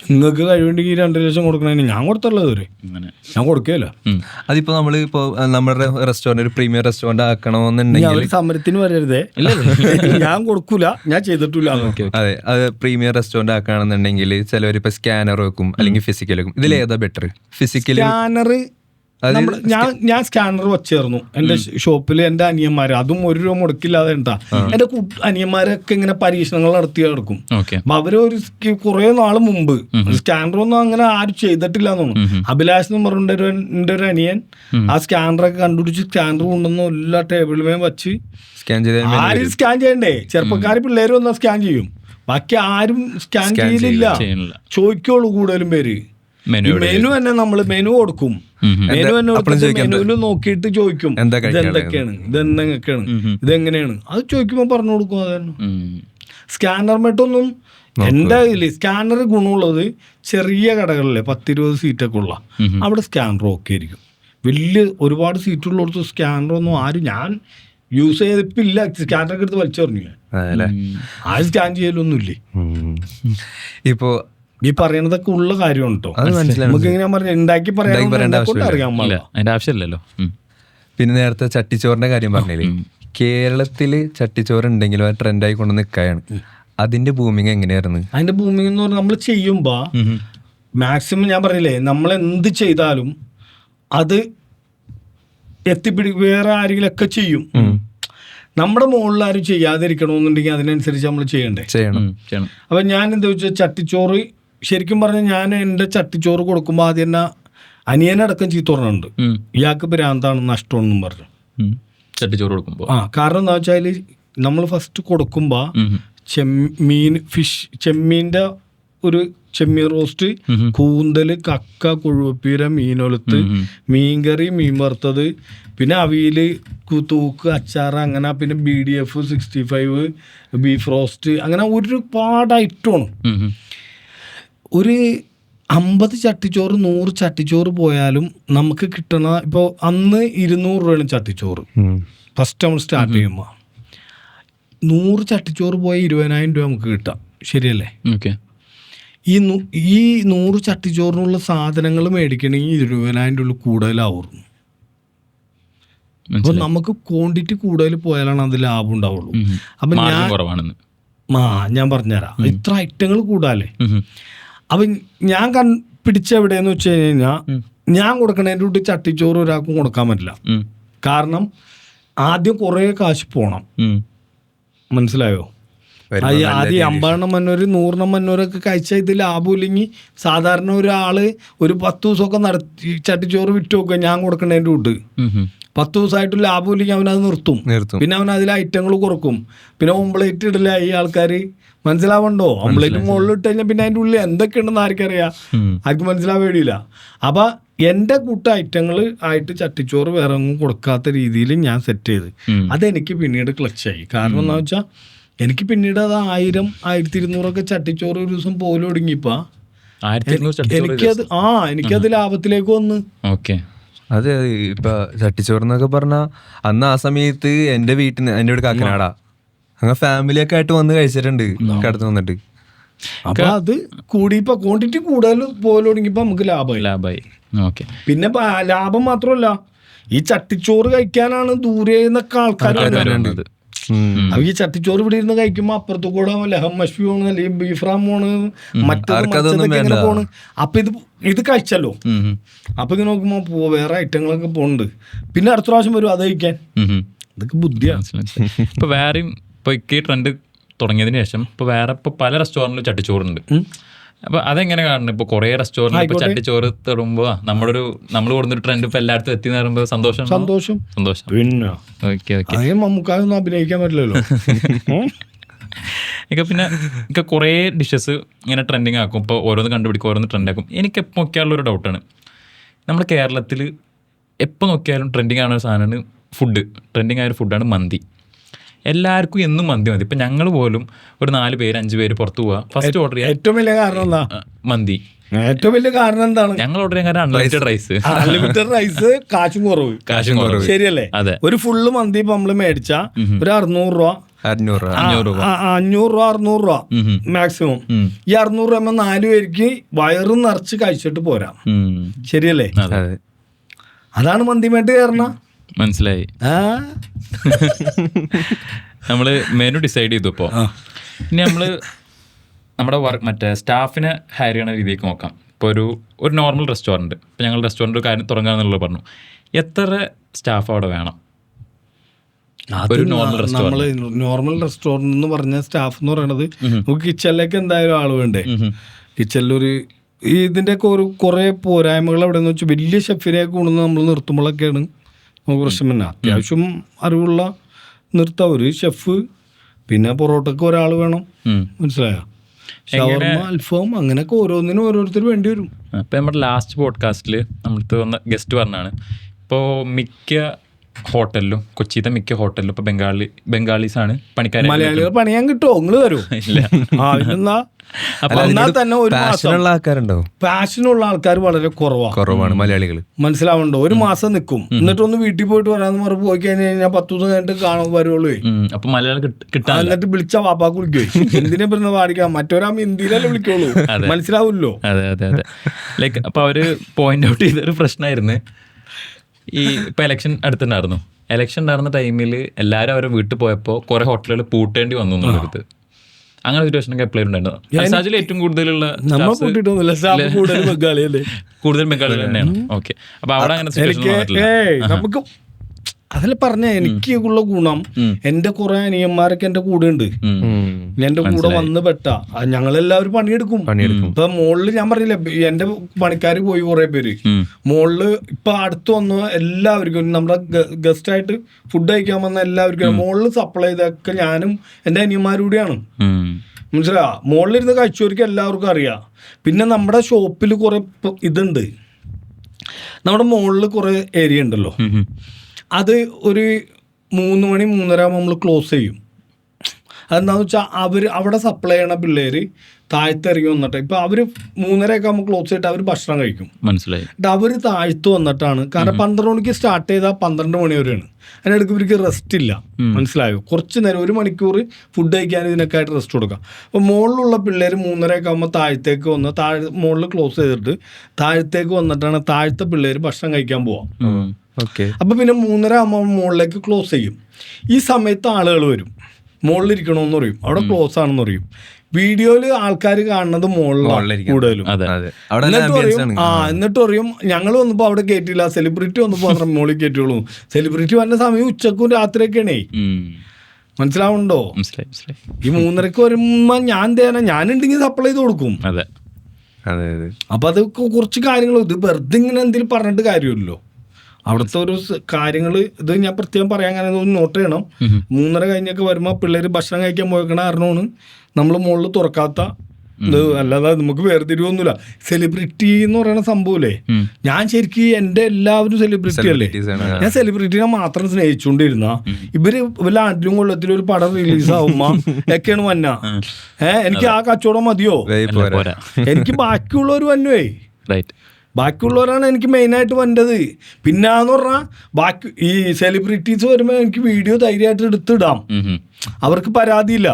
നിങ്ങൾക്ക് കഴിവുണ്ടെങ്കിൽ 2 ലക്ഷം കൊടുക്കണതിന് ഞാൻ കൊടുത്തുള്ളത് ഞാൻ കൊടുക്കുകയില്ല. അതിപ്പോൾ നമ്മൾ ഇപ്പോൾ നമ്മുടെ റെസ്റ്റോറൻറ്റ് ഒരു പ്രീമിയം റെസ്റ്റോറൻറ്റ് ആക്കണമെന്നുണ്ടെങ്കിൽ സമരത്തിന് വരരുതേ, ഞാൻ കൊടുക്കൂല, ഞാൻ ചെയ്തിട്ടില്ല. അതെ, അത് പ്രീമിയം റെസ്റ്റോറൻറ്റ് ആക്കുകയാണെന്നുണ്ടെങ്കിൽ ചിലവരിപ്പോൾ സ്കാനർ വെക്കും അല്ലെങ്കിൽ ഫിസിക്കൽ വെക്കും. ഇതിലേതാ ബെറ്റർ? ഫിസിക്കലി സ്കാനർ ഞാൻ സ്കാനർ വച്ചേർന്നു എൻ്റെ ഷോപ്പിൽ. എൻ്റെ അനിയന്മാർ അതും 1 രൂപ മുടക്കില്ലാതെ ഉണ്ടാ എൻ്റെ അനിയന്മാരൊക്കെ ഇങ്ങനെ പരീക്ഷണങ്ങൾ നടത്തി എടുക്കും. അപ്പൊ അവര് കുറെ നാള് മുമ്പ് സ്കാനറൊന്നും അങ്ങനെ ആരും ചെയ്തിട്ടില്ല എന്ന് തോന്നുന്നു. അഭിലാഷ് എന്ന് പറഞ്ഞ എൻ്റെ ഒരു അനിയൻ ആ സ്കാനറൊക്കെ കണ്ടുപിടിച്ച് സ്കാനർ കൊണ്ടുവന്ന് എല്ലാ ടേബിളിമേ വച്ച് ആരും സ്കാൻ ചെയ്യണ്ടേ. ചെറുപ്പക്കാർ പിള്ളേരും ഒന്നാ സ്കാൻ ചെയ്യും, ബാക്കി ആരും സ്കാൻ ചെയ്യലില്ല. ചോദിക്കുള്ളൂ കൂടുതലും പേര്. മെനു തന്നെ നമ്മൾ മെനു കൊടുക്കും. മെനു തന്നെ മെനുവിൽ നോക്കിയിട്ട് ചോദിക്കും ഇതെന്തൊക്കെയാണ്, ഇതെന്തൊക്കെയാണ്, ഇതെങ്ങനെയാണ്. അത് ചോദിക്കുമ്പോൾ പറഞ്ഞു കൊടുക്കും. അതന്നെ സ്കാനർ മെട്ടൊന്നും എൻ്റെ ഇതിൽ സ്കാനർ ഗുണമുള്ളത് ചെറിയ കടകളിലെ 10-20 സീറ്റൊക്കെ ഉള്ള അവിടെ സ്കാനർ ഓക്കെ ആയിരിക്കും. വലിയ ഒരുപാട് സീറ്റുള്ളടത്ത് സ്കാനറൊന്നും ആരും ഞാൻ യൂസ് ചെയ്തിപ്പില്ല. സ്കാനറൊക്കെ എടുത്ത് വലിച്ചെറിഞ്ഞു. ആരും സ്കാൻ ചെയ്യലൊന്നുമില്ലേ. ഇപ്പോൾ ഈ പറയണതൊക്കെ ഉള്ള കാര്യമാണ് കേട്ടോ. നമുക്ക് ഇങ്ങനെ ഉണ്ടാക്കി പറയാൻ ആവശ്യമില്ലല്ലോ. പിന്നെ നേരത്തെ ചട്ടിച്ചോറിന്റെ കാര്യം പറഞ്ഞില്ലേ, കേരളത്തില് ചട്ടിച്ചോറ് ഉണ്ടെങ്കിലും അത് ട്രെൻഡായി കൊണ്ട് നിൽക്കുകയാണ്. അതിന്റെ ബൂമിങ് എങ്ങനെയായിരുന്നു? അതിന്റെ ബൂമിങ് എന്ന് പറഞ്ഞാൽ നമ്മൾ ചെയ്യുമ്പോ മാക്സിമം ഞാൻ പറഞ്ഞില്ലേ, നമ്മൾ എന്ത് ചെയ്താലും അത് വേറെ ആരെങ്കിലും ഒക്കെ ചെയ്യും. നമ്മുടെ മുകളിൽ ആരും ചെയ്യാതിരിക്കണമെന്നുണ്ടെങ്കിൽ അതിനനുസരിച്ച് നമ്മൾ ചെയ്യണം. അപ്പം ഞാൻ എന്താ വെച്ചാൽ ചട്ടിച്ചോറ് ശരിക്കും പറഞ്ഞാൽ ഞാൻ എൻ്റെ ചട്ടിച്ചോറ് കൊടുക്കുമ്പോൾ ആദ്യം തന്നെ അനിയനടക്കം ചീത്ത പറഞ്ഞിട്ടുണ്ട്, ഇയാൾക്ക് ഭ്രാന്താണ് നഷ്ടമെന്നും പറഞ്ഞു ചട്ടിച്ചോറ് കൊടുക്കുമ്പോൾ. കാരണം എന്താ വെച്ചാൽ നമ്മൾ ഫസ്റ്റ് കൊടുക്കുമ്പോൾ ചെമ്മീൻ്റെ ഒരു ചെമ്മീൻ റോസ്റ്റ്, കൂന്തൽ, കക്ക, കൊഴുവപ്പീര, മീനൊലുത്ത്, മീൻകറി, മീൻ വറുത്തത്, പിന്നെ അവിയൽ, തൂക്ക്, അച്ചാർ, അങ്ങനെ പിന്നെ BDF 65, ബീഫ് റോസ്റ്റ്, അങ്ങനെ ഒരുപാട് ഐറ്റമാണ്. ഒരു 50 ചട്ടിച്ചോറ് 100 ചട്ടിച്ചോറ് പോയാലും നമുക്ക് കിട്ടണ ഇപ്പോൾ അന്ന് 200 രൂപയാണ് ചട്ടിച്ചോറ് ഫസ്റ്റ് നമ്മൾ സ്റ്റാർട്ട് ചെയ്യുമ്പോൾ. 100 ചട്ടിച്ചോറ് പോയ 20,000 രൂപ നമുക്ക് കിട്ടാം. ശരിയല്ലേ? ഈ 100 ചട്ടിച്ചോറിനുള്ള സാധനങ്ങൾ മേടിക്കണമെങ്കിൽ 20,000 രൂപ കൂടുതലാവും. അപ്പോൾ നമുക്ക് ക്വാണ്ടിറ്റി കൂടുതൽ പോയാലാണ് അത് ലാഭം ഉണ്ടാവുള്ളൂ. അപ്പം ഞാൻ പറഞ്ഞുതരാം. ഇത്ര ഐറ്റങ്ങൾ കൂടാല്ലേ. അപ്പം ഞാൻ പിടിച്ച എവിടെയെന്ന് വെച്ച് കഴിഞ്ഞാൽ ഞാൻ കൊടുക്കണതിൻ്റെ കൂട്ടി ചട്ടിച്ചോറ് ഒരാൾക്കും കൊടുക്കാൻ പറ്റില്ല. കാരണം ആദ്യം കുറേ കാശ് പോണം. മനസ്സിലായോ? ആദ്യം 50 മന്നൂർ 100 മന്നൂരൊക്കെ കഴിച്ചാൽ ഇത് ലാഭമില്ലെങ്കിൽ സാധാരണ ഒരാള് ഒരു 10 ദിവസമൊക്കെ നടത്തി ചട്ടിച്ചോറ് വിറ്റ് നോക്കുക ഞാൻ കൊടുക്കണതിൻ്റെ കൂട്ട് 10 ദിവസമായിട്ട് ലാഭമില്ലെങ്കിൽ അവനത് നിർത്തും. പിന്നെ അവൻ അതിൽ ഐറ്റങ്ങൾ കുറക്കും. പിന്നെ ഓംപ്ലേറ്റ് ഇടില്ല ഈ ആൾക്കാർ. മനസ്സിലാവണ്ടോ? ഓംപ്ലേറ്റ് മുകളിൽ ഇട്ട് കഴിഞ്ഞാൽ പിന്നെ അതിൻ്റെ ഉള്ളിൽ എന്തൊക്കെയുണ്ടെന്ന് ആർക്കറിയാം, ആർക്കും മനസ്സിലാവാൻ വേണ്ടിയില്ല. അപ്പം എൻ്റെ കൂട്ട ഐറ്റങ്ങൾ ആയിട്ട് ചട്ടിച്ചോറ് വേറെ ഒന്നും കൊടുക്കാത്ത രീതിയിൽ ഞാൻ സെറ്റ് ചെയ്ത് അതെനിക്ക് പിന്നീട് ക്ലച്ചായി. കാരണം എന്താ വെച്ചാൽ എനിക്ക് പിന്നീട് അത് 1000 1200 ചട്ടിച്ചോറ് ഒരു ദിവസം പോലും ഒടുങ്ങിയപ്പോ എനിക്കത് ലാഭത്തിലേക്ക് വന്ന്. അതെ, ഇപ്പൊ ചട്ടിച്ചോറെന്നൊക്കെ പറഞ്ഞാൽ അന്ന് ആ സമയത്ത് എൻ്റെ വീട്ടിൽ എൻ്റെ വീട് കാക്കനാടാ, അങ്ങനെ ഫാമിലിയൊക്കെ ആയിട്ട് വന്ന് കഴിച്ചിട്ടുണ്ട് കടത്ത് വന്നിട്ട്. അപ്പൊ അത് കൂടി ഇപ്പൊ ക്വാണ്ടിറ്റി കൂടുതൽ പോലെ തുടങ്ങിയപ്പോ നമുക്ക് ലാഭമായി. പിന്നെ ലാഭം മാത്രമല്ല, ഈ ചട്ടിച്ചോറ് കഴിക്കാനാണ് ദൂരെ നിന്നൊക്കെ ആൾക്കാരുണ്ട്. അപ്പൊ ഈ ചട്ടിച്ചോറ് ഇവിടെ ഇരുന്ന് കഴിക്കുമ്പോ അപ്പുറത്ത് കൂടെ ലഹം മഷ്ഫി പോണ്, അല്ലെങ്കിൽ ബീഫ് റാം പോണ്, മറ്റൊക്കെ പോണ്. അപ്പൊ ഇത് കഴിച്ചല്ലോ. അപ്പൊ ഇത് നോക്കുമ്പോ വേറെ ഐറ്റങ്ങളൊക്കെ പോണുണ്ട്. പിന്നെ അടുത്ത പ്രാവശ്യം വരും അത് കഴിക്കാൻ. ഇതൊക്കെ ബുദ്ധിയാണ്. ഇപ്പൊ വേറെയും ഇപ്പൊ ഈ ട്രെൻഡ് തുടങ്ങിയതിന് ശേഷം ഇപ്പൊ വേറെ ഇപ്പൊ പല റെസ്റ്റോറൻറ്റിലും ചട്ടിച്ചോറുണ്ട്. അപ്പൊ അതെങ്ങനെ കാണുന്നു? ഇപ്പൊ കുറെ റെസ്റ്റോറൻറ്റ് ഇപ്പൊ ചട്ടിച്ചോറ് തരുമ്പോ നമ്മൾ കൊടുത്തൊരു ട്രെൻഡ് ഇപ്പൊ എല്ലായിടത്തും എത്തി പറയുമ്പോ സന്തോഷം. പിന്നെ മമ്മൂക്കായൊന്നും അഭിനയിക്കാൻ പറ്റില്ലല്ലോ. പിന്നെ കുറേ ഡിഷസ് ഇങ്ങനെ ട്രെൻഡിങ് ആക്കും. ഇപ്പോൾ ഓരോന്ന് കണ്ടുപിടിക്കും, ഓരോന്ന് ട്രെൻഡ് ആക്കും. എനിക്ക് എപ്പോൾ നോക്കിയാലുള്ളൊരു ഡൗട്ടാണ്, നമ്മുടെ കേരളത്തിൽ എപ്പോൾ നോക്കിയാലും ട്രെൻഡിങ് ആവുന്ന ഒരു സാധനമാണ് ഫുഡ്. ട്രെൻഡിങ് ആയൊരു ഫുഡാണ് മന്തി. എല്ലാവർക്കും എന്നും മന്തി മതി. ഇപ്പം ഞങ്ങൾ പോലും ഒരു 4 പേര് 5 പേര് പുറത്ത് പോവാ, ഫസ്റ്റ് ഓർഡർ ചെയ്യാം. ഏറ്റവും വലിയ കാരണം എന്താ? മന്തി. ഏറ്റവും വലിയ കാരണം എന്താണ്? ഞങ്ങൾ ഓർഡർ ചെയ്യാൻ അൺലിമിറ്റഡ് റൈസ്, കാശും കുറവ്. ശരിയല്ലേ? ഒരു ഫുള്ള് മന്തി ഇപ്പൊ നമ്മള് മേടിച്ച ഒരു 600 രൂപ 500 രൂപ 600 രൂപ മാക്സിമം. ഈ 600 രൂപ 4 പേർക്ക് വയറ് നിറച്ച് കഴിച്ചിട്ട് പോരാ. ശരിയല്ലേ? അതാണ് മന്തിമേട്ട് കയറണ. മനസ്സിലായി. നമ്മള് മെനു ഡിസൈഡ് ചെയ്തു. ഇപ്പോൾ ഇനി നമ്മുടെ മറ്റേ സ്റ്റാഫിനെ ഹയർ ചെയ്യണ രീതിക്ക് നോക്കാം. ഇപ്പോൾ ഒരു നോർമൽ റെസ്റ്റോറൻറ്റ്, ഇപ്പോൾ ഞങ്ങൾ റെസ്റ്റോറൻറ്റ് കാര്യം തുടങ്ങാന്നുള്ളത് പറഞ്ഞു. എത്ര സ്റ്റാഫ് അവിടെ വേണം? നമ്മള് നോർമൽ റെസ്റ്റോറൻറ്റ് എന്ന് പറഞ്ഞ സ്റ്റാഫ് എന്ന് പറയുന്നത് നമുക്ക് കിച്ചണിലേക്ക് എന്തായാലും ആള് വേണ്ടേ. കിച്ചണിലൊരു ഇതിൻ്റെയൊക്കെ ഒരു കുറേ പോരായ്മകൾ എവിടെയെന്ന് വെച്ചാൽ വലിയ ഷെഫിനെയൊക്കെ കൊണ്ടുവന്ന് നമ്മൾ നിർത്തുമ്പോഴൊക്കെയാണ് നമുക്ക് പ്രശ്നം. പിന്നെ അത്യാവശ്യം അറിവുള്ള നിർത്താം ഒരു ഷെഫ്. പിന്നെ പൊറോട്ടക്ക് ഒരാൾ വേണം. മനസ്സിലായോ? ഷവർമ, അൽഫാം, അങ്ങനെയൊക്കെ ഓരോന്നിനും ഓരോരുത്തർ വേണ്ടി വരും. ഇപ്പം നമ്മുടെ ലാസ്റ്റ് പോഡ്കാസ്റ്റിൽ നമ്മൾക്ക് വന്ന ഗസ്റ്റ് പറഞ്ഞാണ്, ഇപ്പോൾ മിക്ക ഹോട്ടലിലും, കൊച്ചിയിലെ മിക്ക ഹോട്ടലിലും ഇപ്പോൾ ബംഗാളീസാണ് പണിക്കാർ. മലയാളികൾ പണിയാൻ കിട്ടുമോ? നിങ്ങൾ തരും? ഇല്ല. തന്നെ ഒരു പാഷനുള്ള ആൾക്കാർ വളരെ കുറവാണ് മലയാളികൾ. മനസ്സിലാവണ്ടോ? ഒരു മാസം നിൽക്കും, എന്നിട്ടൊന്ന് വീട്ടിൽ പോയിട്ട് വരാന്ന് പറഞ്ഞ് പോയി കഴിഞ്ഞാൽ 10 ദിവസം കഴിഞ്ഞിട്ട് കാണാൻ വരുള്ളൂ. അപ്പൊ മലയാളം കിട്ടാൻ എന്നിട്ട് വിളിച്ച വാപ്പാക്ക് വിളിക്കുവേ, എന്തിനെ പറഞ്ഞ പാടിക്കാം, മറ്റൊരാകുമ്പോ ഹിന്ദിയിലല്ലേ വിളിക്കുള്ളൂ, മനസ്സിലാവില്ലോ. അതെ. ലൈക്ക് അപ്പൊ അവര് പോയിന്റ് ഔട്ട് ചെയ്തൊരു പ്രശ്നമായിരുന്നു. ഇപ്പൊ എലക്ഷൻ അടുത്തുണ്ടായിരുന്നു. എലക്ഷൻ ഉണ്ടായിരുന്ന ടൈമിൽ എല്ലാവരും അവരെ വീട്ടിൽ പോയപ്പോൾ കുറെ ഹോട്ടലുകൾ പൂട്ടേണ്ടി വന്നു എന്നുള്ളത്. അങ്ങനെ സിറ്റുവേഷനൊക്കെ എപ്പോഴും ഉണ്ടായിരുന്നു. ഏറ്റവും കൂടുതലുള്ള കൂടുതൽ ബംഗാളികൾ തന്നെയാണ്. ഓക്കെ, അപ്പൊ അവിടെ അങ്ങനെ നമുക്ക് അതിൽ പറഞ്ഞ എനിക്കുള്ള ഗുണം, എന്റെ കുറെ അനിയന്മാരൊക്കെ എന്റെ കൂടെ ഉണ്ട്. എന്റെ കൂടെ വന്ന് പെട്ട ഞങ്ങളെല്ലാവരും പണിയെടുക്കും. ഇപ്പൊ മോളില് ഞാൻ പറഞ്ഞില്ല, എന്റെ പണിക്കാര് പോയി കുറെ പേര്. മോളില് ഇപ്പൊ അടുത്ത് വന്ന് എല്ലാവർക്കും നമ്മുടെ ഗസ്റ്റ് ആയിട്ട് ഫുഡ് കഴിക്കാൻ വന്ന എല്ലാവർക്കും മോളില് സപ്ലൈ ചെയ്തൊക്കെ ഞാനും എന്റെ അനിയന്മാരും കൂടിയാണ്. മനസ്സിലാ? മോളിലിരുന്ന് കഴിച്ചവർക്ക് എല്ലാവർക്കും അറിയാം. പിന്നെ നമ്മുടെ ഷോപ്പിൽ കുറെ ഇതുണ്ട്. നമ്മുടെ മോളിൽ കുറെ ഏരിയ ഉണ്ടല്ലോ, അത് ഒരു 3 മണി 3:30 ആകുമ്പോൾ നമ്മൾ ക്ലോസ് ചെയ്യും. അതെന്താണെന്ന് വെച്ചാൽ അവിടെ സപ്ലൈ ചെയ്യണ പിള്ളേര് താഴത്ത് ഇറങ്ങി വന്നിട്ട്, ഇപ്പം അവർ 3:30 ഒക്കെ ആകുമ്പോൾ ക്ലോസ് ചെയ്തിട്ട് അവർ ഭക്ഷണം കഴിക്കും. മനസ്സിലായി? അവർ താഴ്ത്ത് വന്നിട്ടാണ്, കാരണം 12 മണിക്ക് സ്റ്റാർട്ട് ചെയ്താൽ 12 മണി വരെയാണ്. അതിനിടയ്ക്ക് ഇവർക്ക് റെസ്റ്റ് ഇല്ല. മനസ്സിലായോ? കുറച്ച് നേരം 1 മണിക്കൂർ ഫുഡ് കഴിക്കാൻ ഇതിനൊക്കെ ആയിട്ട് റെസ്റ്റ് കൊടുക്കാം. അപ്പോൾ മുകളിലുള്ള പിള്ളേർ 3:30 ഒക്കെ ആകുമ്പോൾ താഴത്തേക്ക് വന്ന് മുകളിൽ ക്ലോസ് ചെയ്തിട്ട് താഴത്തേക്ക് വന്നിട്ടാണ് താഴത്തെ പിള്ളേർ ഭക്ഷണം കഴിക്കാൻ പോവാം. അപ്പൊ പിന്നെ 3:30 ആകുമ്പോൾ മുകളിലേക്ക് ക്ലോസ് ചെയ്യും. ഈ സമയത്ത് ആളുകൾ വരും. മുകളിലിരിക്കണമെന്ന് പറയും, അവിടെ ക്ലോസ് ആണെന്ന് പറയും. വീഡിയോയില് ആൾക്കാർ കാണുന്നത് മുകളിലാണ് കൂടുതലും. എന്നിട്ട് പറയും ഞങ്ങൾ വന്നപ്പോ അവിടെ കയറ്റില്ല, സെലിബ്രിറ്റി വന്നപ്പോ മാത്രം മുകളിൽ കയറ്റുള്ളൂ. സെലിബ്രിറ്റി വന്ന സമയം ഉച്ചക്കും രാത്രിയൊക്കെയാണേ. മനസ്സിലാവുന്നുണ്ടോ? ഈ 3:30 വരുമ്പോ ഞാനുണ്ടെങ്കിൽ സപ്ലൈ ചെയ്ത് കൊടുക്കും. അപ്പൊ അത് കുറച്ച് കാര്യങ്ങൾ ഇത് വെറുതെ ഇങ്ങനെ എന്തെങ്കിലും പറഞ്ഞിട്ട് കാര്യമില്ലല്ലോ. അവിടുത്തെ ഒരു കാര്യങ്ങൾ ഇത് ഞാൻ പ്രത്യേകം പറയാൻ കാരണം നോട്ട് ചെയ്യണം. 3:30 കഴിഞ്ഞൊക്കെ വരുമ്പോൾ പിള്ളേര് ഭക്ഷണം കഴിക്കാൻ പോയിക്കണ കാരണമാണ് നമ്മൾ മുകളിൽ തുറക്കാത്ത. ഇത് അല്ലാതെ നമുക്ക് വേർതിരിവൊന്നുമില്ല. സെലിബ്രിറ്റി എന്ന് പറയുന്ന സംഭവല്ലേ, ഞാൻ ശരിക്കും എൻ്റെ എല്ലാവരും സെലിബ്രിറ്റി അല്ലേ. ഞാൻ സെലിബ്രിറ്റിനെ മാത്രം സ്നേഹിച്ചുകൊണ്ടിരുന്ന ഇവര് വല്ല ആണ്ടിലും കൊല്ലത്തിലും ഒരു പടം റിലീസ് ആവുമ്പോ ഒക്കെയാണ് വന്ന. എനിക്ക് ആ കച്ചവടം മതിയോ? എനിക്ക് ബാക്കിയുള്ളവർ വന്നുവേ. ബാക്കിയുള്ളവരാണ് എനിക്ക് മെയിനായിട്ട് വേണ്ടത്. പിന്നെന്ന് പറഞ്ഞാൽ ബാക്കി ഈ സെലിബ്രിറ്റീസ് വരുമ്പോൾ എനിക്ക് വീഡിയോ ധൈര്യമായിട്ട് എടുത്തിടാം, അവർക്ക് പരാതിയില്ല.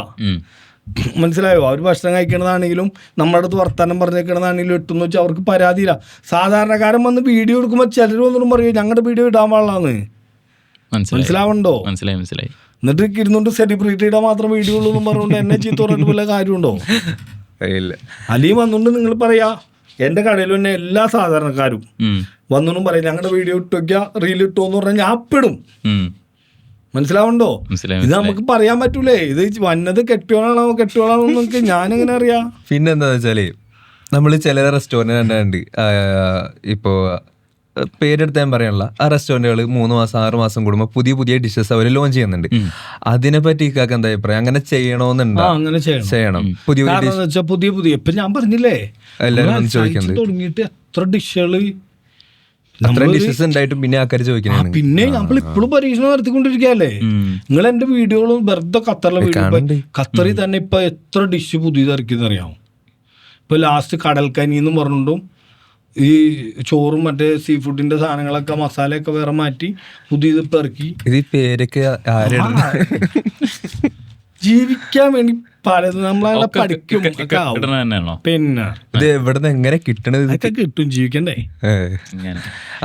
മനസ്സിലായോ? അവർ ഭക്ഷണം കഴിക്കണതാണെങ്കിലും നമ്മുടെ അടുത്ത് വർത്താനം പറഞ്ഞേക്കണതാണെങ്കിലും ഇട്ടെന്ന് വെച്ചാൽ അവർക്ക് പരാതിയില്ല. സാധാരണക്കാരൻ വന്ന് വീഡിയോ എടുക്കുമ്പോൾ ചിലർ ഒന്നും പറയും ഞങ്ങളുടെ വീഡിയോ ഇടാൻ പാടില്ലാന്ന്. മനസ്സിലാവണ്ടോ? മനസ്സിലായി. എന്നിട്ട് ഇരുന്നുകൊണ്ട് സെലിബ്രിറ്റിയുടെ മാത്രം വീഡിയോ ഉള്ളൂ എന്നും പറഞ്ഞുകൊണ്ട് എന്നെ ചീത്ത പറഞ്ഞിട്ട് വല്ല കാര്യമുണ്ടോ? അല്ലെങ്കിൽ വന്നുകൊണ്ട് നിങ്ങൾ പറയാ എൻ്റെ കടയിൽ തന്നെ എല്ലാ സാധാരണക്കാരും വന്നൊന്നും പറയും ഞങ്ങളുടെ വീഡിയോ ഇട്ട് വയ്ക്കുക, റീൽ ഇട്ടോ എന്ന് പറഞ്ഞാൽ ഞാൻ അപ്പിടും. മനസ്സിലാവുണ്ടോ? ഇത് നമുക്ക് പറയാൻ പറ്റൂലേ. ഇത് വന്നത് കെട്ടിയോളാണോ എന്നൊക്കെ ഞാനെങ്ങനെ അറിയാം? പിന്നെന്താ വെച്ചാല് നമ്മള് ചില റെസ്റ്റോറൻറ്റ് കണ്ടുണ്ട്, ഇപ്പോ പേരെടുത്ത് ഞാൻ പറയാനുള്ള ആ റെസ്റ്റോറൻറ്റുകൾ 3 മാസം 6 മാസം കൂടുമ്പോൾ പുതിയ ഡിഷസ് അവർ ലോഞ്ച് ചെയ്യുന്നുണ്ട്. അതിനെ പറ്റി ഇക്കാക്ക് എന്താ അഭിപ്രായം? അങ്ങനെ ചെയ്യണമെന്നുണ്ടോ? അങ്ങനെ ചെയ്യണം. പുതിയ ഇപ്പൊ ഞാൻ പറഞ്ഞില്ലേ തുടങ്ങിയിട്ട് എത്ര ഡിഷുകള് ഉണ്ടായിട്ടും പിന്നെ ആൾക്കാർ ചോദിക്കണം. പിന്നെ നമ്മൾ ഇപ്പോഴും പരീക്ഷണം നടത്തിക്കൊണ്ടിരിക്കുകയല്ലേ. നിങ്ങൾ എന്റെ വീഡിയോകളും വെറുതെ ഖത്തറിൽ തന്നെ ഇപ്പൊ എത്ര ഡിഷ് പുതിയത് ഇറക്കിയെന്ന് അറിയാമോ? ഇപ്പൊ ലാസ്റ്റ് കടൽക്കനി എന്ന് പറഞ്ഞിട്ടും ഈ ചോറും മറ്റേ സീ ഫുഡിന്റെ സാധനങ്ങളൊക്കെ മസാലയൊക്കെ വേറെ മാറ്റി പുതിയത് ഇപ്പൊ ഇറക്കി. ഇത് പേരൊക്കെ ജീവിക്കാൻ വേണ്ടി പലതും നമ്മളെ പഠിക്കും. പിന്നെ ഇത് എവിടെ എങ്ങനെ കിട്ടണത്? കിട്ടും, ജീവിക്കണ്ടേ.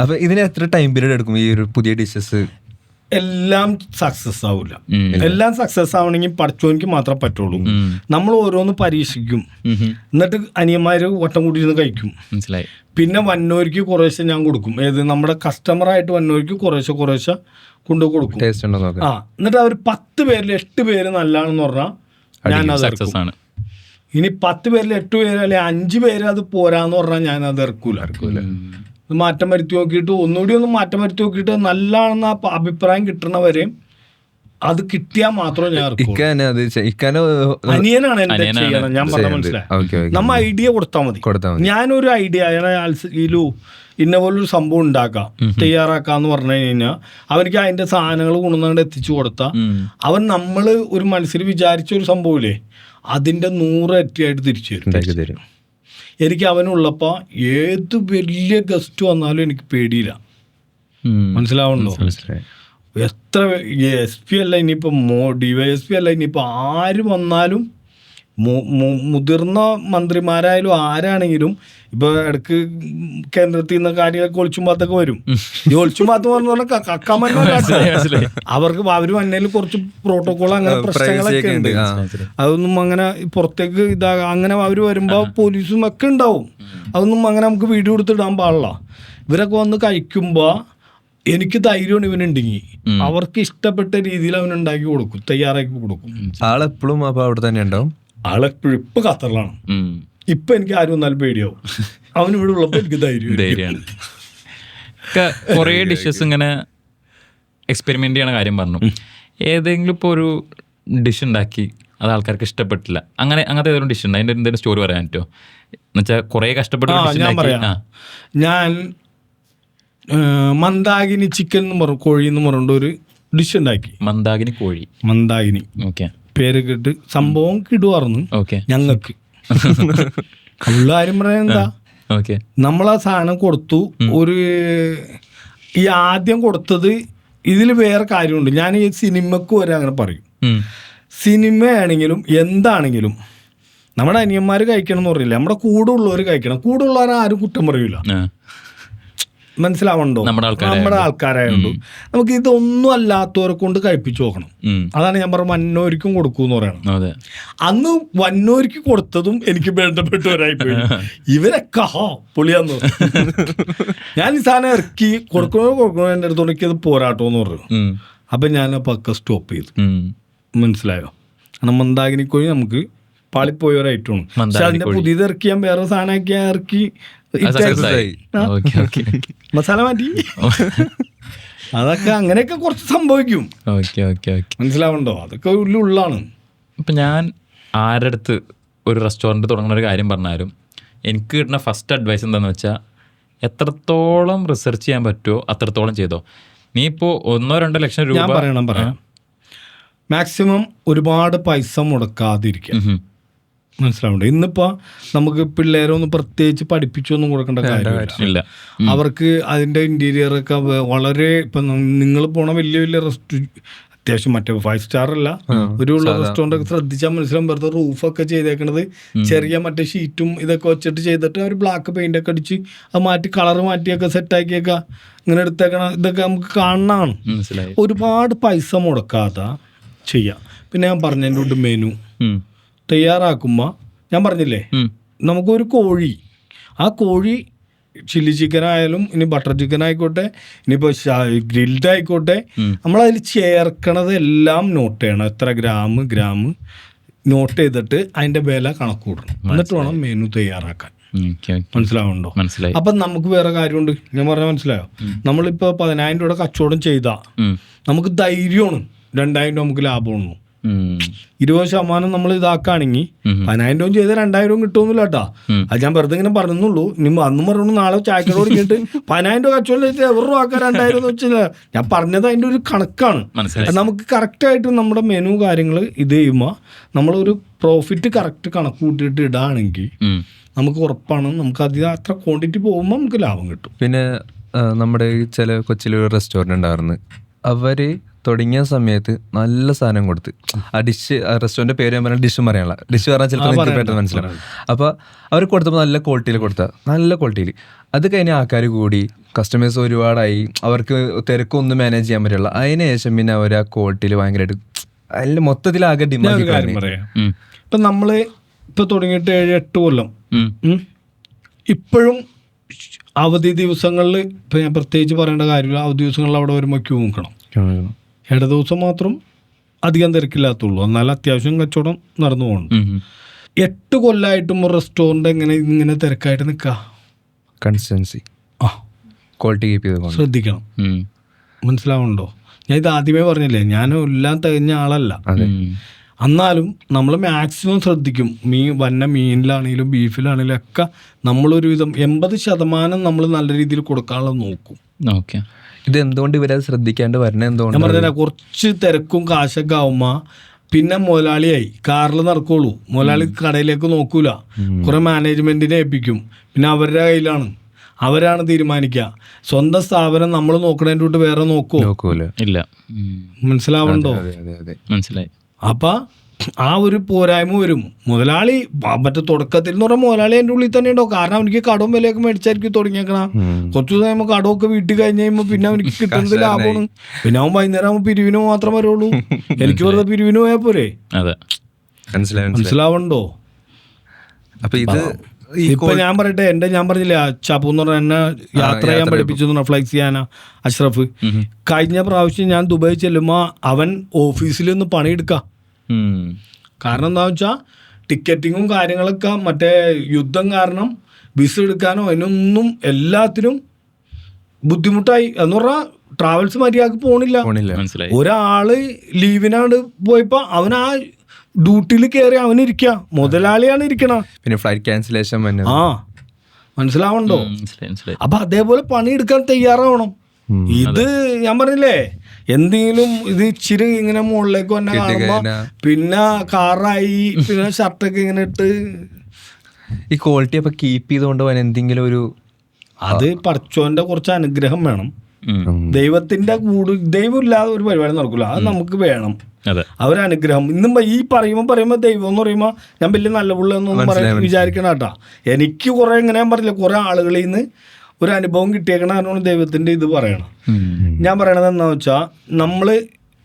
അപ്പൊ ഇതിന് എത്ര ടൈം പീരീഡ് എടുക്കും ഈ ഒരു പുതിയ ഡിഷസ്? എല്ലാം സക്സസ് ആവില്ല. എല്ലാം സക്സസ് ആവണമെങ്കിൽ പഠിച്ചോനിക്ക് മാത്രമേ പറ്റുള്ളൂ. നമ്മൾ ഓരോന്ന് പരീക്ഷിക്കും, എന്നിട്ട് അനിയന്മാര് വട്ടം കൂട്ടിയിരുന്ന് കഴിക്കും. പിന്നെ വന്നവർക്ക് കുറേശ്ശെ ഞാൻ കൊടുക്കും. ഏത് നമ്മുടെ കസ്റ്റമറായിട്ട് വന്നവർക്ക് കുറേശ്ശെ കൊണ്ടു കൊടുക്കും. എന്നിട്ട് അവർ 10 പേരിൽ 8 പേര് നല്ലതാണെന്ന് പറഞ്ഞാൽ ഞാനത് ഇറക്കും. ഇനി 10 പേരിൽ 8 പേര് അല്ലെ 5 പേര് അത് പോരാന്ന് പറഞ്ഞാൽ ഞാനത് ഇറക്കൂല. മാറ്റം വരുത്തി നോക്കിയിട്ട് ഒന്നുകൂടി ഒന്ന് മാറ്റം വരുത്തി നോക്കിയിട്ട് നല്ലതാണെന്ന് ആ അഭിപ്രായം കിട്ടണവരെ അത് കിട്ടിയാൽ മാത്രമേ ഞാൻ അനിയനാണ് എന്റെ ചെയ്യണം. ഞാൻ പറഞ്ഞ മനസ്സിലായി. നമ്മ ഐഡിയ കൊടുത്താൽ മതി. ഞാനൊരു ഐഡിയ ഇന്ന പോലൊരു സംഭവം ഉണ്ടാക്കാം, തയ്യാറാക്കാന്ന് പറഞ്ഞു കഴിഞ്ഞാൽ അവർക്ക് അതിന്റെ സാധനങ്ങൾ കൊണ്ടുവന്നാണ്ട് എത്തിച്ചു കൊടുത്താൽ അവൻ നമ്മള് ഒരു മനസ്സിൽ വിചാരിച്ച ഒരു സംഭവമില്ലേ അതിന്റെ 100 ഇരട്ടിയായിട്ട് തിരിച്ചു തരും. എനിക്ക് അവനുള്ളപ്പോൾ ഏത് വലിയ ഗസ്റ്റ് വന്നാലും എനിക്ക് പേടിയില്ല. മനസ്സിലാവുന്നുണ്ടോ? എത്ര SP അല്ല ഇനിയിപ്പോൾ DYSP അല്ല ഇനിയിപ്പോൾ ആര് വന്നാലും മുതിർന്ന മന്ത്രിമാരായാലും ആരാണെങ്കിലും ഇപ്പോൾ ഇടയ്ക്ക് കേന്ദ്രത്തിൽ നിന്ന് കാര്യങ്ങളൊക്കെ ഒളിച്ചുമ്പാത്തൊക്കെ വരും. ഈ ഒളിച്ചുമ്പാത്ത് പറഞ്ഞ കക്കാമല്ല, അവർക്ക് അവർ വന്നതിൽ കുറച്ച് പ്രോട്ടോകോൾ അങ്ങനെ പ്രശ്നങ്ങളൊക്കെ ഉണ്ട്. അതൊന്നും അങ്ങനെ പുറത്തേക്ക് അങ്ങനെ അവർ വരുമ്പോൾ പോലീസും ഒക്കെ ഉണ്ടാവും. അതൊന്നും അങ്ങനെ നമുക്ക് വീഡിയോ എടുത്തിടാൻ പാടില്ല. ഇവരൊക്കെ വന്ന് കഴിക്കുമ്പോൾ എനിക്ക് ധൈര്യമാണ് ഇവനുണ്ടെങ്കിൽ അവർക്ക് ഇഷ്ടപ്പെട്ട രീതിയിൽ അവൻ ഉണ്ടാക്കി കൊടുക്കും, തയ്യാറാക്കി കൊടുക്കും. ആളെപ്പോഴും അപ്പോൾ അവിടെ തന്നെ ഉണ്ടാവും. ആളെപ്പോഴും ഇപ്പൊ ഖത്തറിലാണ്. ഇപ്പൊ എനിക്ക് ആരും വന്നാലും പേടിയാവും. അവൻ ഇവിടെ ഉള്ളപ്പോ എനിക്ക് ധൈര്യമാണ്. കുറേ ഡിഷസ് ഇങ്ങനെ എക്സ്പെരിമെന്റ് ചെയ്യണ കാര്യം പറഞ്ഞു. ഏതെങ്കിലും ഇപ്പോൾ ഒരു ഡിഷ് ഉണ്ടാക്കി അത് ആൾക്കാർക്ക് ഇഷ്ടപ്പെട്ടില്ല, അങ്ങനത്തെ ഏതെങ്കിലും ഡിഷ് ഉണ്ട്? അതിന്റെ എന്തെങ്കിലും സ്റ്റോറി പറയാൻ പറ്റുമോ? എന്നുവെച്ചാൽ കുറേ കഷ്ടപ്പെട്ട് ഞാൻ മന്ദാകിനി ചിക്കൻ എന്ന് പറഞ്ഞു, കോഴി എന്ന് പറഞ്ഞിട്ട് ഒരു ഡിഷ് ഉണ്ടാക്കി. മന്ദാകിനി ഓക്കെ പേര് കേട്ട് സംഭവം കിടുവാർന്നു ഞങ്ങൾക്ക്. എല്ലാരും പറയാൻ എന്താ, നമ്മളാ സാധനം കൊടുത്തു. ഒരു ഈ ആദ്യം കൊടുത്തത് ഇതിൽ വേറെ കാര്യമുണ്ട്. ഞാൻ ഈ സിനിമക്ക് വരെ അങ്ങനെ പറയും. സിനിമയാണെങ്കിലും എന്താണെങ്കിലും നമ്മുടെ അനിയന്മാർ കഴിക്കണം എന്ന് പറയില്ല, നമ്മുടെ കൂടെ ഉള്ളവർ കഴിക്കണം. കൂടെ ഉള്ളവരെ ആരും കുറ്റം പറയൂല. മനസ്സിലാവണ്ടോ? നമ്മുടെ ആൾക്കാരായോണ്ട് നമുക്ക് ഇതൊന്നും അല്ലാത്തവരെ കൊണ്ട് കഴിപ്പിച്ചു നോക്കണം. അതാണ് ഞാൻ പറഞ്ഞ വന്നോരിക്കും കൊടുക്കൂന്ന് പറയണം. അന്ന് വന്നോരിക്ക് കൊടുത്തതും എനിക്ക് ബന്ധപ്പെട്ടവരായിപ്പോയി. ഇവരൊക്കെ പൊളിയാന്ന് ഞാൻ ഈ സാധനം ഇറക്കി കൊടുക്കണോ എൻ്റെ അടുത്തോണ്ട് എനിക്കത് പോരാട്ടോന്ന് പറഞ്ഞു. അപ്പൊ ഞാൻ പക്ക സ്റ്റോപ്പ് ചെയ്തു. മനസ്സിലായോ? കാരണം മന്ദാകിനിക്കോഴി നമുക്ക് പാളിപ്പോയവരായിട്ടാണ്. പക്ഷെ അതിന്റെ പുതിയത് ഇറക്കി ഞാൻ വേറെ സാധനമൊക്കെ ഇറക്കി മസാല മാറ്റി. അതൊക്കെ അങ്ങനെയൊക്കെ കുറച്ച് സംഭവിക്കും. മനസ്സിലാവണ്ടോ? അതൊക്കെ ഉള്ളാണ്. ഇപ്പം ഞാൻ ആരുടെ അടുത്ത് ഒരു റെസ്റ്റോറൻറ്റ് തുടങ്ങുന്ന ഒരു കാര്യം പറഞ്ഞാലും എനിക്ക് കിട്ടുന്ന ഫസ്റ്റ് അഡ്വൈസ് എന്താണെന്ന് വെച്ചാൽ എത്രത്തോളം റിസർച്ച് ചെയ്യാൻ പറ്റുമോ അത്രത്തോളം ചെയ്തോ. നീ ഇപ്പോൾ 1-2 ലക്ഷം രൂപ ഞാൻ പറയാം മാക്സിമം ഒരുപാട് പൈസ മുടക്കാതിരിക്കുക. മനസ്സിലാവുന്നുണ്ട്? ഇന്നിപ്പോ നമുക്ക് പിള്ളേരൊന്നും പ്രത്യേകിച്ച് പഠിപ്പിച്ചൊന്നും കൊടുക്കേണ്ട കാര്യമില്ല. അവർക്ക് അതിന്റെ ഇന്റീരിയർ ഒക്കെ വളരെ ഇപ്പൊ നിങ്ങൾ പോണ വലിയ വലിയ അത്യാവശ്യം മറ്റേ 5 സ്റ്റാർ അല്ല ഒരു റെസ്റ്റോറൻ്റ് ഒക്കെ ശ്രദ്ധിച്ചാൽ മനസ്സിലാവും. വെറുതെ റൂഫൊക്കെ ചെയ്തേക്കണത് ചെറിയ മറ്റേ ഷീറ്റും ഇതൊക്കെ വെച്ചിട്ട് ചെയ്തിട്ട് ഒരു ബ്ലാക്ക് പെയിന്റ് ഒക്കെ അടിച്ച് അത് മാറ്റി കളർ മാറ്റിയൊക്കെ സെറ്റാക്കിയൊക്കെ ഇങ്ങനെ എടുത്തേക്കണ ഇതൊക്കെ നമുക്ക് കാണാനാണ്. ഒരുപാട് പൈസ മുടക്കാതെ ചെയ്യാം. പിന്നെ ഞാൻ പറഞ്ഞതിൻ്റെ മെനു തയ്യാറാക്കുമ്പോൾ ഞാൻ പറഞ്ഞില്ലേ നമുക്കൊരു കോഴി, ആ കോഴി ചില്ലി ചിക്കൻ ആയാലും ഇനി ബട്ടർ ചിക്കൻ ആയിക്കോട്ടെ ഇനിയിപ്പോൾ ഗ്രിൽഡ് ആയിക്കോട്ടെ നമ്മളതിൽ ചേർക്കണത് എല്ലാം നോട്ട് ചെയ്യണം. എത്ര ഗ്രാം നോട്ട് ചെയ്തിട്ട് അതിൻ്റെ വില കണക്ക് കൂടണം. എന്നിട്ട് വേണം മെനു തയ്യാറാക്കാൻ. മനസ്സിലാവുന്നുണ്ടോ? അപ്പം നമുക്ക് വേറെ കാര്യമുണ്ട്. ഞാൻ പറഞ്ഞാൽ മനസ്സിലായോ? നമ്മളിപ്പോൾ 10,000 രൂപയുടെ കച്ചവടം ചെയ്താൽ നമുക്ക് ധൈര്യമാണ് 2,000 രൂപ നമുക്ക് ലാഭമാണ്. 20% നമ്മൾ ഇതാക്കുകയാണെങ്കിൽ 10,000 രൂപ ചെയ്ത് 2,000 കിട്ടുമെന്നില്ല കേട്ടാ. അത് ഞാൻ വെറുതെ ഇങ്ങനെ പറഞ്ഞുള്ളൂ. ഇനി അന്നും പറഞ്ഞു നാളെ ചായക്കട കൊടുക്കിട്ട് 10,000 രൂപ കച്ചവടം ചെയ്ത് എവരുടെ ആക്കാൻ 2,000 എന്ന് വെച്ചാൽ ഞാൻ പറഞ്ഞത് അതിൻ്റെ ഒരു കണക്കാണ്. നമുക്ക് കറക്റ്റായിട്ട് നമ്മുടെ മെനു കാര്യങ്ങൾ ഇത് ചെയ്യുമ്പോൾ നമ്മളൊരു പ്രോഫിറ്റ് കറക്റ്റ് കണക്ക് കൂട്ടിയിട്ട് ഇടുകയാണെങ്കിൽ നമുക്ക് ഉറപ്പാണ് നമുക്ക് അധികം അത്ര ക്വാണ്ടിറ്റി പോകുമ്പോൾ നമുക്ക് ലാഭം കിട്ടും. പിന്നെ നമ്മുടെ ചില കൊച്ചിയിലൊരു റെസ്റ്റോറൻറ്റ് ഉണ്ടായിരുന്നു. അവർ തുടങ്ങിയ സമയത്ത് നല്ല സാധനം കൊടുത്ത് ആ ഡിഷ് റെസ്റ്റോറൻറ്റ് പേര് ഞാൻ പറഞ്ഞാൽ ഡിഷും പറയാനുള്ള ഡിഷ് പറഞ്ഞാൽ ചിലപ്പോൾ നിങ്ങൾക്ക് പെട്ടെന്ന് മനസ്സിലാവും. അപ്പോൾ അവർ കൊടുത്തപ്പോൾ നല്ല ക്വാളിറ്റിയിൽ നല്ല ക്വാളിറ്റിയിൽ അത് കഴിഞ്ഞ ആൾക്കാർ കൂടി കസ്റ്റമേഴ്സ് ഒരുപാടായി. അവർക്ക് തിരക്കൊന്നും മാനേജ് ചെയ്യാൻ പറ്റില്ല. അതിന് ശേഷം പിന്നെ അവർ ആ ക്വാളിറ്റിയിൽ ഭയങ്കരമായിട്ട് അതിൽ മൊത്തത്തിൽ ആകെ ഡിമാൻഡ് പറയാം. ഇപ്പം നമ്മൾ ഇപ്പോൾ തുടങ്ങിയിട്ട് 7-8 കൊല്ലം ഇപ്പോഴും അവധി ദിവസങ്ങളിൽ ഇപ്പം ഞാൻ പ്രത്യേകിച്ച് പറയേണ്ട കാര്യമില്ല. അവധി ദിവസങ്ങളിൽ അവിടെ വരുമ്പോൾ ക്യൂ നിൽക്കണം. ഇട ദിവസം മാത്രം അധികം തിരക്കില്ലാത്തുള്ളൂ. എന്നാലും അത്യാവശ്യം കച്ചവടം നടന്നു പോകണം. 8 കൊല്ലമായിട്ടും ഒരു റെസ്റ്റോറൻറ്റ് ഇങ്ങനെ തിരക്കായിട്ട് നിൽക്കുക. കൺസിസ്റ്റൻസി ക്വാളിറ്റി കീപ്പ് ചെയ്ത് ശ്രദ്ധിക്കണം. മനസ്സിലാവുന്നുണ്ടോ? ഞാൻ ഇത് ആദ്യമേ പറഞ്ഞില്ലേ, ഞാൻ എല്ലാം തികഞ്ഞ ആളല്ല. എന്നാലും നമ്മൾ മാക്സിമം ശ്രദ്ധിക്കും. മീനിലാണെങ്കിലും ബീഫിലാണെങ്കിലും ഒക്കെ നമ്മളൊരുവിധം 80% നമ്മൾ നല്ല രീതിയിൽ കൊടുക്കാനുള്ള നോക്കും. ഇത് എന്തുകൊണ്ട് ഇവരത് ശ്രദ്ധിക്കാണ്ട് വരണേ? എന്തുകൊണ്ട് ഞാൻ പറഞ്ഞാൽ കുറച്ച് തിരക്കും കാശൊക്കെ ആവുമ്പോൾ പിന്നെ മുതലാളിയായി കാറിൽ നടക്കുള്ളൂ. മുതലാളി കടയിലേക്ക് നോക്കൂല. കുറെ മാനേജ്മെന്റിനെ ഏൽപ്പിക്കും. പിന്നെ അവരുടെ കയ്യിലാണ്, അവരാണ് തീരുമാനിക്കുക. സ്വന്തം സ്ഥാപനം നമ്മൾ നോക്കണതിൻ്റെ തൊട്ട് വേറെ നോക്കൂല. ഇല്ല. മനസ്സിലാവുന്നുണ്ടോ? മനസ്സിലായി. അപ്പൊ ആ ഒരു പോരായ്മ വരും. മുതലാളി മറ്റേ തുടക്കത്തിൽ എന്ന് പറഞ്ഞാൽ മുതലാളി എൻ്റെ ഉള്ളിൽ തന്നെ ഉണ്ടാവും. കാരണം അവനിക്ക് കടവും വിലയൊക്കെ മേടിച്ചായിരിക്കും തുടങ്ങിയേക്കണം. കുറച്ചു കഴിയുമ്പോൾ കടമൊക്കെ വീട്ടിൽ കഴിഞ്ഞ് കഴിയുമ്പോൾ പിന്നെ അവനിക്ക് കിട്ടുന്നത് ലാഭമാണ്. പിന്നെ അവൻ വൈകുന്നേരം ആകുമ്പോൾ പിരിവിന് മാത്രം വരുള്ളൂ. എനിക്ക് വെറുതെ പിരിവിന് പോയാൽ പോരെ? മനസ്സിലാവണ്ടോ? അപ്പൊ ഇത് ഇപ്പൊ ഞാൻ പറയട്ടെ, ഞാൻ പറഞ്ഞില്ലേ ചാപ്പു എന്ന് പറഞ്ഞ എന്നെ യാത്ര ചെയ്യാൻ പഠിപ്പിച്ചു ഫ്ലൈറ്റ് ചെയ്യാനാ അഷ്റഫ്. കഴിഞ്ഞ പ്രാവശ്യം ഞാൻ ദുബായ് ചെല്ലുമ്പോൾ അവൻ ഓഫീസിൽ നിന്ന് പണിയെടുക്കാം. കാരണം എന്താ വെച്ചാൽ ടിക്കറ്റിങ്ങും കാര്യങ്ങളൊക്കെ മറ്റേ യുദ്ധം കാരണം വിസ എടുക്കാനോ അതിനൊന്നും എല്ലാത്തിനും ബുദ്ധിമുട്ടായി. എന്ന് പറഞ്ഞാൽ ട്രാവൽസ് മര്യാദക്ക് പോണില്ല. ഒരാള് ലീവിനാണ് പോയപ്പോ അവൻ ആ ഡ്യൂട്ടിയിൽ കയറി അവനിരിക്കുക, മുതലാളിയാണ് ഇരിക്കണ. പിന്നെ ഫ്ലൈറ്റ് ക്യാൻസലേഷൻ മനസ്സിലാവണ്ടോ? അപ്പൊ അതേപോലെ പണിയെടുക്കാൻ തയ്യാറാവണം. ഇത് ഞാൻ പറഞ്ഞില്ലേ, എന്തെങ്കിലും ഇത് ഇച്ചിരി ഇങ്ങനെ മുകളിലേക്ക് വന്നെ കാണുമ്പോ പിന്നെ കാറായി പിന്നെ ഷർട്ടൊക്കെ ഇങ്ങനെ ഇട്ട് ഈ ക്വാളിറ്റി അപ്പൊ കീപ്പ് ചെയ്തുകൊണ്ട് പോകാൻ എന്തെങ്കിലും ഒരു അത് പഠിച്ചോന്റെ കുറച്ച് അനുഗ്രഹം വേണം. ദൈവത്തിന്റെ ദൈവം ഇല്ലാതെ ഒരു പരിപാടി നടക്കില്ല. അത് നമുക്ക് വേണം, അവരനുഗ്രഹം. ഇന്നും ഈ പറയുമ്പോ ദൈവം എന്ന് പറയുമ്പോ ഞാൻ വലിയ നല്ല പുള്ള എന്നൊന്നും വിചാരിക്കണം കേട്ടാ. എനിക്ക് കുറെ ഇങ്ങനെ ഞാൻ പറഞ്ഞില്ല, കുറെ ആളുകളിൽ നിന്ന് ഒരു അനുഭവം കിട്ടിയേക്കണ കാരണം ദൈവത്തിന്റെ ഇത് പറയണം. ഞാൻ പറയണത് എന്താ വെച്ചാൽ നമ്മള്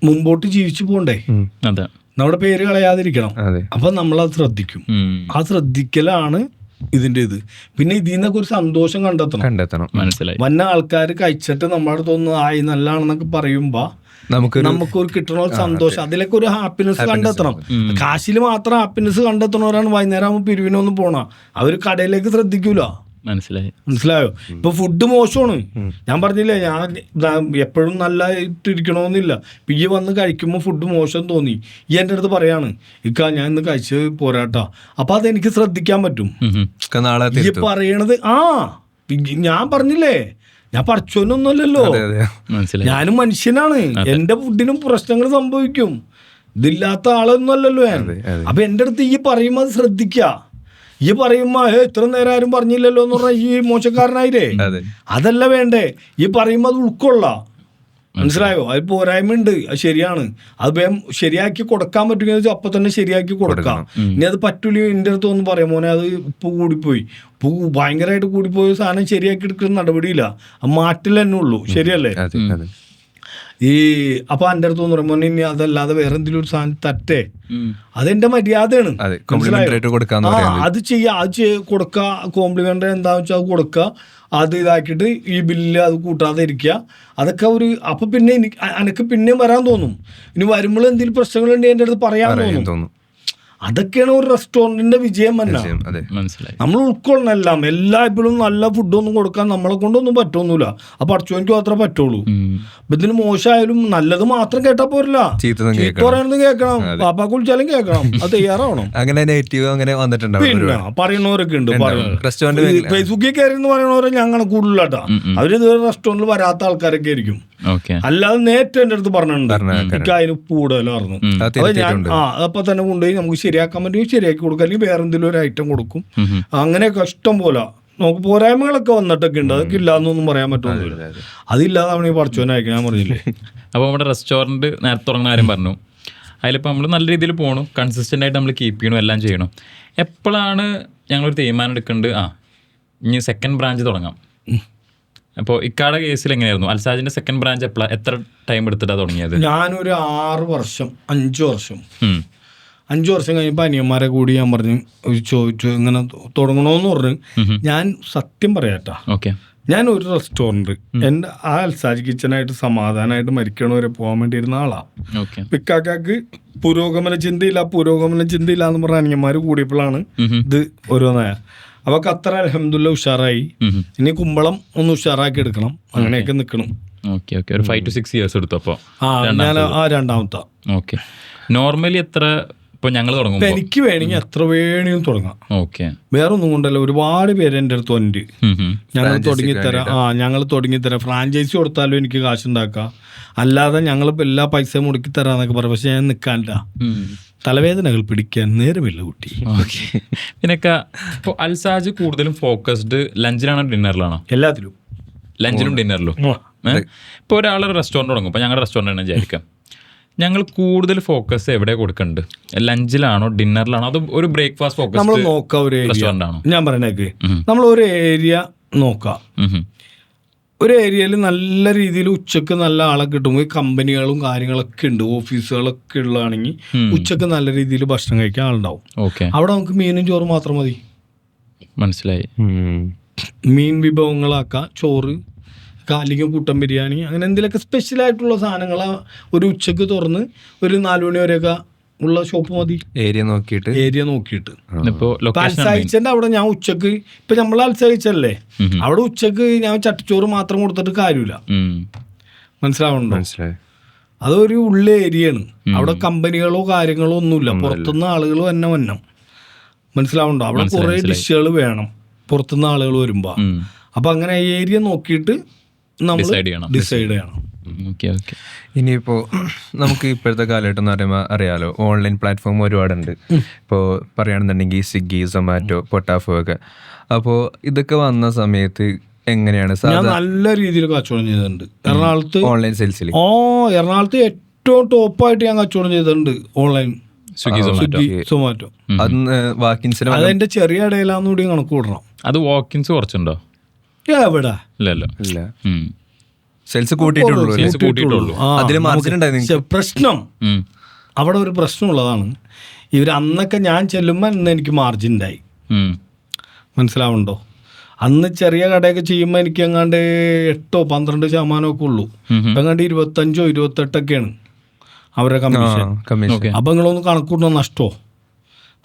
മുമ്പോട്ട് ജീവിച്ചു പോകണ്ടേ, നമ്മുടെ പേര് കളയാതിരിക്കണം. അപ്പൊ നമ്മളത് ശ്രദ്ധിക്കും. ആ ശ്രദ്ധിക്കലാണ് ഇതിന്റെ ഇത്. പിന്നെ ഇതിൽ നിന്നൊക്കെ ഒരു സന്തോഷം കണ്ടെത്തണം. മനസ്സിലായി. വന്ന ആൾക്കാർ കഴിച്ചിട്ട് നമ്മുടെ അടുത്തൊന്ന് ആയി നല്ലതാണെന്നൊക്കെ പറയുമ്പോ നമുക്കൊരു കിട്ടണ ഒരു സന്തോഷം, അതിലൊക്കെ ഒരു ഹാപ്പിനെസ് കണ്ടെത്തണം. കാശിൽ മാത്രം ഹാപ്പിനെസ് കണ്ടെത്തണവരാണ് വൈകുന്നേരം ആകുമ്പോൾ പിരിവിനൊന്നും പോണ, അവര് കടയിലേക്ക് ശ്രദ്ധിക്കൂല. മനസ്സിലായോ? ഇപ്പൊ ഫുഡ് മോശമാണ്, ഞാൻ പറഞ്ഞില്ലേ, ഞാൻ എപ്പോഴും നല്ല ഇട്ടിരിക്കണമെന്നില്ല. ഇപ്പൊ ഈ വന്ന് കഴിക്കുമ്പോൾ ഫുഡ് മോശം തോന്നി, ഈ എൻ്റെ അടുത്ത് പറയാണ് ഇക്ക ഞാൻ ഇന്ന് കഴിച്ച് പോരാട്ടാ. അപ്പൊ അതെനിക്ക് ശ്രദ്ധിക്കാൻ പറ്റും. ഈ പറയണത് ഞാൻ പറഞ്ഞില്ലേ, ഞാൻ പഠിച്ചോന്നൊന്നുമല്ലല്ലോ, ഞാനും മനുഷ്യനാണ്. എന്റെ ഫുഡിനും പ്രശ്നങ്ങൾ സംഭവിക്കും, ഇതില്ലാത്ത ആളൊന്നും അല്ലല്ലോ ഞാൻ. അപ്പൊ എൻ്റെ അടുത്ത് ഈ പറയുമ്പോൾ അത് ശ്രദ്ധിക്കുക. ഈ പറയുമ്പോ ഇത്ര നേരം ആരും പറഞ്ഞില്ലല്ലോ എന്ന് പറഞ്ഞാൽ ഈ മോശക്കാരനായില്ലേ? അതല്ല വേണ്ടേ. ഈ പറയുമ്പോ അത് ഉൾക്കൊള്ളാം. മനസ്സിലായോ? അത് പോരായ്മയുണ്ട്, അത് ശരിയാണ്. അത് വേഗം ശരിയാക്കി കൊടുക്കാൻ പറ്റുമെന്ന് വെച്ചാൽ അപ്പൊ തന്നെ ശരിയാക്കി കൊടുക്കാം. ഇനി അത് പറ്റൂല എൻ്റെ അടുത്ത് ഒന്ന് പറയാം, മോനെ അത് ഉപ്പ് കൂടിപ്പോയി, ഉപ്പ് ഭയങ്കരമായിട്ട് കൂടിപ്പോയ സാധനം ശരിയാക്കി എടുക്കുന്ന നടപടിയില്ല, മാറ്റില്ല തന്നെ ഉള്ളൂ. ശരിയല്ലേ? അപ്പൊ എൻ്റെ അടുത്ത് പറയുമ്പോ ഇനി അതല്ലാതെ വേറെ എന്തെങ്കിലും ഒരു സാധനം തട്ടേ, അതെന്റെ മര്യാദയാണ്. അത് ചെയ്യാ, അത് കൊടുക്ക, കോംപ്ലിമെന്റ് എന്താന്ന് വെച്ചാൽ അത് കൊടുക്കുക, അത് ഇതാക്കിയിട്ട് ഈ ബില്ല് അത് കൂട്ടാതെ ഇരിക്കുക. അതൊക്കെ ഒരു അപ്പൊ പിന്നെ എനിക്ക് പിന്നെയും വരാൻ തോന്നും. ഇനി വരുമ്പോൾ എന്തെങ്കിലും പ്രശ്നങ്ങളുണ്ടെങ്കിൽ എൻ്റെ അടുത്ത് പറയാൻ തോന്നും. അതൊക്കെയാണ് ഒരു റെസ്റ്റോറന്റിന്റെ വിജയം തന്നെ. നമ്മൾ ഉൾക്കൊള്ളണം. എല്ലായ്പ്പോഴും നല്ല ഫുഡൊന്നും കൊടുക്കാൻ നമ്മളെ കൊണ്ടൊന്നും പറ്റൊന്നുമില്ല. അപ്പൊ അടച്ചോനിക്ക് മാത്രമേ പറ്റുള്ളൂ. അപ്പൊ ഇതിന് മോശമായാലും നല്ലത് മാത്രം കേട്ടാ പോരില്ല, പറയുന്നത് കേൾക്കണം, പാപ്പാ കുളിച്ചാലും കേൾക്കണം, അത് തയ്യാറാവണം. അങ്ങനെ നെഗറ്റീവ് അങ്ങനെ വന്നിട്ടുണ്ട്. പിന്നെ പറയുന്നവരൊക്കെ ഉണ്ട്. ഫേസ്ബുക്കിൽ കയറി എന്ന് പറയുന്നവരെ ഞങ്ങളെ കൂടുതലാട്ടാ. അവര് ഇതുവരെ റെസ്റ്റോറന്റിൽ വരാത്ത ആൾക്കാരൊക്കെ ആയിരിക്കും. അല്ലാതെ നേരിട്ട് എൻ്റെ അടുത്ത് പറഞ്ഞിട്ടുണ്ട് എനിക്ക് അതിന് കൂടുതലായിരുന്നു. അപ്പൊ ഞാൻ അപ്പൊ തന്നെ കൊണ്ടുപോയി നമുക്ക് ശരിയാക്കാൻ പറ്റുമെങ്കിൽ ശരിയാക്കി കൊടുക്കും, അല്ലെങ്കിൽ വേറെ എന്തെങ്കിലും ഒരു ഐറ്റം കൊടുക്കും. അങ്ങനെയൊക്കെ ഇഷ്ടം പോലെ നമുക്ക് പോരായ്മകളൊക്കെ വന്നിട്ടൊക്കെ ഉണ്ട്, അതൊക്കെ ഇല്ലാന്നൊന്നും പറയാൻ പറ്റുന്നില്ല. അതില്ലാതെ പഠിച്ചവനായിരിക്കും, ഞാൻ പറഞ്ഞില്ലേ. അപ്പോൾ നമ്മുടെ റെസ്റ്റോറൻറ്റ് നേരത്തെ തുടങ്ങുന്ന കാര്യം പറഞ്ഞു, അതിലിപ്പോൾ നമ്മൾ നല്ല രീതിയിൽ പോകണം, കൺസിസ്റ്റൻ്റ് ആയിട്ട് നമ്മൾ കീപ്പ് ചെയ്യണം, എല്ലാം ചെയ്യണം. എപ്പോഴാണ് ഞങ്ങളൊരു തീരുമാനം എടുക്കേണ്ടത് ഇനി സെക്കൻഡ് ബ്രാഞ്ച് തുടങ്ങാം? അപ്പോൾ ഇക്കാടെ കേസിൽ എങ്ങനെയായിരുന്നു? അൽസാജിന്റെ സെക്കൻഡ് ബ്രാഞ്ച് എത്ര ടൈം എടുത്തിട്ടാണ് തുടങ്ങിയത്? ഞാനൊരു 5 വർഷം കഴിഞ്ഞപ്പോൾ അനിയന്മാരെ കൂടി ഞാൻ പറഞ്ഞു, ചോദിച്ചു ഇങ്ങനെ തുടങ്ങണമെന്ന് പറഞ്ഞു. ഞാൻ സത്യം പറയാട്ടാ, ഞാൻ ഒരു റെസ്റ്റോറൻറ്റ് എൻ്റെ അൽസാജ് കിച്ചനായിട്ട് സമാധാനമായിട്ട് മരിക്കണവരെ പോകാൻ വേണ്ടി ഇരുന്ന ആളാണ്. പിക്കാക്കാക്ക് പുരോഗമന ചിന്തയില്ല എന്ന് പറഞ്ഞ അനിയന്മാർ കൂടിയപ്പോഴാണ് ഇത് ഓരോന്നായ. അപ്പൊ ഖത്തർ അൽഹംദുലില്ലാ ഉഷാറായി. ഇനി കുമ്പളം ഒന്ന് ഉഷാറാക്കി എടുക്കണം, അങ്ങനെയൊക്കെ നിൽക്കണം. ഒരു 5 to 6 years എടുത്തു. അപ്പോൾ ഞാൻ രണ്ടാമത്തെ. നോർമലി എത്ര ഇപ്പൊ ഞങ്ങൾ തുടങ്ങും? എനിക്ക് വേണമെങ്കിൽ എത്ര വേണമെങ്കിലും തുടങ്ങാം. വേറെ ഒന്നും കൊണ്ടല്ല, ഒരുപാട് പേര് എൻ്റെ അടുത്ത് വന്നിട്ട് ഞങ്ങൾ തുടങ്ങിത്തരാം, ഫ്രാഞ്ചൈസി കൊടുത്താലും എനിക്ക് കാശുണ്ടാക്കാം, അല്ലാതെ ഞങ്ങളിപ്പോൾ എല്ലാ പൈസ മുടക്കി തരാന്നൊക്കെ പറയാം. പക്ഷെ ഞാൻ നിൽക്കാനില്ല, തലവേദനകൾ പിടിക്കാൻ നേരമില്ല കുട്ടി. പിന്നൊക്കെ ഇപ്പോൾ അൽസാജ് കൂടുതലും ഫോക്കസ്ഡ് ലഞ്ചിലാണോ ഡിന്നറിലാണോ? എല്ലാത്തിലും, ലഞ്ചിലും ഡിന്നറിലും. ഇപ്പോൾ ഒരാൾ റെസ്റ്റോറൻറ്റ് തുടങ്ങും, ഇപ്പോൾ ഞങ്ങളുടെ റെസ്റ്റോറൻറ്റ് തന്നെ വിചാരിക്കാം, ഞങ്ങൾ കൂടുതൽ ഫോക്കസ് എവിടെ കൊടുക്കുന്നുണ്ട്? ലഞ്ചിലാണോ ഡിന്നറിലാണോ? അത് ഒരു ബ്രേക്ക്ഫാസ്റ്റ് ഫോക്കസ് നമ്മൾ നോക്കാം. ഒരു റെസ്റ്റോറൻ്റ് ആണോ? ഞാൻ പറയണേക്ക് നമ്മൾ ഒരു ഏരിയ നോക്കാം. ഒരു ഏരിയയിൽ നല്ല രീതിയിൽ ഉച്ചക്ക് നല്ല ആളെ കിട്ടുമ്പോൾ കമ്പനികളും കാര്യങ്ങളൊക്കെ ഉണ്ട്, ഓഫീസുകളൊക്കെ ഉള്ളതാണെങ്കിൽ ഉച്ചക്ക് നല്ല രീതിയിൽ ഭക്ഷണം കഴിക്കാൻ ആളുണ്ടാവും. അവിടെ നമുക്ക് മീനും ചോറും മാത്രം മതി. മനസ്സിലായി. മീൻ വിഭവങ്ങളാക്കാം, ചോറ്, അല്ലെങ്കിൽ കൂട്ടൻ ബിരിയാണി, അങ്ങനെ എന്തെങ്കിലുമൊക്കെ സ്പെഷ്യലായിട്ടുള്ള സാധനങ്ങൾ ഒരു ഉച്ചക്ക് തുറന്ന് ഒരു 4 മണി വരെയൊക്കെ ഉള്ള ഷോപ്പ് മതി. ഏരിയ നോക്കിയിട്ട് അൽസായിച്ചന്റെ അവിടെ ഞാൻ ഉച്ചക്ക്, ഇപ്പൊ നമ്മൾ അൽസായിച്ചല്ലേ, അവിടെ ഉച്ചക്ക് ഞാൻ ചട്ടിച്ചോറ് മാത്രം കൊടുത്തിട്ട് കാര്യമില്ല. മനസ്സിലാവുന്നുണ്ടോ? അതൊരു ഉള്ള ഏരിയയാണ്, അവിടെ കമ്പനികളോ കാര്യങ്ങളോ ഒന്നുമില്ല, പുറത്തുനിന്ന് ആളുകൾ വന്നം. മനസ്സിലാവുന്നുണ്ടോ? അവിടെ കുറെ ഡിഷുകൾ വേണം പുറത്തുനിന്ന് ആളുകൾ വരുമ്പോ. അപ്പൊ അങ്ങനെ ഏരിയ നോക്കിയിട്ട് നമ്മൾ ഡിസൈഡ് ചെയ്യണം. ഇനിയിപ്പോ നമുക്ക് ഇപ്പോഴത്തെ കാലഘട്ടം എന്ന് പറയുമ്പോൾ അറിയാലോ, ഓൺലൈൻ പ്ലാറ്റ്ഫോം ഒരുപാടുണ്ട്. ഇപ്പോൾ പറയുകയാണെന്നുണ്ടെങ്കിൽ സ്വിഗ്ഗി, സൊമാറ്റോ, പൊട്ടാഫോ ഒക്കെ. അപ്പോൾ ഇതൊക്കെ വന്ന സമയത്ത് എങ്ങനെയാണ്? ഞാൻ നല്ല രീതിയിൽ കച്ചവടം ചെയ്തിട്ടുണ്ട് എറണാകുളത്ത്, ഓൺലൈൻ സെയിൽസിൽ. എറണാകുളത്ത് ഏറ്റവും ടോപ്പായിട്ട് ഞാൻ കച്ചവടം ചെയ്തിട്ടുണ്ട് ഓൺലൈൻ, സ്വിഗ്ഗി, സൊമാറ്റോ. അതെന്റെ ചെറിയ ഇടയിലാന്നുകൂടി കണക്ക് കൂടണം. അത് വാക്കിൻസ് കുറച്ചുണ്ടോ? എവിടെ ഇല്ലല്ലോ. ഇല്ല, ഉം. സെയിൽസ് കൂട്ടിയിട്ടുള്ളൂ. Sales കൂട്ടിയിട്ടുള്ളൂ. ആ, അതില് മാർജിൻ ഉണ്ടായിരുന്നു. പ്രശ്നം ഉം. അവിടെ ഒരു പ്രശ്നമുള്ളതാണ്. ഇവർ അന്നൊക്കെ ഞാൻ ചെല്ലുമ്പോൾ ഇന്ന് എനിക്ക് മാർജിൻ ഉണ്ടായി. ഉം. മനസ്സിലാവുന്നുണ്ടോ? അന്ന് ചെറിയ കടയൊക്കെ ചെയ്യുമ്പോൾ എനിക്ക് എങ്ങാണ്ട് 8-12% ഒക്കെ ഉള്ളൂ. എങ്ങാണ്ട് 25-28ഒക്കെയാണ് അവരുടെ കമ്മീഷൻ. ഓക്കെ. അപ്പം നിങ്ങളൊന്ന് കണക്കൂട്ടണ നഷ്ടമോ?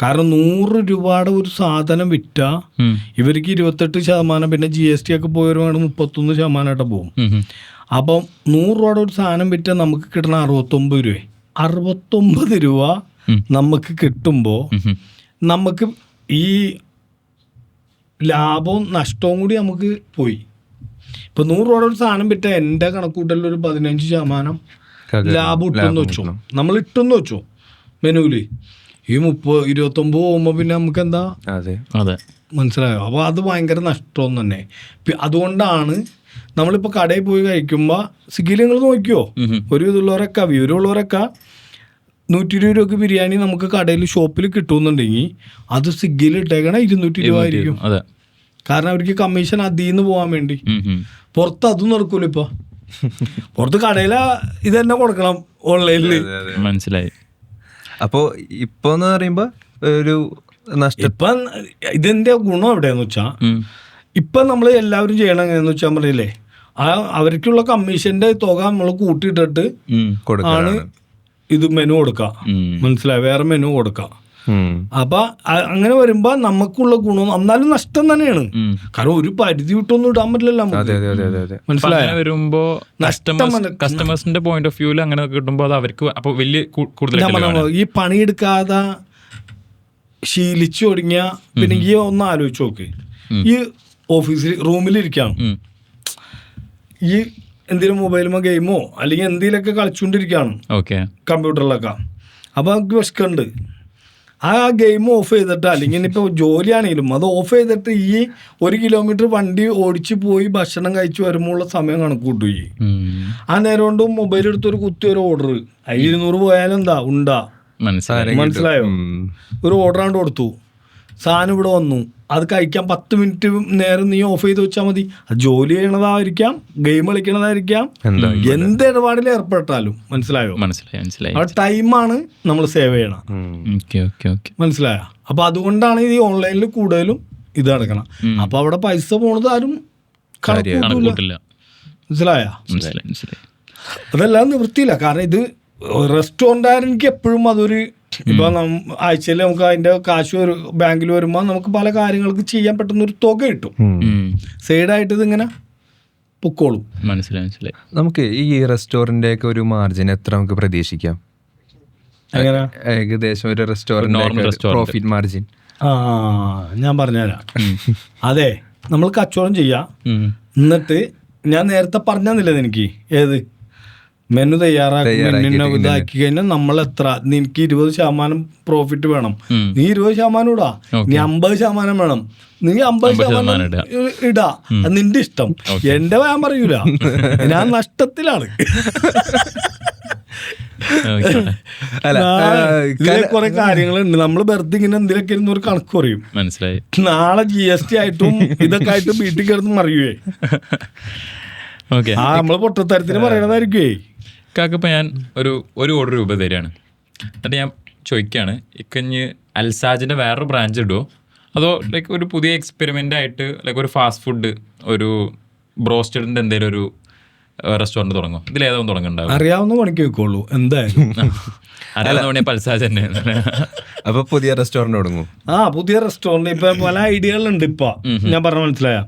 കാരണം 100 രൂപയുടെ ഒരു സാധനം വിറ്റാൽ ഉം. ഇവർക്ക് 28%, പിന്നെ GST ഒക്കെ പോയവരുമാണ് 31% പോകും. ഉം. അപ്പം 100 രൂപയുടെ ഒരു സാധനം വിറ്റാൽ നമുക്ക് കിട്ടണ 69 രൂപ. 69 രൂപ നമുക്ക് കിട്ടുമ്പോൾ ഉം. നമുക്ക് ഈ ലാഭവും നഷ്ടവും കൂടി നമുക്ക് പോയി. ഇപ്പം 100 രൂപയുടെ ഒരു സാധനം വിറ്റാൽ എൻ്റെ കണക്കൂട്ടലിൽ ഒരു 15% ലാഭം ഇട്ടെന്ന് വെച്ചോ, നമ്മൾ ഇട്ടെന്ന് വെച്ചോ മെനുവിൽ. ഈ 29 പോകുമ്പോൾ പിന്നെ നമുക്ക് എന്താ? അതെ, അതെ, മനസ്സിലായോ? അപ്പോൾ അത് ഭയങ്കര നഷ്ടം തന്നെ. അതുകൊണ്ടാണ് നമ്മളിപ്പോൾ കടയിൽ പോയി കഴിക്കുമ്പോൾ സ്വിഗ്ഗിയിൽ നിങ്ങൾ നോക്കിയോ, ഒരു ഇതുള്ളവരൊക്കെ വിവരമുള്ളവരൊക്കെ 120 രൂപയ്ക്ക് ബിരിയാണി നമുക്ക് കടയിൽ ഷോപ്പിൽ കിട്ടുമെന്നുണ്ടെങ്കിൽ അത് സ്വിഗ്ഗിയിൽ ഇട്ടേക്കണ 200 രൂപ ആയിരിക്കും. അതെ. കാരണം അവർക്ക് കമ്മീഷൻ അതിൽ നിന്ന് പോകാൻ വേണ്ടി. ഉം. പുറത്ത് അതും നടക്കൂല. ഇപ്പോൾ പുറത്ത് കടയിൽ ഇത് തന്നെ കൊടുക്കണം ഓൺലൈനിൽ. മനസ്സിലായി. അപ്പോൾ ഇപ്പോൾ എന്ന് പറയുമ്പോൾ ഒരു നഷ്ടം. ഇപ്പം ഇതിൻ്റെ ഗുണം എവിടെയാന്ന് വെച്ചാൽ ഇപ്പം നമ്മൾ എല്ലാവരും ചെയ്യണം എങ്ങനെയാന്ന് വെച്ചാൽ പറയില്ലേ, അവർക്കുള്ള കമ്മീഷൻ്റെ തുക നമ്മൾ കൂട്ടിയിട്ടിട്ട് ആണ് ഇത് മെനു കൊടുക്കുക. മനസ്സിലായി? വേറെ മെനു കൊടുക്കുക. അപ്പം അങ്ങനെ വരുമ്പോൾ നമുക്കുള്ള ഗുണം എന്നാലും നഷ്ടം തന്നെയാണ്. കാരണം ഒരു പരിധി വിട്ടൊന്നും ഇടാൻ പറ്റില്ലല്ലോ നമുക്ക്. മനസ്സിലായി? വരുമ്പോ കസ്റ്റമേഴ്സിന്റെ പോയിന്റ് ഓഫ് വ്യൂല് അങ്ങനെ കിട്ടുമ്പോൾ അത് അവർക്ക് അപ്പൊ വലിയ കൂടുതൽ ഈ പണിയെടുക്കാതെ ശീലിച്ചു തുടങ്ങിയ പിന്നെ ഈ ഒന്ന് ആലോചിച്ച് നോക്ക്. ഈ ഓഫീസിൽ റൂമിലിരിക്കാം, ഈ എന്തെങ്കിലും മൊബൈലുമോ ഗെയിമോ അല്ലെങ്കിൽ എന്തെങ്കിലുമൊക്കെ കളിച്ചുകൊണ്ടിരിക്കുകയാണ് കമ്പ്യൂട്ടറിലൊക്കെ. അപ്പോൾ നമുക്ക് വിശക്കുണ്ട്. ആ ഗെയിം ഓഫ് ചെയ്തിട്ട് അല്ലെങ്കിൽ ഇപ്പോൾ ജോലിയാണെങ്കിലും അത് ഓഫ് ചെയ്തിട്ട് ഈ 1 കിലോമീറ്റർ വണ്ടി ഓടിച്ച് പോയി ഭക്ഷണം കഴിച്ച് വരുമ്പോൾ ഉള്ള സമയം കണക്ക് കൂട്ടു. ആ നേരം കൊണ്ട് മൊബൈൽ എടുത്തൊരു കുത്തി ഒരു ഓർഡർ 200 പോയാലും എന്താ ഉണ്ടാ. മനസ്സിലായോ? ഒരു ഓർഡർ ആണ്ട് കൊടുത്തു, സാധനം ഇവിടെ വന്നു, അത് കഴിക്കാൻ 10 മിനിറ്റ് നേരം നീ ഓഫ് ചെയ്ത് വെച്ചാൽ മതി. അത് ജോലി ചെയ്യണതായിരിക്കാം, ഗെയിം കളിക്കണതായിരിക്കാം, എന്ത് ഇടപാടിൽ ഏർപ്പെട്ടാലും. മനസ്സിലായോ? ആ ടൈമാണ് നമ്മൾ സേവ് ചെയ്യണം. മനസ്സിലായോ? അപ്പൊ അതുകൊണ്ടാണ് ഈ ഓൺലൈനിൽ കൂടുതലും ഇത് നടക്കണം. അപ്പൊ അവിടെ പൈസ പോണത് ആരും കണക്കൂട്ടില്ല. മനസ്സിലായ? അതെല്ലാം നിവൃത്തിയില്ല. കാരണം ഇത് റെസ്റ്റോറൻ്റ് എനിക്ക് എപ്പോഴും അതൊരു ഇപ്പൊ ആഴ്ചയിൽ നമുക്ക് അതിന്റെ കാശ് ബാങ്കിൽ വരുമ്പോൾ നമുക്ക് പല കാര്യങ്ങൾക്ക് ചെയ്യാൻ പറ്റുന്ന ഒരു തുക കിട്ടും. സൈഡായിട്ട് ഇതിങ്ങനെ പൊക്കോളും. മനസ്സിലായി. നമുക്ക് ഈ റെസ്റ്റോറന്റ് ഒക്കെ ഒരു മാർജിൻ എത്ര നമുക്ക് പ്രതീക്ഷിക്കാം? എങ്ങനെ? ഏകദേശം ഒരു റെസ്റ്റോറന്റ് പ്രോഫിറ്റ് മാർജിൻ ഞാൻ പറഞ്ഞുതരാം. അതെ, നമ്മൾ കച്ചവടം ചെയ്യാം. എന്നിട്ട് ഞാൻ നേരത്തെ പറഞ്ഞില്ലേ എനിക്ക് എനിക്ക് മെനു തയ്യാറാക്കി ഇതാക്കി കഴിഞ്ഞാൽ നമ്മൾ എത്ര, എനിക്ക് 20% പ്രോഫിറ്റ് വേണം, നീ 20% ഇടാ, നീ 50% വേണം, നീ 50% ഇടാ, അത് നിന്റെ ഇഷ്ടം. എന്റെ ഞാൻ പറയൂല, ഞാൻ നഷ്ടത്തിലാണ്. ഇതിലെ കുറെ കാര്യങ്ങളുണ്ട്. നമ്മൾ വെറുതെ ഇങ്ങനെ എന്തിലൊക്കെ ഇരുന്ന് ഒരു കണക്ക് പറയും. മനസ്സിലായി. നാളെ GST ആയിട്ടും ഇതൊക്കെ ആയിട്ടും വീട്ടിൽ കിടന്ന് മറിയുവേ. നമ്മള് പൊട്ടത്തരത്തിന് പറയണതായിരിക്കുവേ. കാക്കിപ്പോൾ ഞാൻ ഒരു കോടി രൂപ തരികയാണ്. എന്നിട്ട് ഞാൻ ചോദിക്കുകയാണ്, ഇക്കഞ്ഞ് അൽസാജിൻ്റെ വേറൊരു ബ്രാഞ്ച് ഇടുമോ, അതോ ലൈക്ക് ഒരു പുതിയ എക്സ്പെരിമെൻ്റ് ആയിട്ട് ലൈക്ക് ഒരു ഫാസ്റ്റ് ഫുഡ്, ഒരു ബ്രോസ്റ്റഡിൻ്റെ എന്തെങ്കിലും ഒരു റെസ്റ്റോറൻറ്റ് തുടങ്ങും? ഇതിലേതാവും തുടങ്ങണ്ടാവും? അറിയാവുന്ന പണിക്ക് വെക്കുള്ളൂ എന്തായാലും. അറിയാവുന്ന പണി പൽസാജ് തന്നെ. അപ്പോൾ പുതിയ റെസ്റ്റോറൻറ്റ് തുടങ്ങും. പുതിയ റെസ്റ്റോറൻറ്റ് ഇപ്പം പല ഐഡിയകളുണ്ട്. ഇപ്പോൾ ഞാൻ പറഞ്ഞ മനസ്സിലായ.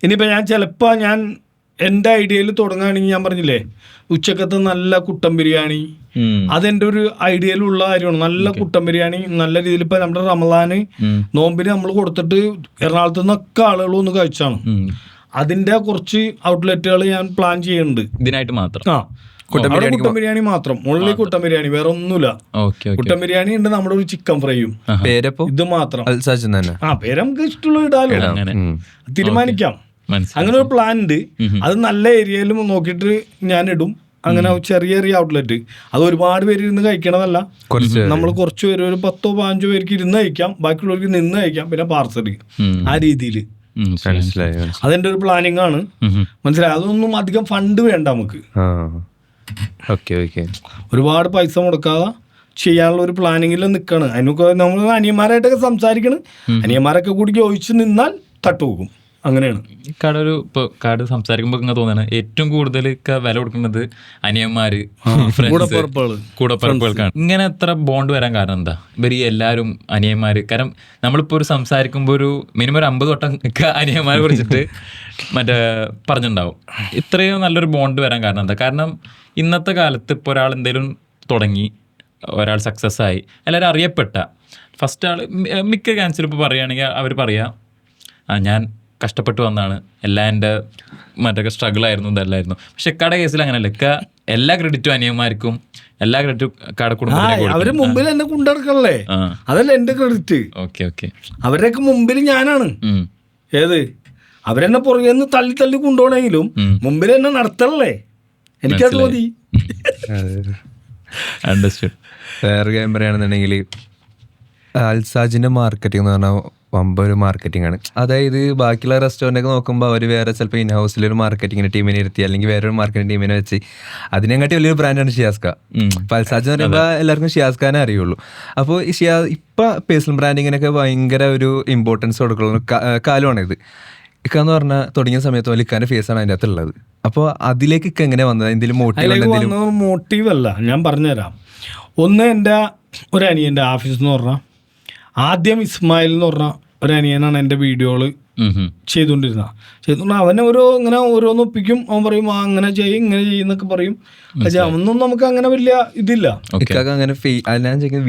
ഇനിയിപ്പോൾ ഞാൻ ചിലപ്പോൾ എൻ്റെ ഐഡിയയിൽ തുടങ്ങുകയാണെങ്കിൽ ഞാൻ പറഞ്ഞില്ലേ ഉച്ചക്കത്തെ നല്ല കുട്ടൻ ബിരിയാണി, അതെൻ്റെ ഒരു ഐഡിയയിലുള്ള കാര്യമാണ്. നല്ല കുട്ടൻ ബിരിയാണി നല്ല രീതിയിൽ ഇപ്പം നമ്മുടെ റമദാന് നോമ്പിന് നമ്മൾ കൊടുത്തിട്ട് എറണാകുളത്ത് നിന്നൊക്കെ ആളുകൾ ഒന്ന് കഴിച്ചാണ്. അതിൻ്റെ കുറച്ച് ഔട്ട്ലെറ്റുകൾ ഞാൻ പ്ലാൻ ചെയ്യുന്നുണ്ട് ഇതിനായിട്ട് മാത്രം. കുട്ടൻ ബിരിയാണി മാത്രം, ഓൺലി കുട്ടൻ ബിരിയാണി, വേറെ ഒന്നുമില്ല. കുട്ടൻ ബിരിയാണി ഉണ്ട്, നമ്മുടെ ഒരു ചിക്കൻ ഫ്രൈയും, ഇത് മാത്രം. പേര് നമുക്ക് ഇഷ്ടമുള്ള ഇടാലോ, തീരുമാനിക്കാം. അങ്ങനെ ഒരു പ്ലാൻ ഉണ്ട്. അത് നല്ല ഏരിയയിലും നോക്കിയിട്ട് ഞാൻ ഇടും. അങ്ങനെ ചെറിയ ഔട്ട്ലെറ്റ്, അത് ഒരുപാട് പേര് ഇരുന്ന് കഴിക്കണതല്ല, നമ്മൾ കുറച്ച് പേര് ഒരു 10-15 പേർക്ക് ഇരുന്ന് കഴിക്കാം, ബാക്കിയുള്ളവർക്ക് നിന്ന് കഴിക്കാം, പിന്നെ പാർസൽ, ആ രീതിയിൽ. മനസ്സിലായി. അതെന്റെ ഒരു പ്ലാനിങ് ആണ്. മനസ്സിലായി. അതൊന്നും അധികം ഫണ്ട് വേണ്ട നമുക്ക്. ഒരുപാട് പൈസ മുടക്കാതെ ചെയ്യാനുള്ള ഒരു പ്ലാനിങ്ങിൽ നിൽക്കണം. അതിനൊക്കെ നമ്മൾ അനിയന്മാരായിട്ടൊക്കെ സംസാരിക്കണം. അനിയന്മാരൊക്കെ കൂടി ചോദിച്ചു നിന്നാൽ തട്ടുപോകും. അങ്ങനെയാണ് ഇപ്പോൾ കാട് സംസാരിക്കുമ്പോൾ ഇങ്ങനെ തോന്നുന്നത് ഏറ്റവും കൂടുതൽ വില കൊടുക്കുന്നത് അനിയന്മാര്, കൂടപ്പിറപ്പുകൾക്കാണ്. ഇങ്ങനെ എത്ര ബോണ്ട് വരാൻ കാരണം എന്താ? ഇവർ എല്ലാവരും അനിയന്മാര്. കാരണം നമ്മളിപ്പോൾ ഒരു സംസാരിക്കുമ്പോൾ ഒരു മിനിമം ഒരു 50 വട്ടം അനിയന്മാരെ കുറിച്ചിട്ട് പറഞ്ഞിട്ടുണ്ടാവും. ഇത്രയും നല്ലൊരു ബോണ്ട് വരാൻ കാരണം എന്താ? കാരണം ഇന്നത്തെ കാലത്ത് ഇപ്പോൾ ഒരാൾ എന്തെങ്കിലും തുടങ്ങി, ഒരാൾ സക്സസ് ആയി, എല്ലാവരും അറിയപ്പെട്ട ഫസ്റ്റ് ആൾ മിക്ക ക്യാൻസർ ഇപ്പോൾ പറയുകയാണെങ്കിൽ അവർ പറയാം ഞാൻ കഷ്ടപ്പെട്ട് വന്നാണ്, എല്ലാം എൻ്റെ സ്ട്രഗിൾ ആയിരുന്നു, ഇതല്ലായിരുന്നു. പക്ഷെ കട കേസിൽ അങ്ങനെയല്ല. എല്ലാ ക്രെഡിറ്റും അനിയന്മാർക്കും, എല്ലാ ക്രെഡിറ്റും കടക്കുടുംബത്തിനും. അവര് മുമ്പിൽ എന്നെ കൊണ്ടിറക്കണല്ലേ, അതല്ല എന്റെ ക്രെഡിറ്റ്. ഓക്കെ അവരുടെയൊക്കെ മുമ്പിൽ ഞാനാണ്. ഏത് അവരെന്നെ പുറകെ നിന്ന് തള്ളി കൊണ്ടുപോകണമെങ്കിലും മുമ്പിൽ എന്നെ നടത്തണല്ലേ, എനിക്കത് മതി. അണ്ടർസ്റ്റുഡ്. വേറെ കാര്യം പറയുകയാണെന്നുണ്ടെങ്കിൽ അൽസാജിന്റെ മാർക്കറ്റിംഗ് എന്ന് പറഞ്ഞാൽ വമ്പൊരു മാർക്കറ്റിംഗ് ആണ്. അതായത് ബാക്കിയുള്ള റെസ്റ്റോറൻറ്റൊക്കെ നോക്കുമ്പോൾ അവർ വേറെ ചിലപ്പോൾ ഇൻ ഹൗസിലൊരു മാർക്കറ്റിങ്ങിന് ടീമിനെ ഇരുത്തി അല്ലെങ്കിൽ വേറൊരു മാർക്കറ്റിംഗ് ടീമിനെ വെച്ച് അതിനെക്കാട്ടി വലിയൊരു ബ്രാൻഡാണ് ഷിയാസ്ക. അപ്പോൾ അൽസാജ് എന്ന് പറയുമ്പോൾ എല്ലാവർക്കും ഷിയാസ്കാനെ അറിയുള്ളൂ. അപ്പോൾ ഈ ഇപ്പം പേഴ്സണൽ ബ്രാൻഡിങ്ങിനൊക്കെ ഭയങ്കര ഒരു ഇമ്പോർട്ടൻസ് കൊടുക്കുന്ന കാലമാണിത്. ഇക്കാന്ന് പറഞ്ഞാൽ തുടങ്ങിയ സമയത്ത് പോലെ ഇക്കാൻ്റെ ഫേസാണ് അതിൻ്റെ അകത്തുള്ളത്. അപ്പോൾ അതിലേക്ക് ഇക്ക എങ്ങനെ വന്നത്? എന്തെങ്കിലും മോട്ടീവ് അല്ല, ഞാൻ പറഞ്ഞുതരാം. ഒന്ന്, എൻ്റെ ഒരു അനിയൻ്റെ ഓഫീസ് എന്ന് പറഞ്ഞാൽ ആദ്യം ഇസ്മായിൽ എന്ന് പറഞ്ഞ ഒരു അനിയനാണ് എൻ്റെ വീഡിയോകൾ ചെയ്തുകൊണ്ടിരുന്നത്. അവനെ ഇങ്ങനെ ഓരോന്ന് ഒപ്പിക്കും. അവൻ പറയും അങ്ങനെ ചെയ്യും ഇങ്ങനെ ചെയ്യുന്നൊക്കെ പറയും. പക്ഷെ അവനൊന്നും നമുക്ക് അങ്ങനെ വലിയ ഇതില്ല. അങ്ങനെ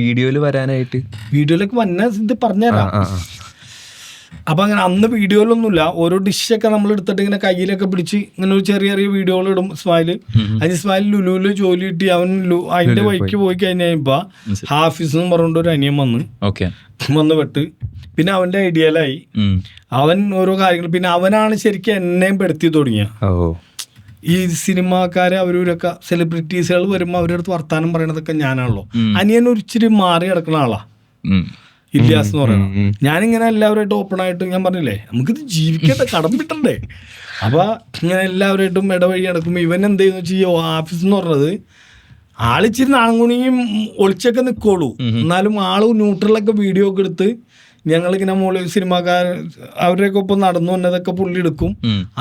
വീഡിയോയിൽ വരാനായിട്ട് വീഡിയോയിലേക്ക് വന്ന ഇത് പറഞ്ഞുതരാം. അപ്പം അങ്ങനെ അന്ന് വീഡിയോയിലൊന്നുമില്ല. ഓരോ ഡിഷൊക്കെ നമ്മൾ എടുത്തിട്ട് ഇങ്ങനെ കയ്യിലൊക്കെ പിടിച്ച് ഇങ്ങനെ ഒരു ചെറിയ വീഡിയോകൾ ഇടും ഇസ്മായിൽ. അതിന് ഇസ്മായിൽ ലുലുവിൽ ജോലി കിട്ടി അവൻ അതിൻ്റെ വഴിക്ക് പോയി കഴിഞ്ഞപ്പോൾ ഹാഫിസ് എന്ന് പറഞ്ഞുകൊണ്ട് ഒരു അനിയൻ വന്ന് പെട്ട്. പിന്നെ അവൻ്റെ ഐഡിയയിലായി അവൻ ഓരോ കാര്യങ്ങൾ. പിന്നെ അവനാണ് ശരിക്കും എന്നെയും പെടുത്തി തുടങ്ങിയ. ഈ സിനിമാക്കാരെ അവരൊക്കെ സെലിബ്രിറ്റീസുകൾ വരുമ്പോൾ അവരുടെ അടുത്ത് വർത്താനം പറയണതൊക്കെ ഞാനാണല്ലോ. അനിയൻ ഒരിച്ചിരി മാറി കിടക്കുന്ന ആളാ ഇല്യാസ് എന്ന് പറയണം. ഞാനിങ്ങനെ എല്ലാവരുമായിട്ട് ഓപ്പൺ ആയിട്ട് ഞാൻ പറഞ്ഞില്ലേ നമുക്കിത് ജീവിക്കേണ്ട കടം വിട്ടണ്ടേ. അപ്പൊ ഇങ്ങനെ എല്ലാവരുമായിട്ടും ഇടവഴി നടക്കുമ്പോൾ ഇവൻ എന്ത് ചെയ്യുന്ന വെച്ചാൽ ഓഫീസ് എന്ന് പറഞ്ഞത് ആളിച്ചിരി നാണുകുണിയും ഒളിച്ചൊക്കെ നിൽക്കുള്ളൂ. എന്നാലും ആള് ന്യൂട്രലൊക്കെ വീഡിയോ ഒക്കെ എടുത്ത് ഞങ്ങളിങ്ങനെ സിനിമാക്കാർ അവരുടെയൊക്കെ ഒപ്പം നടന്നു വന്നതൊക്കെ പുള്ളി എടുക്കും,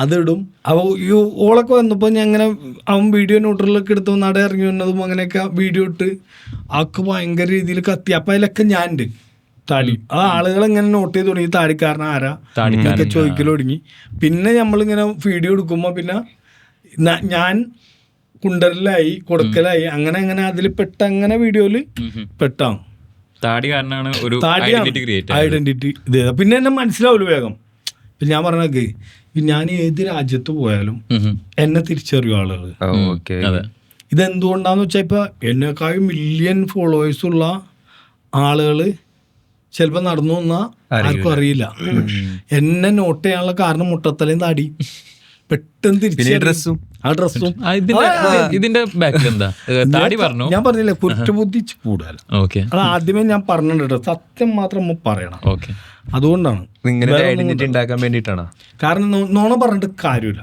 അതിടും. അപ്പോൾ ഈ ഓളൊക്കെ വന്നപ്പോൾ ഞാൻ ഇങ്ങനെ അവൻ വീഡിയോ ന്യൂട്രലൊക്കെ എടുത്ത് നട ഇറങ്ങി വന്നതും അങ്ങനെയൊക്കെ വീഡിയോ ഇട്ട് ആൾക്ക് ഭയങ്കര രീതിയിൽ കത്തി. അപ്പം അതിലൊക്കെ ഞാൻ ഉണ്ട് താടി. ആ ആളുകൾ ഇങ്ങനെ നോട്ട് ചെയ്ത് തുടങ്ങി താടിക്കാരൻ ആരാ എന്നൊക്കെ ചോദിക്കൽ തുടങ്ങി. പിന്നെ നമ്മളിങ്ങനെ വീഡിയോ എടുക്കുമ്പോൾ പിന്നെ ഞാൻ കുണ്ടറിലായി കൊടുക്കലായി അങ്ങനെ അങ്ങനെ അതിൽ അങ്ങനെ വീഡിയോയിൽ പെട്ടാണ്. താടിയാണ് ഐഡന്റിറ്റി ഇത്. പിന്നെ എന്നെ മനസ്സിലാവില്ല വേഗം. പിന്നെ ഞാൻ പറഞ്ഞേക്ക് ഞാൻ ഏത് രാജ്യത്ത് പോയാലും എന്നെ തിരിച്ചറിയും ആളുകൾ. ഇതെന്തുകൊണ്ടാന്ന് വെച്ചാൽ ഇപ്പൊ എന്നെക്കാളും മില്യൺ ഫോളോവേഴ്സുള്ള ആളുകൾ ചിലപ്പോൾ നടന്നു വന്നാൽ ആർക്കും അറിയില്ല. എന്നെ നോട്ട് ചെയ്യാനുള്ള കാരണം മുട്ടത്തലയും താടി പെട്ടെന്ന് തിരിച്ചു ആ ഡ്രസ്സും. ഇതിന്റെ ബാക്കിൽ എന്താ താടി പറഞ്ഞു? ഞാൻ പറഞ്ഞില്ലേ കുറ്റബുദ്ധി കൂടുതൽ. അത് ആദ്യമേ ഞാൻ പറഞ്ഞിട്ടുണ്ട്. സത്യം മാത്രം പറയണം. അതുകൊണ്ടാണ് ഉണ്ടാക്കാൻ വേണ്ടിയിട്ടാണ്. കാരണം നോണ പറഞ്ഞിട്ട് കാര്യമില്ല.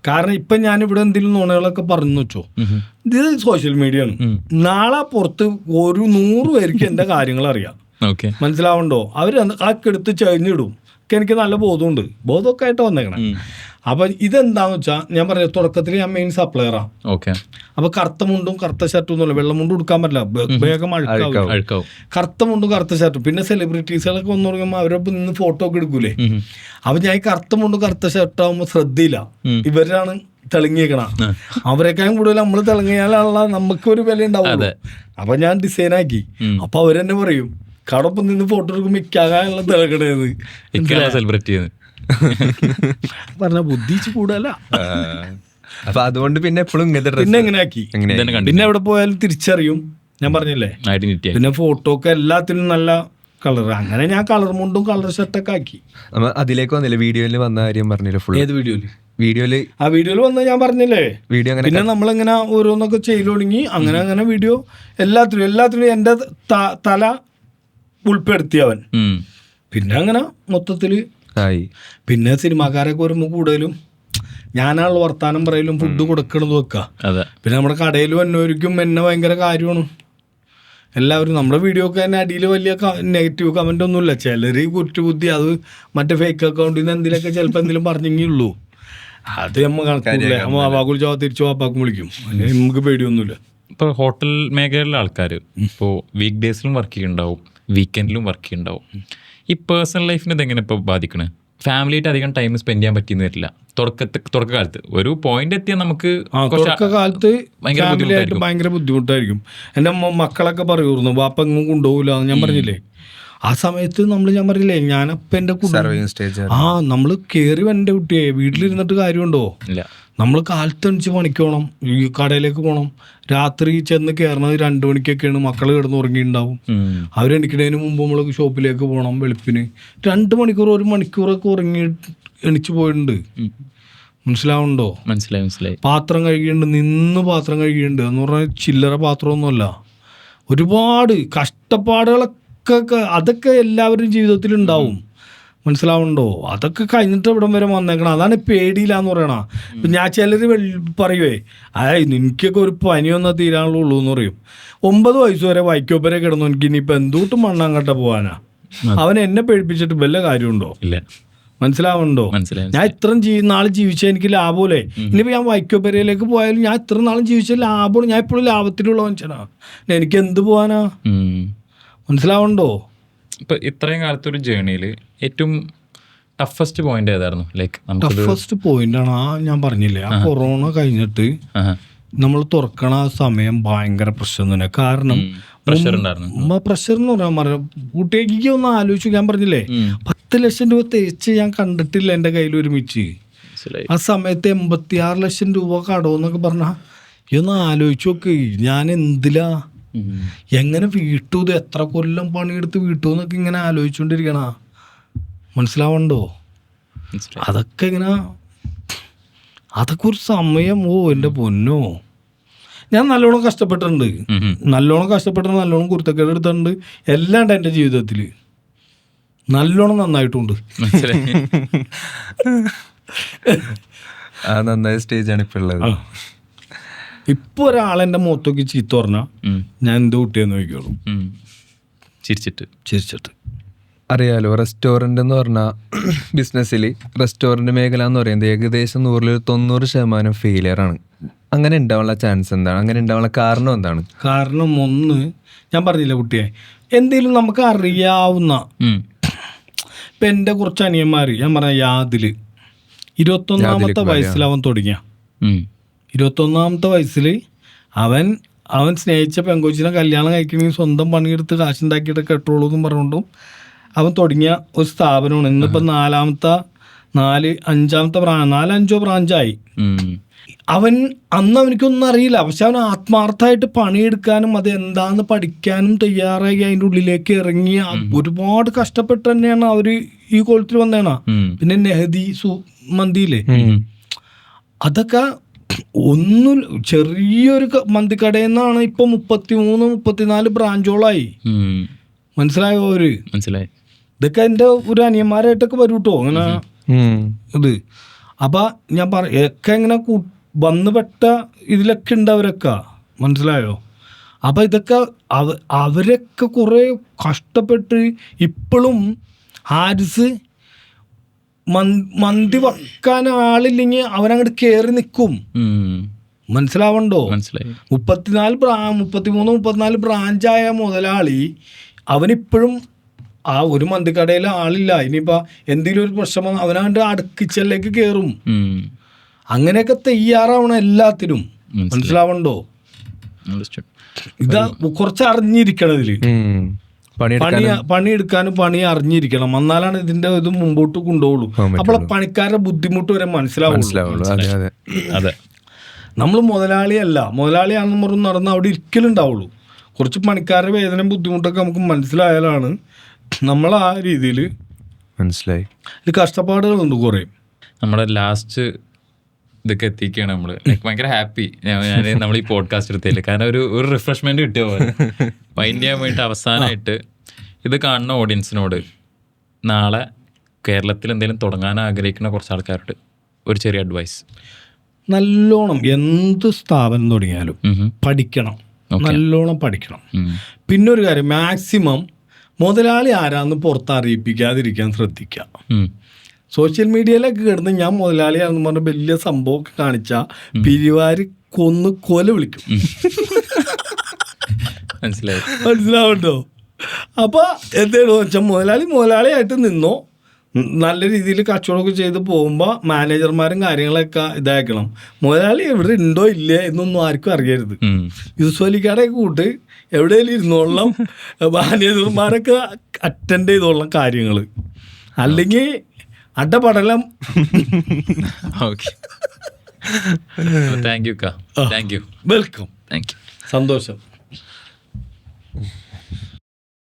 കാരണം ഇപ്പൊ ഞാൻ ഇവിടെ എന്തെങ്കിലും നോണകളൊക്കെ പറഞ്ഞു വെച്ചോ, ഇത് സോഷ്യൽ മീഡിയ ആണ്. നാളെ പുറത്ത് ഒരു 100 പേർക്ക് എന്റെ കാര്യങ്ങൾ അറിയാം. മനസ്സിലാവണ്ടോ? അവര് ആക്കെടുത്ത് ചഴിഞ്ഞിടും. എനിക്ക് നല്ല ബോധമുണ്ട്, ബോധമൊക്കെ ആയിട്ട് വന്നേക്കണം. അപ്പൊ ഇതെന്താന്ന് വെച്ചാൽ ഞാൻ പറഞ്ഞ തുടക്കത്തിൽ ഞാൻ മെയിൻ സപ്ലയറാ. അപ്പൊ കറുത്ത മുണ്ടും കറുത്ത ഷർട്ടും ഒന്നുമില്ല, വെള്ള മുണ്ടും എടുക്കാൻ പറ്റില്ല, വേഗം അഴുക്കാവും. കറുത്ത മുണ്ടും കറുത്ത ഷർട്ടും. പിന്നെ സെലിബ്രിറ്റീസുകളൊക്കെ വന്നു തുടങ്ങുമ്പോൾ അവരൊപ്പം നിന്ന് ഫോട്ടോ ഒക്കെ എടുക്കൂലേ. അപ്പൊ ഞാൻ ഈ കറുത്ത മുണ്ടും കറുത്ത ഷർട്ടാകുമ്പോൾ ശ്രദ്ധയില്ല, ഇവരാണ് തെളിങ്ങിയേക്കണ. അവരെക്കാളും കൂടുതൽ നമ്മൾ തിളങ്ങിയാലുള്ള നമുക്ക് ഒരു വില ഉണ്ടാവും. അപ്പൊ ഞാൻ ഡിസൈനാക്കി. അപ്പൊ അവരെന്നെ പറയും കടൊപ്പം നിന്ന് ഫോട്ടോ എടുക്കുമ്പോൾ ഇക്കാകാനുള്ള തിളക്കണേന്ന് സെലിബ്രിറ്റി പറഞ്ഞ ബുദ്ധിച്ച് കൂടല്ല. അപ്പൊ അതുകൊണ്ട് പിന്നെ എപ്പോഴും പിന്നെ എങ്ങനെ ആക്കി. പിന്നെ എവിടെ പോയാലും തിരിച്ചറിയും. ഞാൻ പറഞ്ഞില്ലേ പിന്നെ ഫോട്ടോ ഒക്കെ എല്ലാത്തിനും നല്ല കളർ. അങ്ങനെ ഞാൻ കളർ മുണ്ടും കളർ ഷർട്ടൊക്കെ ആക്കി. അതിലേക്ക് വന്നില്ലേ വീഡിയോയിൽ വന്ന കാര്യം പറഞ്ഞില്ല ഫുൾ. ഏത് വീഡിയോയില്? വീഡിയോയിൽ വന്ന ഞാൻ പറഞ്ഞില്ലേ വീഡിയോ. പിന്നെ നമ്മളിങ്ങനെ ഓരോന്നൊക്കെ ചെയ്തു തുടങ്ങി. അങ്ങനെ അങ്ങനെ വീഡിയോ എല്ലാത്തിനും എന്റെ തല ഉൾപ്പെടുത്തിയവൻ. പിന്നെ അങ്ങനെ മൊത്തത്തില് ആയി. പിന്നെ സിനിമാക്കാരൊക്കെ വരുമ്പോൾ കൂടുതലും ഞാനാണല്ലോ വർത്താനം പറയലും ഫുഡ് കൊടുക്കണത് വെക്കുക. പിന്നെ നമ്മുടെ കടയിൽ വന്നവർക്കും എന്നെ ഭയങ്കര കാര്യമാണ്. എല്ലാവരും നമ്മുടെ വീഡിയോ ഒക്കെ തന്നെ അടിയിൽ വലിയ നെഗറ്റീവ് കമൻ്റ് ഒന്നുമില്ല. ചിലർ കുറ്റബുദ്ധി, അത് മറ്റേ ഫേക്ക് അക്കൗണ്ടിൽ നിന്ന് എന്തെങ്കിലുമൊക്കെ ചിലപ്പോൾ എന്തെങ്കിലും പറഞ്ഞെങ്കിലുള്ളൂ. അത് നമ്മൾ കണക്കില്ല. നമ്മൾ വാപ്പാക്കുൾ ചോദിച്ചാൽ തിരിച്ചു വാപ്പാക്കും വിളിക്കും. നമുക്ക് പേടിയൊന്നുമില്ല. ഇപ്പോൾ ഹോട്ടൽ മേഖലയിലെ ആൾക്കാർ ഇപ്പോൾ വീക്ക് ഡേയ്സിലും വർക്ക് ചെയ്യുന്നുണ്ടാവും, വീക്കെൻഡിലും വർക്ക് ചെയ്യുന്നുണ്ടാവും. ഈ പേഴ്സണൽ ലൈഫിനെ ഇതെങ്ങനെ ഇപ്പോൾ ബാധിക്കണേ? ഫാമിലിയായിട്ട് അധികം ടൈം സ്പെൻഡ് ചെയ്യാൻ പറ്റിയെന്ന് വരില്ല തുടക്കകാലത്ത്. ഒരു പോയിന്റ് എത്തിയാൽ നമുക്ക് തുടക്കകാലത്ത് ഫാമിലിയായിട്ട് ഭയങ്കര ബുദ്ധിമുട്ടായിരിക്കും. എൻ്റെ മക്കളൊക്കെ പറയുമായിരുന്നു വാപ്പ എങ്ങും കൊണ്ടുപോകില്ല. ഞാൻ പറഞ്ഞില്ലേ ആ സമയത്ത് ഞാൻ പറഞ്ഞില്ലേ ഞാനപ്പം എൻ്റെ നമ്മൾ കയറി എൻ്റെ കുട്ടിയെ വീട്ടിലിരുന്നിട്ട് കാര്യമുണ്ടോ? നമ്മൾ കാലത്തണിച്ച് പണിക്ക് പോകണം, ഈ കടയിലേക്ക് പോകണം. രാത്രി ചെന്ന് കയറണത് 2 മണിക്കൊക്കെയാണ്. മക്കൾ കിടന്ന് ഉറങ്ങിയിട്ടുണ്ടാവും. അവരെണിക്കുന്നതിന് മുമ്പ് നമ്മൾ ഷോപ്പിലേക്ക് പോകണം. വെളുപ്പിന് 2 മണിക്കൂർ 1 മണിക്കൂറൊക്കെ എണിച്ച് പോയിട്ടുണ്ട്. മനസ്സിലാവുന്നുണ്ടോ? മനസ്സിലായി. പാത്രം കഴുകിയുണ്ട്, നിന്ന് പാത്രം കഴുകിയുണ്ട് എന്ന് പറഞ്ഞാൽ ചില്ലറ പാത്രമൊന്നുമല്ല. ഒരുപാട് കഷ്ടപ്പാടുകളൊക്കെ അതൊക്കെ എല്ലാവരുടെയും ജീവിതത്തിൽ ഉണ്ടാവും. മനസ്സിലാവുന്നുണ്ടോ? അതൊക്കെ കഴിഞ്ഞിട്ട് ഇവിടം വരെ വന്നേക്കണം. അതാണ് പേടിയില്ലാന്ന് പറയണ. ഇപ്പം ഞാൻ ചിലർ പറയുവേ എനിക്കൊക്കെ ഒരു പനി വന്നാൽ തീരാനുള്ളൂ എന്ന് പറയും. 9 വയസ്സ് വരെ വൈക്കോപ്പരെ കിടന്നു. എനിക്ക് ഇനിയിപ്പോൾ എന്തൂട്ടും മണ്ണാങ്കട്ട പോകാനാ? അവൻ എന്നെ പേടിപ്പിച്ചിട്ട് വല്ല കാര്യമുണ്ടോ? മനസ്സിലാവുന്നുണ്ടോ? ഞാൻ ഇത്രയും നാൾ ജീവിച്ചാൽ എനിക്ക് ലാഭമല്ലേ? ഇനിയിപ്പോൾ ഞാൻ വൈക്കോപ്പരയിലേക്ക് പോയാലും ഞാൻ ഇത്ര നാളും ജീവിച്ച ലാഭമാണ്. ഞാൻ ഇപ്പോഴും ലാഭത്തിലുള്ള മനുഷ്യനാ. എനിക്ക് എന്ത് പോകാനാ? മനസ്സിലാവുന്നുണ്ടോ? ഇപ്പം ഇത്രയും കാലത്തൊരു ജേണിയിൽ ഏറ്റവും ടഫസ്റ്റ് പോയിന്റ് ഏതായിരുന്നു? ടഫസ്റ്റ് പോയിന്റാണ് ഞാൻ പറഞ്ഞില്ലേ, ആ കൊറോണ കഴിഞ്ഞിട്ട് നമ്മൾ തുറക്കണ സമയം ഭയങ്കര പ്രശ്നം തന്നെ. കാരണം പ്രഷർ എന്ന് പറയാൻ കുട്ടിക്ക് ഒന്ന് ആലോചിച്ചു. ഞാൻ പറഞ്ഞില്ലേ 10 ലക്ഷം രൂപ തേച്ച് ഞാൻ കണ്ടിട്ടില്ല എൻ്റെ കയ്യിൽ ഒരുമിച്ച്. ആ സമയത്ത് 86 ലക്ഷം രൂപ കടമെന്നൊക്കെ പറഞ്ഞാൽ ഒന്ന് ആലോചിച്ച് നോക്ക്. ഞാൻ എന്തിലാ എങ്ങനെ വീട്ടു, ഇത് എത്ര കൊല്ലം പണിയെടുത്ത് വീട്ടു എന്നൊക്കെ ഇങ്ങനെ ആലോചിച്ചുകൊണ്ടിരിക്കണ. മനസ്സിലാവണ്ടോ? അതൊക്കെ ഇങ്ങനെ അതൊക്കെ ഒരു സമയം. എൻ്റെ പൊന്നോ, ഞാൻ നല്ലോണം കഷ്ടപ്പെട്ടിട്ടുണ്ട്. നല്ലോണം കുരുത്തക്കേട് എടുത്തിട്ടുണ്ട്. എല്ലാം ഉണ്ട് എൻ്റെ ജീവിതത്തിൽ. നല്ലോണം നന്നായിട്ടുണ്ട്. നന്നായ സ്റ്റേജാണ് ഇപ്പോൾ ഉള്ളത്. ഇപ്പൊ ഒരാളെന്റെ മുഖത്തൊക്കെ ചീത്ത പറഞ്ഞാൽ ഞാൻ എന്ത് കുട്ടിയെന്ന് നോക്കിയോളൂ, ചിരിച്ചിട്ട്. അറിയാലോ, റെസ്റ്റോറൻ്റ് എന്ന് പറഞ്ഞാൽ ബിസിനസ്സിൽ റെസ്റ്റോറൻറ്റ് മേഖല എന്ന് പറയുന്നത് ഏകദേശം 100% ഫെയിലിയറാണ്. അങ്ങനെ ഉണ്ടാവാനുള്ള ചാൻസ് എന്താണ്? അങ്ങനെ ഉണ്ടാവാനുള്ള കാരണം എന്താണ്? കാരണം ഒന്ന് ഞാൻ പറഞ്ഞില്ല കുട്ടിയെ, എന്തെങ്കിലും നമുക്ക് അറിയാവുന്ന ഇപ്പം എൻ്റെ കുറച്ച് അനിയന്മാർ ഞാൻ പറഞ്ഞ യാതില് 21-ാമത്തെ വയസ്സിൽ അവൻ തുടങ്ങിയ 21-ാമത്തെ വയസ്സിൽ അവൻ സ്നേഹിച്ച പെങ്കൊച്ചിനെ കല്യാണം കഴിക്കണമെങ്കിൽ സ്വന്തം പണിയെടുത്ത് കാശുണ്ടാക്കിയിട്ട് കെട്ടുള്ളൂ എന്നും പറഞ്ഞുകൊണ്ടും അവൻ തുടങ്ങിയ ഒരു സ്ഥാപനമാണ്. ഇന്നിപ്പോൾ 4-5 ബ്രാഞ്ചായി. അന്ന് അവനിക്കൊന്നും അറിയില്ല. പക്ഷെ അവൻ ആത്മാർത്ഥമായിട്ട് പണിയെടുക്കാനും അത് എന്താന്ന് പഠിക്കാനും തയ്യാറായി അതിൻ്റെ ഉള്ളിലേക്ക് ഇറങ്ങി ഒരുപാട് കഷ്ടപ്പെട്ട് തന്നെയാണ് അവർ ഈ കോളത്തിൽ വന്നേണ. പിന്നെ നെഹദി മന്തിയില്ലേ, അതൊക്കെ ഒന്നും ചെറിയൊരു മന്തിക്കടയിൽ നിന്നാണ് ഇപ്പൊ 33-34 ബ്രാഞ്ചോളായി. മനസ്സിലായോ? മനസ്സിലായി. ഇതൊക്കെ എൻ്റെ ഒരു അനിയന്മാരായിട്ടൊക്കെ വരും കേട്ടോ അങ്ങനെ ഇത്. അപ്പൊ ഞാൻ ഒക്കെ ഇങ്ങനെ വന്നു പെട്ട ഇതിലൊക്കെ ഉണ്ട് അവരൊക്കെ. മനസ്സിലായോ? അപ്പൊ ഇതൊക്കെ അവരൊക്കെ കുറെ കഷ്ടപ്പെട്ട് ഇപ്പോഴും ഹാരിസ് മന്തി വെക്കാൻ ആളില്ലെങ്കിൽ അവനങ്ങോട്ട് കയറി നിൽക്കും. മനസ്സിലാവണ്ടോ? 33-34 ബ്രാഞ്ചായ മുതലാളി അവനിപ്പോഴും ആ ഒരു മന്തിക്കടയിൽ ആളില്ല. ഇനിയിപ്പോൾ എന്തെങ്കിലും ഒരു പ്രശ്നം അവനവൻ്റെ അടുക്കിച്ചലേക്ക് കയറും. അങ്ങനെയൊക്കെ തയ്യാറാവണം എല്ലാത്തിനും. മനസ്സിലാവണ്ടോ? ഇതാ കുറച്ച് അറിഞ്ഞിരിക്കണതില് പണിയെടുക്കാനും പണി അറിഞ്ഞിരിക്കണം. എന്നാലാണ് ഇതിന്റെ ഇത് മുമ്പോട്ട് കൊണ്ടുപോകുള്ളൂ. അപ്പോൾ പണിക്കാരുടെ ബുദ്ധിമുട്ട് വരെ മനസ്സിലാവുള്ളൂ. അതെ, നമ്മൾ മുതലാളിയാണെന്ന് പറഞ്ഞ് നടന്ന് അവിടെ ഇരിക്കലും ഉണ്ടാവുള്ളൂ. കുറച്ച് പണിക്കാരുടെ വേദന ബുദ്ധിമുട്ടൊക്കെ നമുക്ക് മനസ്സിലായാലാണ് നമ്മൾ ആ രീതിയിൽ മനസ്സിലായി. ഇത് കഷ്ടപ്പാടുകളുണ്ട് കുറേ. നമ്മുടെ ലാസ്റ്റ് ഇതൊക്കെ എത്തിക്കുകയാണ് നമ്മൾ. ഭയങ്കര ഹാപ്പി നമ്മൾ ഈ പോഡ്കാസ്റ്റ് എടുത്തില്ല. കാരണം ഒരു റിഫ്രഷ്മെന്റ് കിട്ടിയ പോലെ വൈൻഡ് ചെയ്യാൻ വേണ്ടിയിട്ട് അവസാനമായിട്ട് ഇത് കാണുന്ന ഓഡിയൻസിനോട് നാളെ കേരളത്തിൽ എന്തെങ്കിലും തുടങ്ങാൻ ആഗ്രഹിക്കുന്ന കുറച്ച് ആൾക്കാരോട് ഒരു ചെറിയ അഡ്വൈസ്. നല്ലോണം എന്ത് സ്ഥാപനം തുടങ്ങിയാലും പഠിക്കണം, നല്ലോണം പഠിക്കണം. പിന്നെ ഒരു കാര്യം, മാക്സിമം മുതലാളി ആരാന്ന് പുറത്തറിയിപ്പിക്കാതിരിക്കാൻ ശ്രദ്ധിക്കുക. സോഷ്യൽ മീഡിയയിലൊക്കെ കിടന്ന് ഞാൻ മുതലാളിയാണെന്ന് പറഞ്ഞ വലിയ സംഭവമൊക്കെ കാണിച്ചാൽ പിരിവാര് കൊല വിളിക്കും. മനസ്സിലാവണ്ടോ? അപ്പോൾ എന്താണെന്ന് വെച്ചാൽ മുതലാളിയായിട്ട് നിന്നോ, നല്ല രീതിയിൽ കച്ചവടമൊക്കെ ചെയ്ത് പോകുമ്പോൾ മാനേജർമാരും കാര്യങ്ങളൊക്കെ ഇതാക്കണം. മുതലാളി എവിടെ ഉണ്ടോ ഇല്ലേ എന്നൊന്നും ആർക്കും അറിയരുത്. യൂസ്വലിക്കാടെ കൂട്ട് എവിടെയെങ്കിലും ഇരുന്നോളാം, മാനേജർമാരൊക്കെ അറ്റൻഡ് ചെയ്തോളാം കാര്യങ്ങൾ. അല്ലെങ്കിൽ അടപടലം. Okay, thank you. വെൽക്കം. സന്തോഷം.